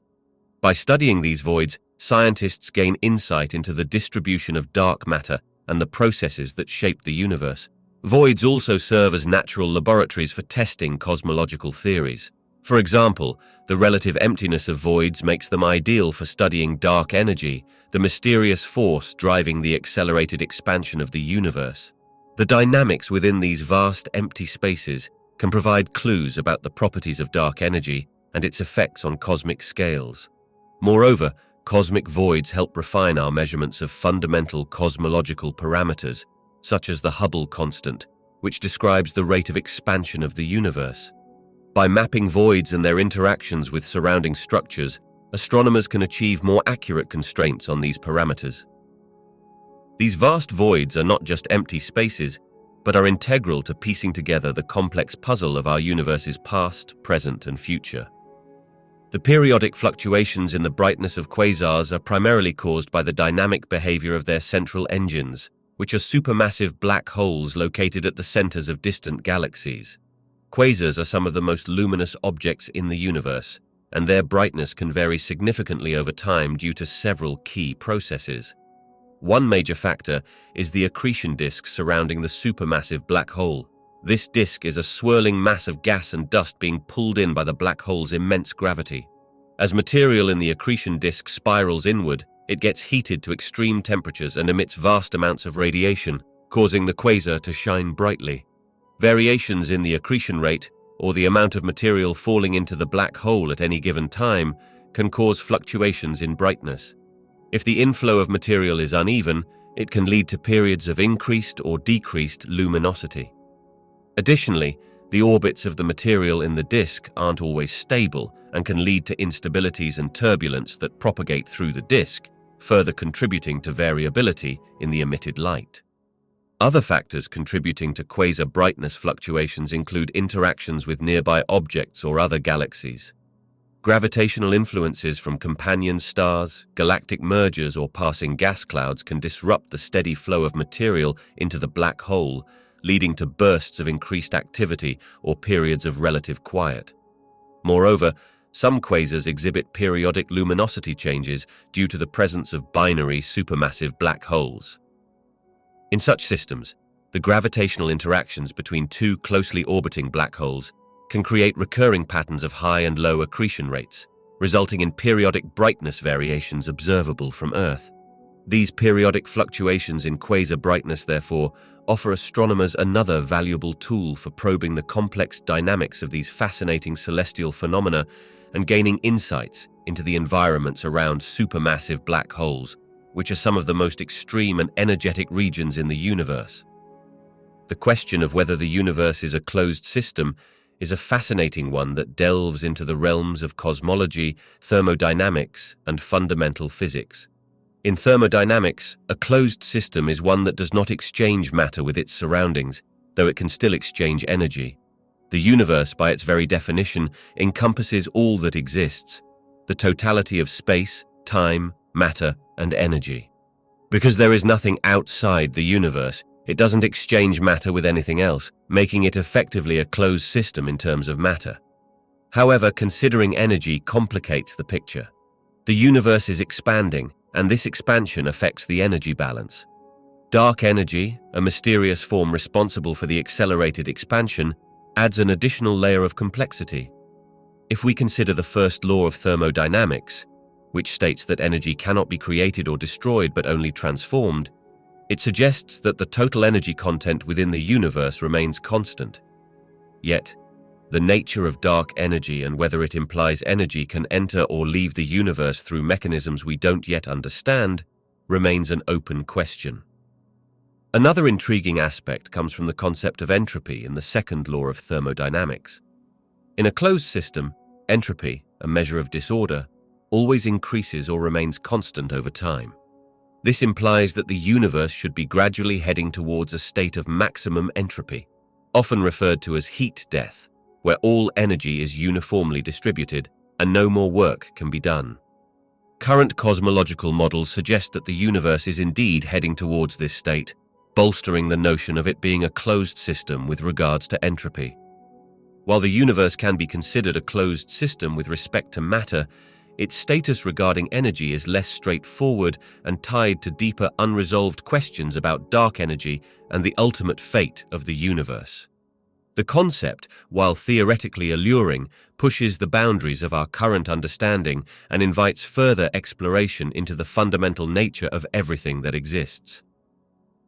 By studying these voids, scientists gain insight into the distribution of dark matter and the processes that shape the universe. Voids also serve as natural laboratories for testing cosmological theories. For example, the relative emptiness of voids makes them ideal for studying dark energy, the mysterious force driving the accelerated expansion of the universe. The dynamics within these vast empty spaces can provide clues about the properties of dark energy and its effects on cosmic scales. Moreover, cosmic voids help refine our measurements of fundamental cosmological parameters, such as the Hubble constant, which describes the rate of expansion of the universe. By mapping voids and their interactions with surrounding structures, astronomers can achieve more accurate constraints on these parameters. These vast voids are not just empty spaces, but are integral to piecing together the complex puzzle of our universe's past, present, and future. The periodic fluctuations in the brightness of quasars are primarily caused by the dynamic behavior of their central engines, which are supermassive black holes located at the centers of distant galaxies. Quasars are some of the most luminous objects in the universe, and their brightness can vary significantly over time due to several key processes. One major factor is the accretion disk surrounding the supermassive black hole. This disk is a swirling mass of gas and dust being pulled in by the black hole's immense gravity. As material in the accretion disk spirals inward, it gets heated to extreme temperatures and emits vast amounts of radiation, causing the quasar to shine brightly. Variations in the accretion rate, or the amount of material falling into the black hole at any given time, can cause fluctuations in brightness. If the inflow of material is uneven, it can lead to periods of increased or decreased luminosity. Additionally, the orbits of the material in the disk aren't always stable and can lead to instabilities and turbulence that propagate through the disk, further contributing to variability in the emitted light. Other factors contributing to quasar brightness fluctuations include interactions with nearby objects or other galaxies. Gravitational influences from companion stars, galactic mergers, or passing gas clouds can disrupt the steady flow of material into the black hole, leading to bursts of increased activity or periods of relative quiet. Moreover, some quasars exhibit periodic luminosity changes due to the presence of binary supermassive black holes. In such systems, the gravitational interactions between two closely orbiting black holes can create recurring patterns of high and low accretion rates, resulting in periodic brightness variations observable from Earth. These periodic fluctuations in quasar brightness, therefore, offer astronomers another valuable tool for probing the complex dynamics of these fascinating celestial phenomena and gaining insights into the environments around supermassive black holes, which are some of the most extreme and energetic regions in the universe. The question of whether the universe is a closed system is a fascinating one that delves into the realms of cosmology, thermodynamics, and fundamental physics. In thermodynamics, a closed system is one that does not exchange matter with its surroundings, though it can still exchange energy. The universe, by its very definition, encompasses all that exists, the totality of space, time, matter, and energy. Because there is nothing outside the universe, it doesn't exchange matter with anything else, making it effectively a closed system in terms of matter. However, considering energy complicates the picture. The universe is expanding, and this expansion affects the energy balance. Dark energy, a mysterious form responsible for the accelerated expansion, adds an additional layer of complexity. If we consider the first law of thermodynamics, which states that energy cannot be created or destroyed but only transformed, it suggests that the total energy content within the universe remains constant. Yet, the nature of dark energy and whether it implies energy can enter or leave the universe through mechanisms we don't yet understand remains an open question. Another intriguing aspect comes from the concept of entropy in the second law of thermodynamics. In a closed system, entropy, a measure of disorder, always increases or remains constant over time. This implies that the universe should be gradually heading towards a state of maximum entropy, often referred to as heat death, where all energy is uniformly distributed and no more work can be done. Current cosmological models suggest that the universe is indeed heading towards this state, bolstering the notion of it being a closed system with regards to entropy. While the universe can be considered a closed system with respect to matter, its status regarding energy is less straightforward and tied to deeper unresolved questions about dark energy and the ultimate fate of the universe. The concept, while theoretically alluring, pushes the boundaries of our current understanding and invites further exploration into the fundamental nature of everything that exists.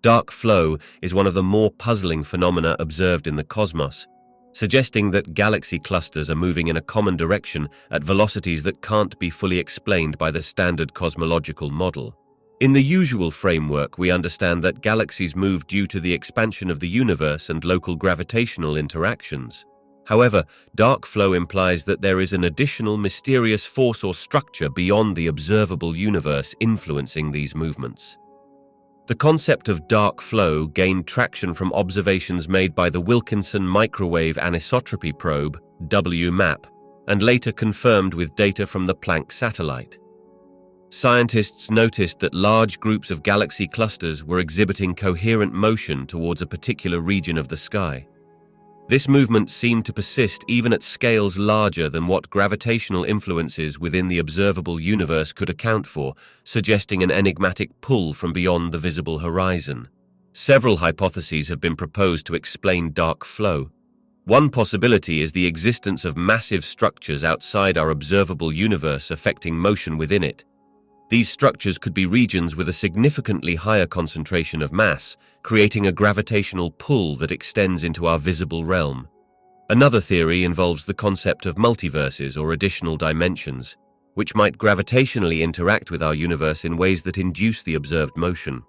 Dark flow is one of the more puzzling phenomena observed in the cosmos, suggesting that galaxy clusters are moving in a common direction at velocities that can't be fully explained by the standard cosmological model. In the usual framework, we understand that galaxies move due to the expansion of the universe and local gravitational interactions. However, dark flow implies that there is an additional mysterious force or structure beyond the observable universe influencing these movements. The concept of dark flow gained traction from observations made by the Wilkinson Microwave Anisotropy Probe, WMAP, and later confirmed with data from the Planck satellite. Scientists noticed that large groups of galaxy clusters were exhibiting coherent motion towards a particular region of the sky. This movement seemed to persist even at scales larger than what gravitational influences within the observable universe could account for, suggesting an enigmatic pull from beyond the visible horizon. Several hypotheses have been proposed to explain dark flow. One possibility is the existence of massive structures outside our observable universe affecting motion within it. These structures could be regions with a significantly higher concentration of mass, creating a gravitational pull that extends into our visible realm. Another theory involves the concept of multiverses or additional dimensions, which might gravitationally interact with our universe in ways that induce the observed motion.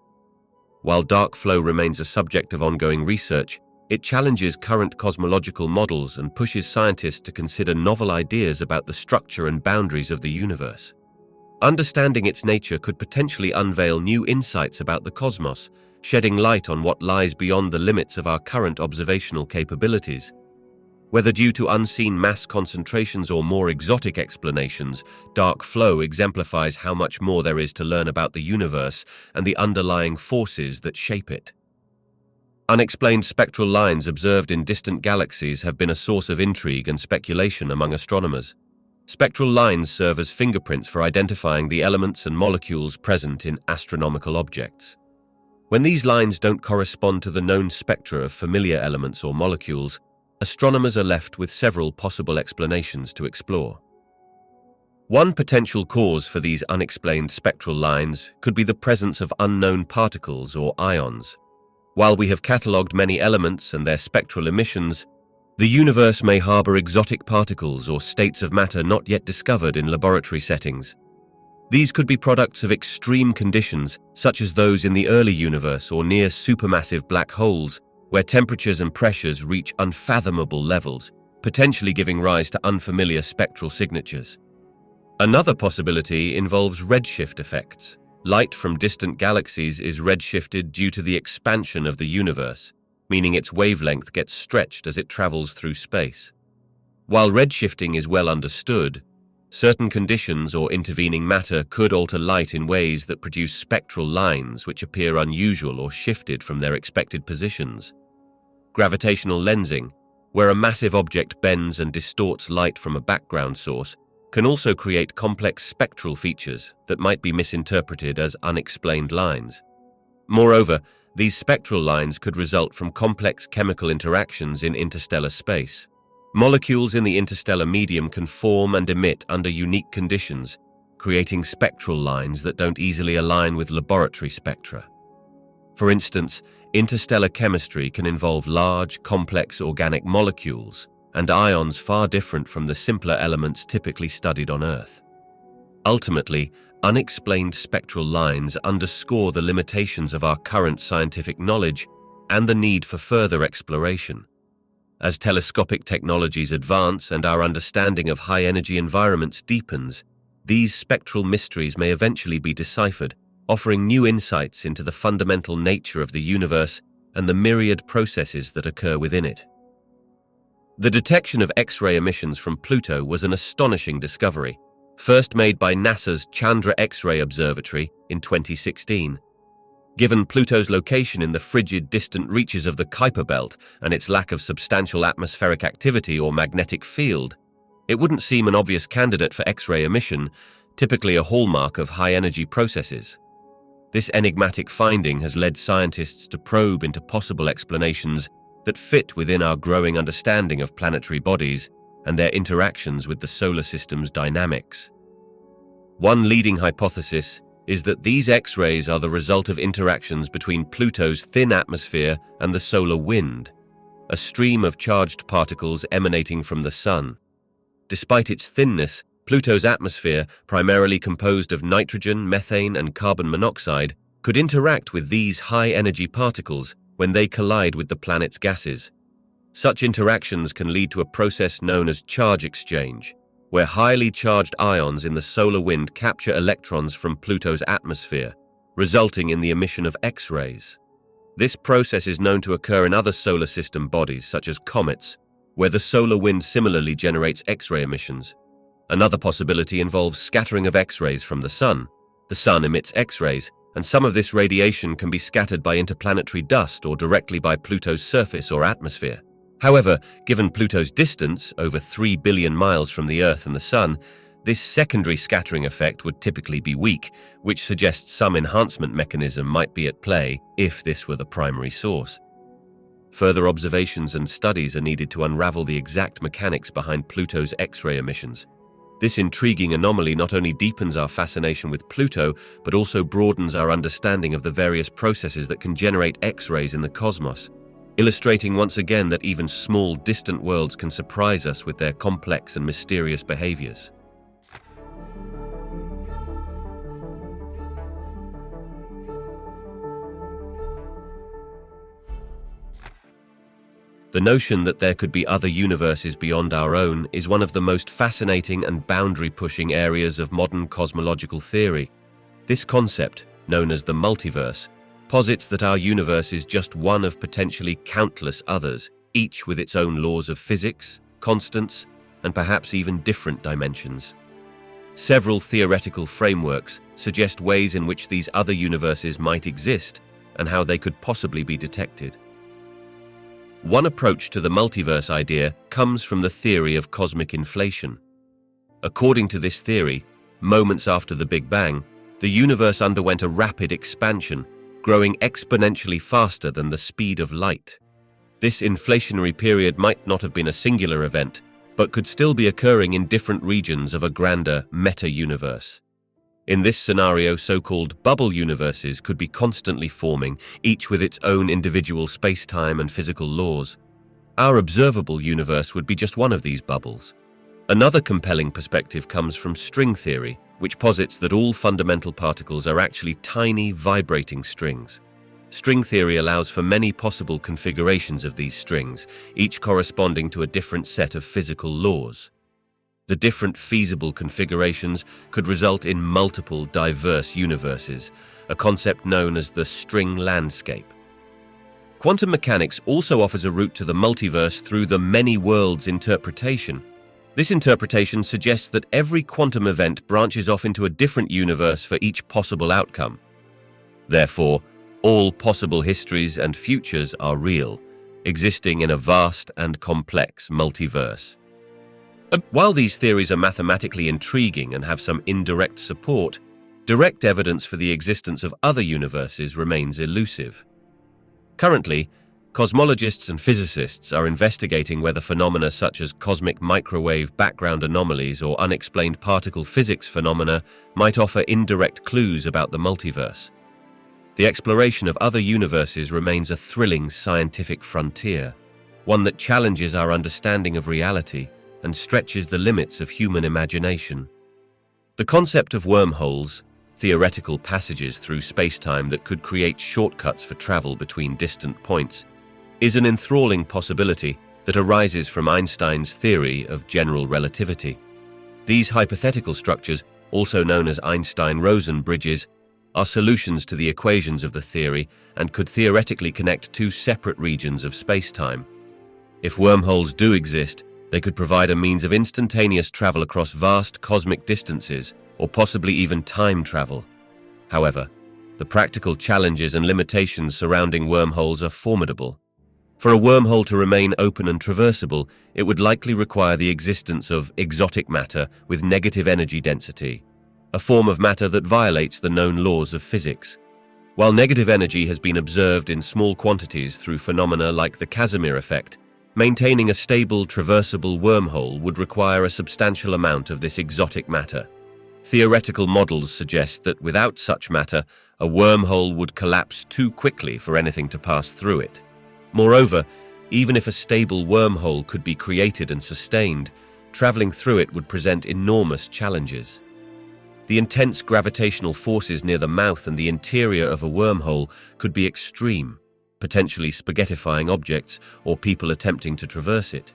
While dark flow remains a subject of ongoing research, it challenges current cosmological models and pushes scientists to consider novel ideas about the structure and boundaries of the universe. Understanding its nature could potentially unveil new insights about the cosmos, shedding light on what lies beyond the limits of our current observational capabilities. Whether due to unseen mass concentrations or more exotic explanations, dark flow exemplifies how much more there is to learn about the universe and the underlying forces that shape it. Unexplained spectral lines observed in distant galaxies have been a source of intrigue and speculation among astronomers. Spectral lines serve as fingerprints for identifying the elements and molecules present in astronomical objects. When these lines don't correspond to the known spectra of familiar elements or molecules, astronomers are left with several possible explanations to explore. One potential cause for these unexplained spectral lines could be the presence of unknown particles or ions. While we have catalogued many elements and their spectral emissions, the universe may harbor exotic particles or states of matter not yet discovered in laboratory settings. These could be products of extreme conditions, such as those in the early universe or near supermassive black holes, where temperatures and pressures reach unfathomable levels, potentially giving rise to unfamiliar spectral signatures. Another possibility involves redshift effects. Light from distant galaxies is redshifted due to the expansion of the universe, meaning its wavelength gets stretched as it travels through space. While redshifting is well understood, certain conditions or intervening matter could alter light in ways that produce spectral lines which appear unusual or shifted from their expected positions. Gravitational lensing, where a massive object bends and distorts light from a background source, can also create complex spectral features that might be misinterpreted as unexplained lines. Moreover, these spectral lines could result from complex chemical interactions in interstellar space. Molecules in the interstellar medium can form and emit under unique conditions, creating spectral lines that don't easily align with laboratory spectra. For instance, interstellar chemistry can involve large, complex organic molecules and ions far different from the simpler elements typically studied on Earth. Ultimately, unexplained spectral lines underscore the limitations of our current scientific knowledge and the need for further exploration. As telescopic technologies advance and our understanding of high-energy environments deepens, these spectral mysteries may eventually be deciphered, offering new insights into the fundamental nature of the universe and the myriad processes that occur within it. The detection of X-ray emissions from Pluto was an astonishing discovery, first made by NASA's Chandra X-ray Observatory in 2016. Given Pluto's location in the frigid, distant reaches of the Kuiper Belt and its lack of substantial atmospheric activity or magnetic field, it wouldn't seem an obvious candidate for X-ray emission, typically a hallmark of high-energy processes. This enigmatic finding has led scientists to probe into possible explanations that fit within our growing understanding of planetary bodies and their interactions with the solar system's dynamics. One leading hypothesis is that these X-rays are the result of interactions between Pluto's thin atmosphere and the solar wind, a stream of charged particles emanating from the Sun. Despite its thinness, Pluto's atmosphere, primarily composed of nitrogen, methane, and carbon monoxide, could interact with these high-energy particles when they collide with the planet's gases. Such interactions can lead to a process known as charge exchange, where highly charged ions in the solar wind capture electrons from Pluto's atmosphere, resulting in the emission of X-rays. This process is known to occur in other solar system bodies, such as comets, where the solar wind similarly generates X-ray emissions. Another possibility involves scattering of X-rays from the Sun. The Sun emits X-rays, and some of this radiation can be scattered by interplanetary dust or directly by Pluto's surface or atmosphere. However, given Pluto's distance, over 3 billion miles from the Earth and the Sun, this secondary scattering effect would typically be weak, which suggests some enhancement mechanism might be at play if this were the primary source. Further observations and studies are needed to unravel the exact mechanics behind Pluto's X-ray emissions. This intriguing anomaly not only deepens our fascination with Pluto, but also broadens our understanding of the various processes that can generate X-rays in the cosmos, illustrating once again that even small, distant worlds can surprise us with their complex and mysterious behaviors. The notion that there could be other universes beyond our own is one of the most fascinating and boundary-pushing areas of modern cosmological theory. This concept, known as the multiverse, posits that our universe is just one of potentially countless others, each with its own laws of physics, constants, and perhaps even different dimensions. Several theoretical frameworks suggest ways in which these other universes might exist and how they could possibly be detected. One approach to the multiverse idea comes from the theory of cosmic inflation. According to this theory, moments after the Big Bang, the universe underwent a rapid expansion, growing exponentially faster than the speed of light. This inflationary period might not have been a singular event, but could still be occurring in different regions of a grander meta-universe. In this scenario, so-called bubble universes could be constantly forming, each with its own individual space-time and physical laws. Our observable universe would be just one of these bubbles. Another compelling perspective comes from string theory, which posits that all fundamental particles are actually tiny, vibrating strings. String theory allows for many possible configurations of these strings, each corresponding to a different set of physical laws. The different feasible configurations could result in multiple diverse universes, a concept known as the string landscape. Quantum mechanics also offers a route to the multiverse through the many worlds interpretation. This interpretation suggests that every quantum event branches off into a different universe for each possible outcome. Therefore, all possible histories and futures are real, existing in a vast and complex multiverse. While these theories are mathematically intriguing and have some indirect support, direct evidence for the existence of other universes remains elusive. Currently, cosmologists and physicists are investigating whether phenomena such as cosmic microwave background anomalies or unexplained particle physics phenomena might offer indirect clues about the multiverse. The exploration of other universes remains a thrilling scientific frontier, one that challenges our understanding of reality and stretches the limits of human imagination. The concept of wormholes, theoretical passages through space-time that could create shortcuts for travel between distant points, is an enthralling possibility that arises from Einstein's theory of general relativity. These hypothetical structures, also known as Einstein-Rosen bridges, are solutions to the equations of the theory and could theoretically connect two separate regions of space-time. If wormholes do exist, they could provide a means of instantaneous travel across vast cosmic distances, or possibly even time travel. However, the practical challenges and limitations surrounding wormholes are formidable. For a wormhole to remain open and traversable, it would likely require the existence of exotic matter with negative energy density, a form of matter that violates the known laws of physics. While negative energy has been observed in small quantities through phenomena like the Casimir effect, maintaining a stable, traversable wormhole would require a substantial amount of this exotic matter. Theoretical models suggest that without such matter, a wormhole would collapse too quickly for anything to pass through it. Moreover, even if a stable wormhole could be created and sustained, traveling through it would present enormous challenges. The intense gravitational forces near the mouth and the interior of a wormhole could be extreme, potentially spaghettifying objects or people attempting to traverse it.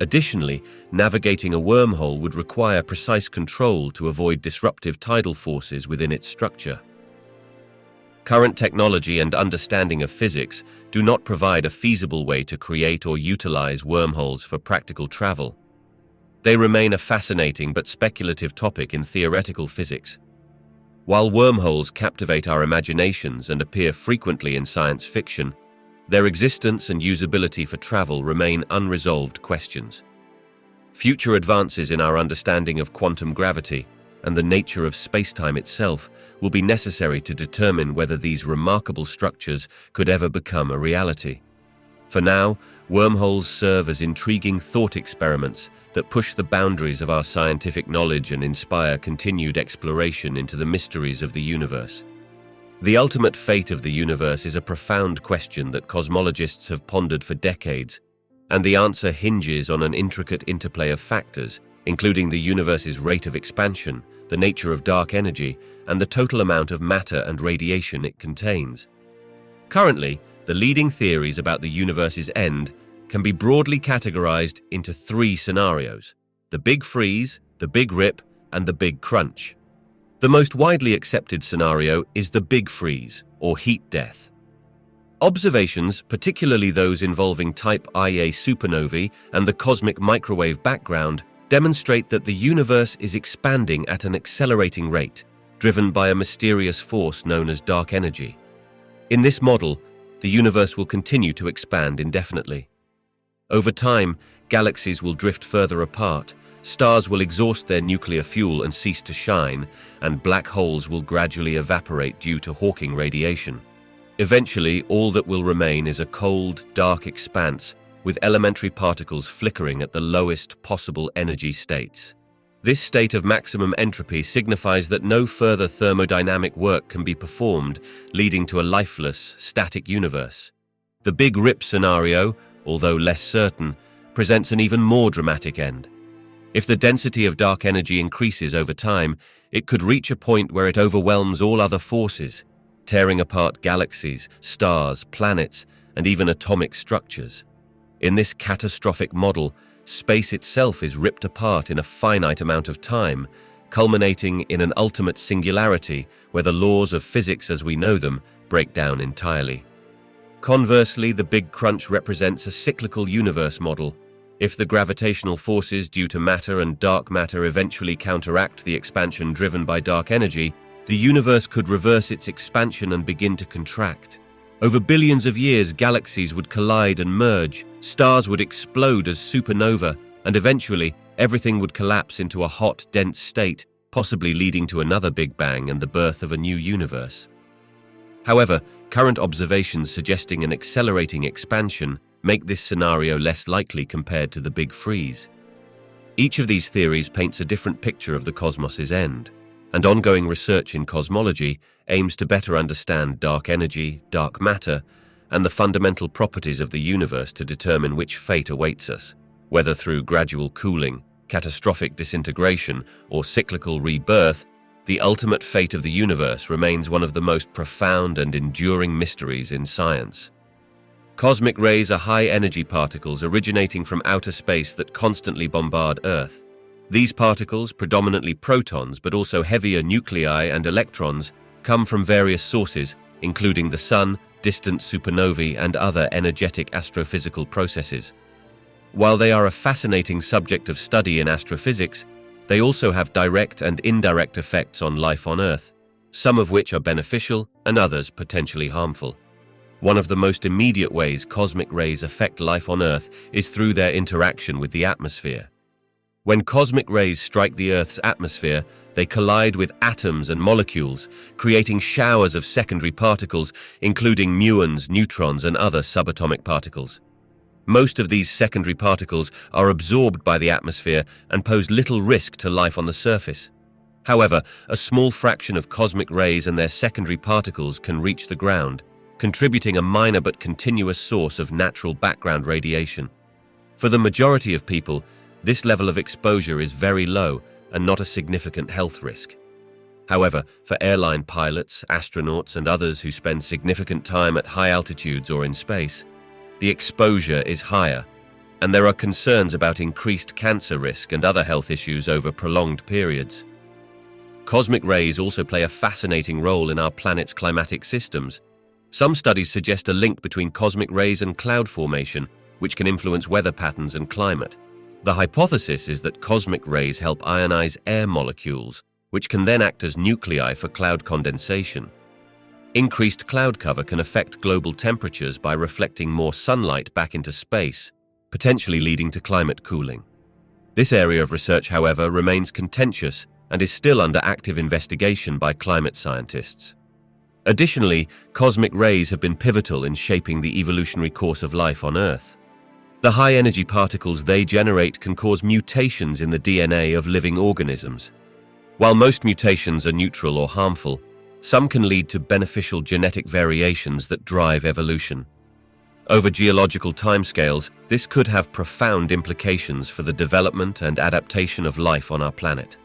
Additionally, navigating a wormhole would require precise control to avoid disruptive tidal forces within its structure. Current technology and understanding of physics do not provide a feasible way to create or utilize wormholes for practical travel. They remain a fascinating but speculative topic in theoretical physics. While wormholes captivate our imaginations and appear frequently in science fiction, their existence and usability for travel remain unresolved questions. Future advances in our understanding of quantum gravity and the nature of spacetime itself will be necessary to determine whether these remarkable structures could ever become a reality. For now, wormholes serve as intriguing thought experiments that push the boundaries of our scientific knowledge and inspire continued exploration into the mysteries of the universe. The ultimate fate of the universe is a profound question that cosmologists have pondered for decades, and the answer hinges on an intricate interplay of factors, including the universe's rate of expansion, the nature of dark energy, and the total amount of matter and radiation it contains. Currently, the leading theories about the universe's end can be broadly categorized into three scenarios: the Big Freeze, the Big Rip, and the Big Crunch. The most widely accepted scenario is the Big Freeze, or heat death. Observations, particularly those involving Type Ia supernovae and the cosmic microwave background, demonstrate that the universe is expanding at an accelerating rate, driven by a mysterious force known as dark energy. In this model, the universe will continue to expand indefinitely. Over time, galaxies will drift further apart, stars will exhaust their nuclear fuel and cease to shine, and black holes will gradually evaporate due to Hawking radiation. Eventually, all that will remain is a cold, dark expanse with elementary particles flickering at the lowest possible energy states. This state of maximum entropy signifies that no further thermodynamic work can be performed, leading to a lifeless, static universe. The Big Rip scenario, although less certain, presents an even more dramatic end. If the density of dark energy increases over time, it could reach a point where it overwhelms all other forces, tearing apart galaxies, stars, planets, and even atomic structures. In this catastrophic model, space itself is ripped apart in a finite amount of time, culminating in an ultimate singularity where the laws of physics as we know them break down entirely. Conversely, the Big Crunch represents a cyclical universe model. If the gravitational forces due to matter and dark matter eventually counteract the expansion driven by dark energy, the universe could reverse its expansion and begin to contract. Over billions of years, galaxies would collide and merge, stars would explode as supernova, and eventually, everything would collapse into a hot, dense state, possibly leading to another Big Bang and the birth of a new universe. However, current observations suggesting an accelerating expansion make this scenario less likely compared to the Big Freeze. Each of these theories paints a different picture of the cosmos's end, and ongoing research in cosmology aims to better understand dark energy, dark matter, and the fundamental properties of the universe to determine which fate awaits us, whether through gradual cooling, catastrophic disintegration, or cyclical rebirth. The ultimate fate of the universe remains one of the most profound and enduring mysteries in science. Cosmic rays are high-energy particles originating from outer space that constantly bombard Earth. These particles, predominantly protons but also heavier nuclei and electrons, come from various sources, including the Sun, distant supernovae, and other energetic astrophysical processes. While they are a fascinating subject of study in astrophysics, they also have direct and indirect effects on life on Earth, some of which are beneficial and others potentially harmful. One of the most immediate ways cosmic rays affect life on Earth is through their interaction with the atmosphere. When cosmic rays strike the Earth's atmosphere, they collide with atoms and molecules, creating showers of secondary particles, including muons, neutrons, and other subatomic particles. Most of these secondary particles are absorbed by the atmosphere and pose little risk to life on the surface. However, a small fraction of cosmic rays and their secondary particles can reach the ground, contributing a minor but continuous source of natural background radiation. For the majority of people, this level of exposure is very low and not a significant health risk. However, for airline pilots, astronauts, and others who spend significant time at high altitudes or in space, the exposure is higher, and there are concerns about increased cancer risk and other health issues over prolonged periods. Cosmic rays also play a fascinating role in our planet's climatic systems. Some studies suggest a link between cosmic rays and cloud formation, which can influence weather patterns and climate. The hypothesis is that cosmic rays help ionize air molecules, which can then act as nuclei for cloud condensation. Increased cloud cover can affect global temperatures by reflecting more sunlight back into space, potentially leading to climate cooling. This area of research, however, remains contentious and is still under active investigation by climate scientists. Additionally, cosmic rays have been pivotal in shaping the evolutionary course of life on Earth. The high-energy particles they generate can cause mutations in the DNA of living organisms. While most mutations are neutral or harmful, some can lead to beneficial genetic variations that drive evolution. Over geological timescales, this could have profound implications for the development and adaptation of life on our planet.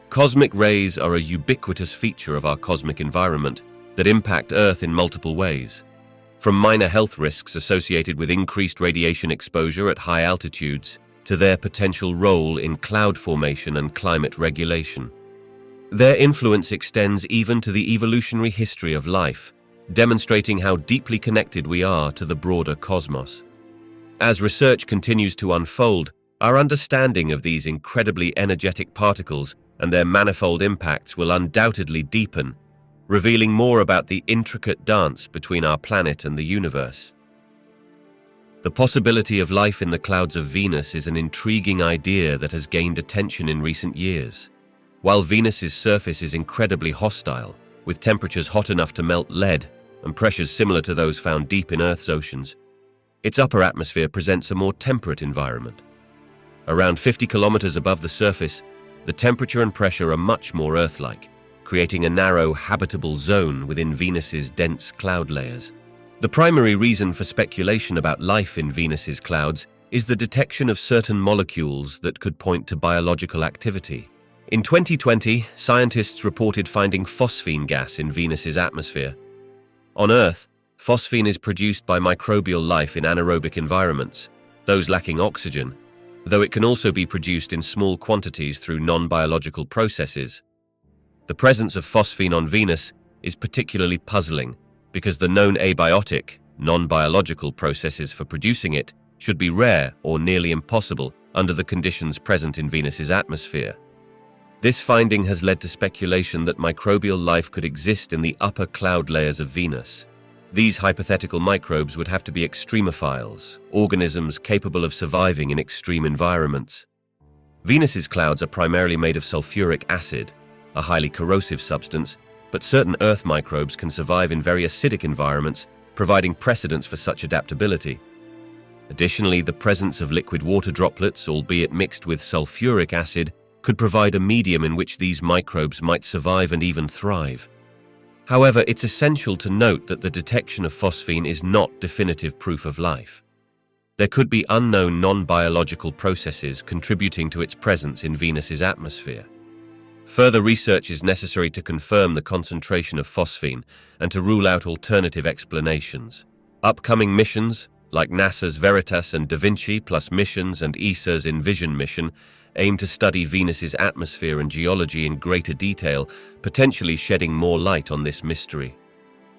Cosmic rays are a ubiquitous feature of our cosmic environment that impact Earth in multiple ways. From minor health risks associated with increased radiation exposure at high altitudes to their potential role in cloud formation and climate regulation. Their influence extends even to the evolutionary history of life, demonstrating how deeply connected we are to the broader cosmos. As research continues to unfold, our understanding of these incredibly energetic particles and their manifold impacts will undoubtedly deepen, revealing more about the intricate dance between our planet and the universe. The possibility of life in the clouds of Venus is an intriguing idea that has gained attention in recent years. While Venus's surface is incredibly hostile, with temperatures hot enough to melt lead and pressures similar to those found deep in Earth's oceans, Its upper atmosphere presents a more temperate environment. Around 50 kilometers above the surface, the temperature and pressure are much more Earth-like, creating a narrow, habitable zone within Venus's dense cloud layers. The primary reason for speculation about life in Venus's clouds is the detection of certain molecules that could point to biological activity. In 2020, scientists reported finding phosphine gas in Venus's atmosphere. On Earth, phosphine is produced by microbial life in anaerobic environments, those lacking oxygen, though it can also be produced in small quantities through non-biological processes. The presence of phosphine on Venus is particularly puzzling because the known abiotic, non-biological processes for producing it should be rare or nearly impossible under the conditions present in Venus's atmosphere. This finding has led to speculation that microbial life could exist in the upper cloud layers of Venus. These hypothetical microbes would have to be extremophiles, organisms capable of surviving in extreme environments. Venus's clouds are primarily made of sulfuric acid, a highly corrosive substance, but certain Earth microbes can survive in very acidic environments, providing precedents for such adaptability. Additionally, the presence of liquid water droplets, albeit mixed with sulfuric acid, could provide a medium in which these microbes might survive and even thrive. However, it's essential to note that the detection of phosphine is not definitive proof of life. There could be unknown non-biological processes contributing to its presence in Venus's atmosphere. Further research is necessary to confirm the concentration of phosphine and to rule out alternative explanations. Upcoming missions, like NASA's Veritas and Da Vinci, plus missions and ESA's Envision mission, aim to study Venus's atmosphere and geology in greater detail, potentially shedding more light on this mystery.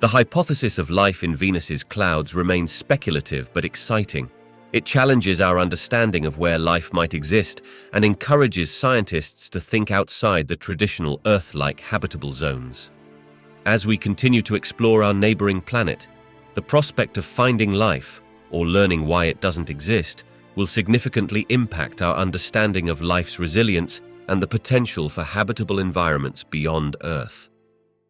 The hypothesis of life in Venus's clouds remains speculative but exciting. It challenges our understanding of where life might exist and encourages scientists to think outside the traditional Earth-like habitable zones. As we continue to explore our neighboring planet, the prospect of finding life, or learning why it doesn't exist, will significantly impact our understanding of life's resilience and the potential for habitable environments beyond Earth.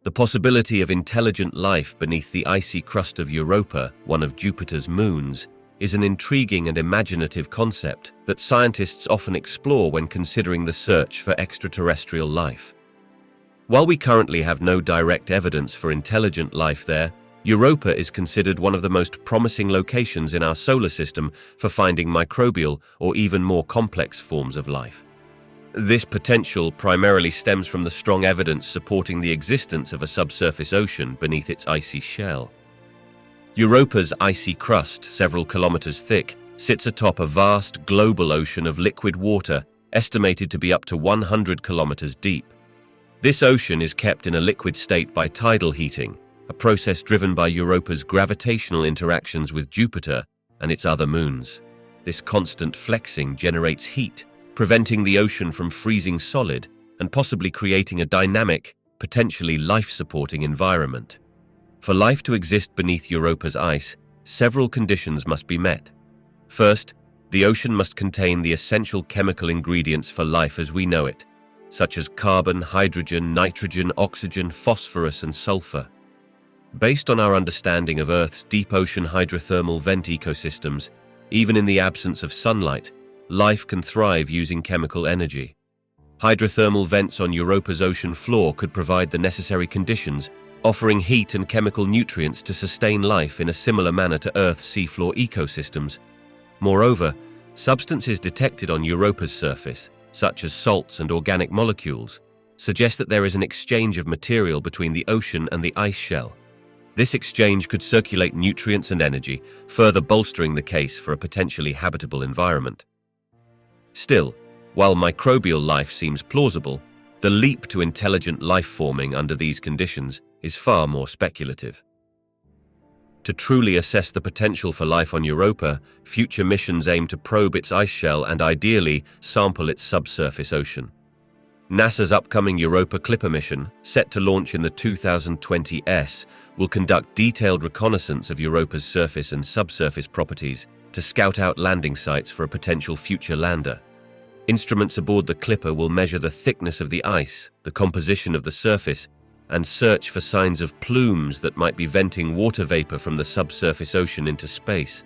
The possibility of intelligent life beneath the icy crust of Europa, one of Jupiter's moons, is an intriguing and imaginative concept that scientists often explore when considering the search for extraterrestrial life. While we currently have no direct evidence for intelligent life there, Europa is considered one of the most promising locations in our solar system for finding microbial or even more complex forms of life. This potential primarily stems from the strong evidence supporting the existence of a subsurface ocean beneath its icy shell. Europa's icy crust, several kilometers thick, sits atop a vast global ocean of liquid water estimated to be up to 100 kilometers deep. This ocean is kept in a liquid state by tidal heating, a process driven by Europa's gravitational interactions with Jupiter and its other moons. This constant flexing generates heat, preventing the ocean from freezing solid and possibly creating a dynamic, potentially life-supporting environment. For life to exist beneath Europa's ice, several conditions must be met. First, the ocean must contain the essential chemical ingredients for life as we know it, such as carbon, hydrogen, nitrogen, oxygen, phosphorus, and sulfur. Based on our understanding of Earth's deep ocean hydrothermal vent ecosystems, even in the absence of sunlight, life can thrive using chemical energy. Hydrothermal vents on Europa's ocean floor could provide the necessary conditions, offering heat and chemical nutrients to sustain life in a similar manner to Earth's seafloor ecosystems. Moreover, substances detected on Europa's surface, such as salts and organic molecules, suggest that there is an exchange of material between the ocean and the ice shell. This exchange could circulate nutrients and energy, further bolstering the case for a potentially habitable environment. Still, while microbial life seems plausible, the leap to intelligent life forming under these conditions is far more speculative. To truly assess the potential for life on Europa, future missions aim to probe its ice shell and ideally sample its subsurface ocean. NASA's upcoming Europa Clipper mission, set to launch in the 2020s, will conduct detailed reconnaissance of Europa's surface and subsurface properties to scout out landing sites for a potential future lander. Instruments aboard the Clipper will measure the thickness of the ice, the composition of the surface, and search for signs of plumes that might be venting water vapor from the subsurface ocean into space.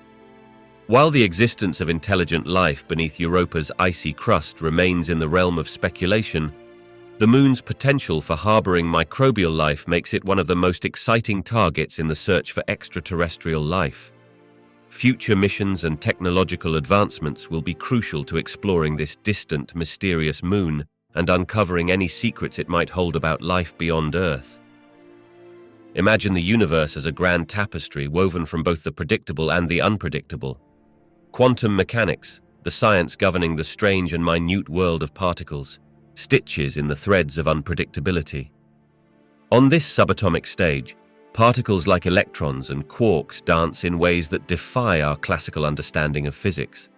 While the existence of intelligent life beneath Europa's icy crust remains in the realm of speculation, the Moon's potential for harboring microbial life makes it one of the most exciting targets in the search for extraterrestrial life. Future missions and technological advancements will be crucial to exploring this distant, mysterious moon and uncovering any secrets it might hold about life beyond Earth. Imagine the universe as a grand tapestry woven from both the predictable and the unpredictable. Quantum mechanics, the science governing the strange and minute world of particles, stitches in the threads of unpredictability. On this subatomic stage, particles like electrons and quarks dance in ways that defy our classical understanding of physics.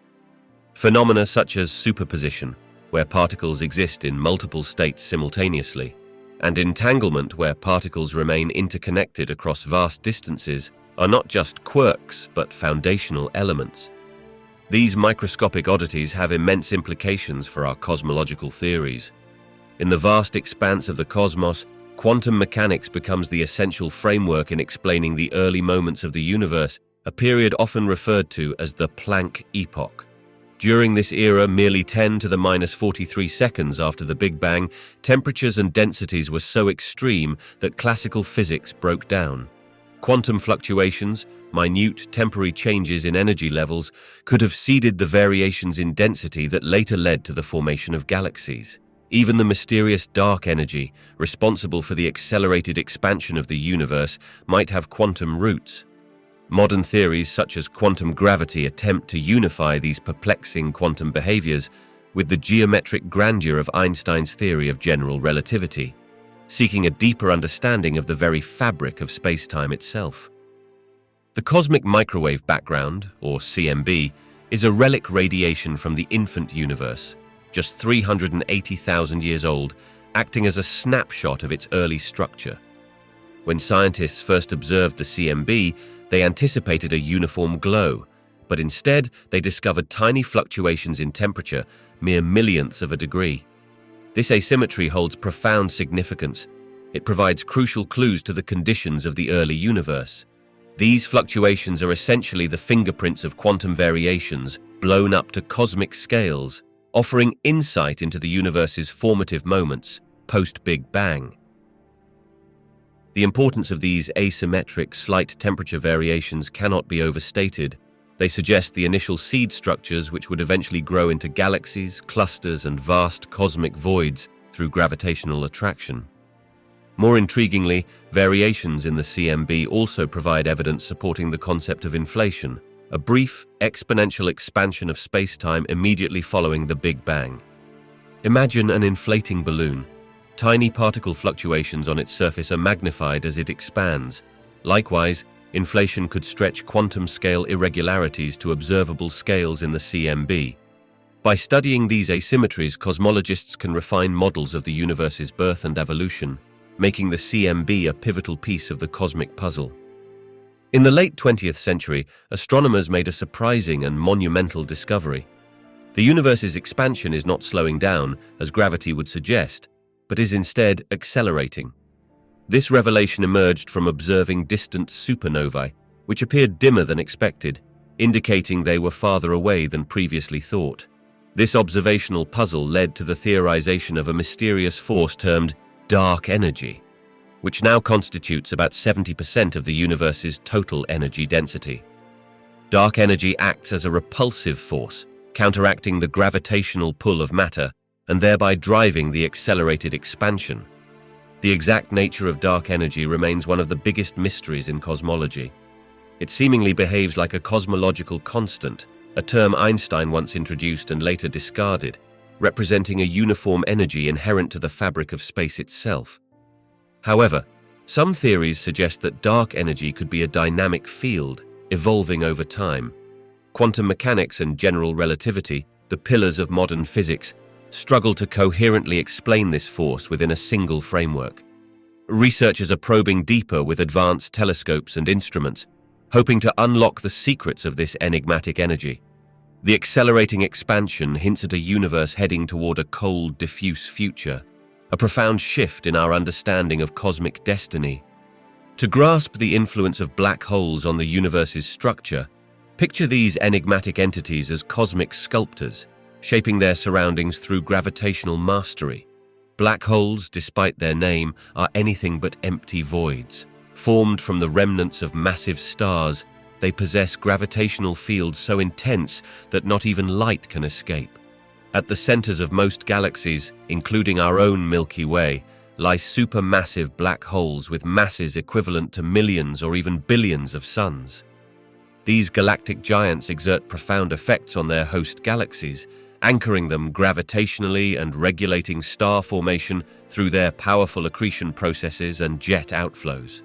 Phenomena such as superposition, where particles exist in multiple states simultaneously, and entanglement, where particles remain interconnected across vast distances, are not just quirks but foundational elements. These microscopic oddities have immense implications for our cosmological theories. In the vast expanse of the cosmos, quantum mechanics becomes the essential framework in explaining the early moments of the universe, a period often referred to as the Planck epoch. During this era, merely 10 to the minus 43 seconds after the Big Bang, temperatures and densities were so extreme that classical physics broke down. Quantum fluctuations, minute temporary changes in energy levels, could have seeded the variations in density that later led to the formation of galaxies. Even the mysterious dark energy, responsible for the accelerated expansion of the universe, might have quantum roots. Modern theories such as quantum gravity attempt to unify these perplexing quantum behaviors with the geometric grandeur of Einstein's theory of general relativity, seeking a deeper understanding of the very fabric of space-time itself. The cosmic microwave background, or CMB, is a relic radiation from the infant universe, just 380,000 years old, acting as a snapshot of its early structure. When scientists first observed the CMB, they anticipated a uniform glow, but instead they discovered tiny fluctuations in temperature, mere millionths of a degree. This asymmetry holds profound significance. It provides crucial clues to the conditions of the early universe. These fluctuations are essentially the fingerprints of quantum variations blown up to cosmic scales, offering insight into the universe's formative moments post-Big Bang. The importance of these asymmetric, slight temperature variations cannot be overstated. They suggest the initial seed structures which would eventually grow into galaxies, clusters, and vast cosmic voids through gravitational attraction. More intriguingly, variations in the CMB also provide evidence supporting the concept of inflation, a brief, exponential expansion of space-time immediately following the Big Bang. Imagine an inflating balloon. Tiny particle fluctuations on its surface are magnified as it expands. Likewise, inflation could stretch quantum-scale irregularities to observable scales in the CMB. By studying these asymmetries, cosmologists can refine models of the universe's birth and evolution, making the CMB a pivotal piece of the cosmic puzzle. In the late 20th century, astronomers made a surprising and monumental discovery. The universe's expansion is not slowing down, as gravity would suggest, but is instead accelerating. This revelation emerged from observing distant supernovae, which appeared dimmer than expected, indicating they were farther away than previously thought. This observational puzzle led to the theorization of a mysterious force termed dark energy, which now constitutes about 70% of the universe's total energy density. Dark energy acts as a repulsive force, counteracting the gravitational pull of matter and thereby driving the accelerated expansion. The exact nature of dark energy remains one of the biggest mysteries in cosmology. It seemingly behaves like a cosmological constant, a term Einstein once introduced and later discarded, representing a uniform energy inherent to the fabric of space itself. However, some theories suggest that dark energy could be a dynamic field, evolving over time. Quantum mechanics and general relativity, the pillars of modern physics, struggle to coherently explain this force within a single framework. Researchers are probing deeper with advanced telescopes and instruments, hoping to unlock the secrets of this enigmatic energy. The accelerating expansion hints at a universe heading toward a cold, diffuse future, a profound shift in our understanding of cosmic destiny. To grasp the influence of black holes on the universe's structure, Picture these enigmatic entities as cosmic sculptors, shaping their surroundings through gravitational mastery. Black holes, despite their name, are anything but empty voids. Formed from the remnants of massive stars, they possess gravitational fields so intense that not even light can escape. At the centers of most galaxies, including our own Milky Way, lie supermassive black holes with masses equivalent to millions or even billions of suns. These galactic giants exert profound effects on their host galaxies, anchoring them gravitationally and regulating star formation through their powerful accretion processes and jet outflows.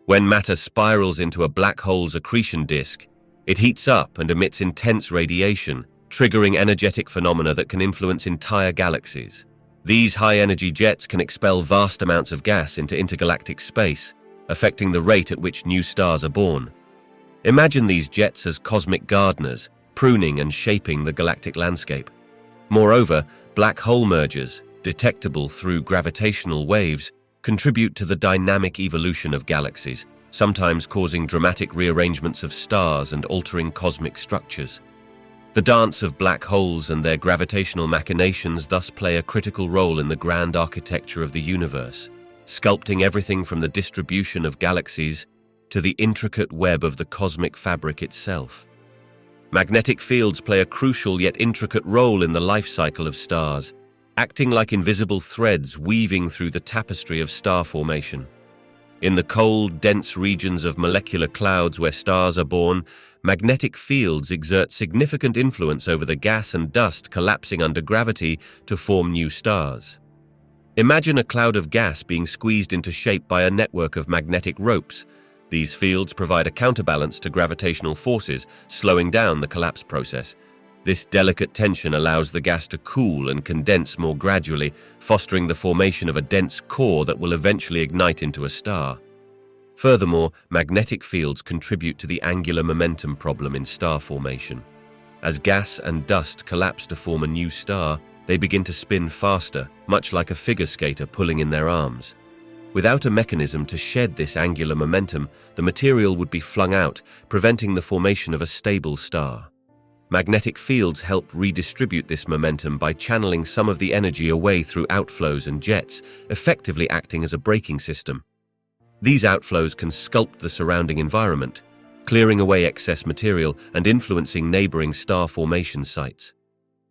When matter spirals into a black hole's accretion disk, it heats up and emits intense radiation, triggering energetic phenomena that can influence entire galaxies. These high-energy jets can expel vast amounts of gas into intergalactic space, affecting the rate at which new stars are born. Imagine these jets as cosmic gardeners, pruning and shaping the galactic landscape. Moreover, black hole mergers, detectable through gravitational waves, contribute to the dynamic evolution of galaxies, sometimes causing dramatic rearrangements of stars and altering cosmic structures. The dance of black holes and their gravitational machinations thus play a critical role in the grand architecture of the universe, sculpting everything from the distribution of galaxies to the intricate web of the cosmic fabric itself. Magnetic fields play a crucial yet intricate role in the life cycle of stars, acting like invisible threads weaving through the tapestry of star formation. In the cold, dense regions of molecular clouds where stars are born, magnetic fields exert significant influence over the gas and dust collapsing under gravity to form new stars. Imagine a cloud of gas being squeezed into shape by a network of magnetic ropes. These fields provide a counterbalance to gravitational forces, slowing down the collapse process. This delicate tension allows the gas to cool and condense more gradually, fostering the formation of a dense core that will eventually ignite into a star. Furthermore, magnetic fields contribute to the angular momentum problem in star formation. As gas and dust collapse to form a new star, they begin to spin faster, much like a figure skater pulling in their arms. Without a mechanism to shed this angular momentum, the material would be flung out, preventing the formation of a stable star. Magnetic fields help redistribute this momentum by channeling some of the energy away through outflows and jets, effectively acting as a braking system. These outflows can sculpt the surrounding environment, clearing away excess material and influencing neighboring star formation sites.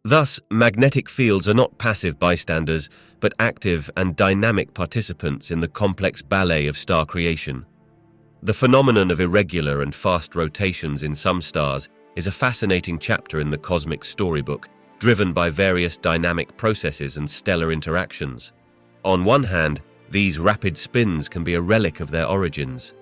Thus, magnetic fields are not passive bystanders, but active and dynamic participants in the complex ballet of star creation. The phenomenon of irregular and fast rotations in some stars is a fascinating chapter in the cosmic storybook, driven by various dynamic processes and stellar interactions. On one hand, these rapid spins can be a relic of their origins.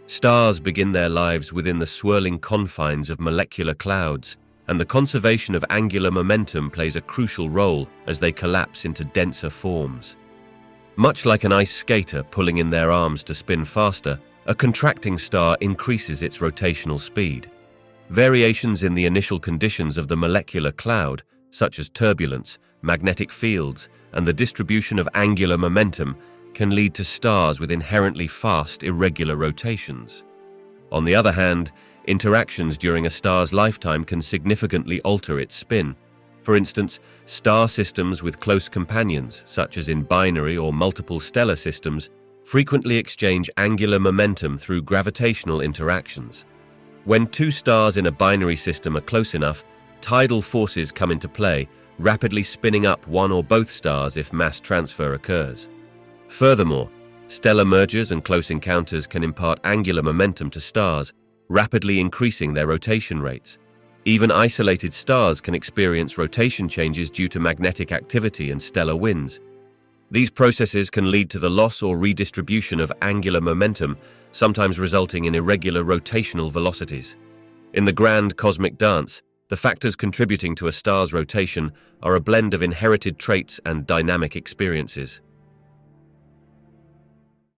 Stars begin their lives within the swirling confines of molecular clouds, and the conservation of angular momentum plays a crucial role as they collapse into denser forms. Much like an ice skater pulling in their arms to spin faster, a contracting star increases its rotational speed. Variations in the initial conditions of the molecular cloud, such as turbulence, magnetic fields, and the distribution of angular momentum, can lead to stars with inherently fast, irregular rotations. On the other hand, interactions during a star's lifetime can significantly alter its spin. For instance, star systems with close companions, such as in binary or multiple stellar systems, frequently exchange angular momentum through gravitational interactions. When two stars in a binary system are close enough, tidal forces come into play, rapidly spinning up one or both stars if mass transfer occurs. Furthermore, stellar mergers and close encounters can impart angular momentum to stars, rapidly increasing their rotation rates. Even isolated stars can experience rotation changes due to magnetic activity and stellar winds. These processes can lead to the loss or redistribution of angular momentum, sometimes resulting in irregular rotational velocities. In the grand cosmic dance, the factors contributing to a star's rotation are a blend of inherited traits and dynamic experiences.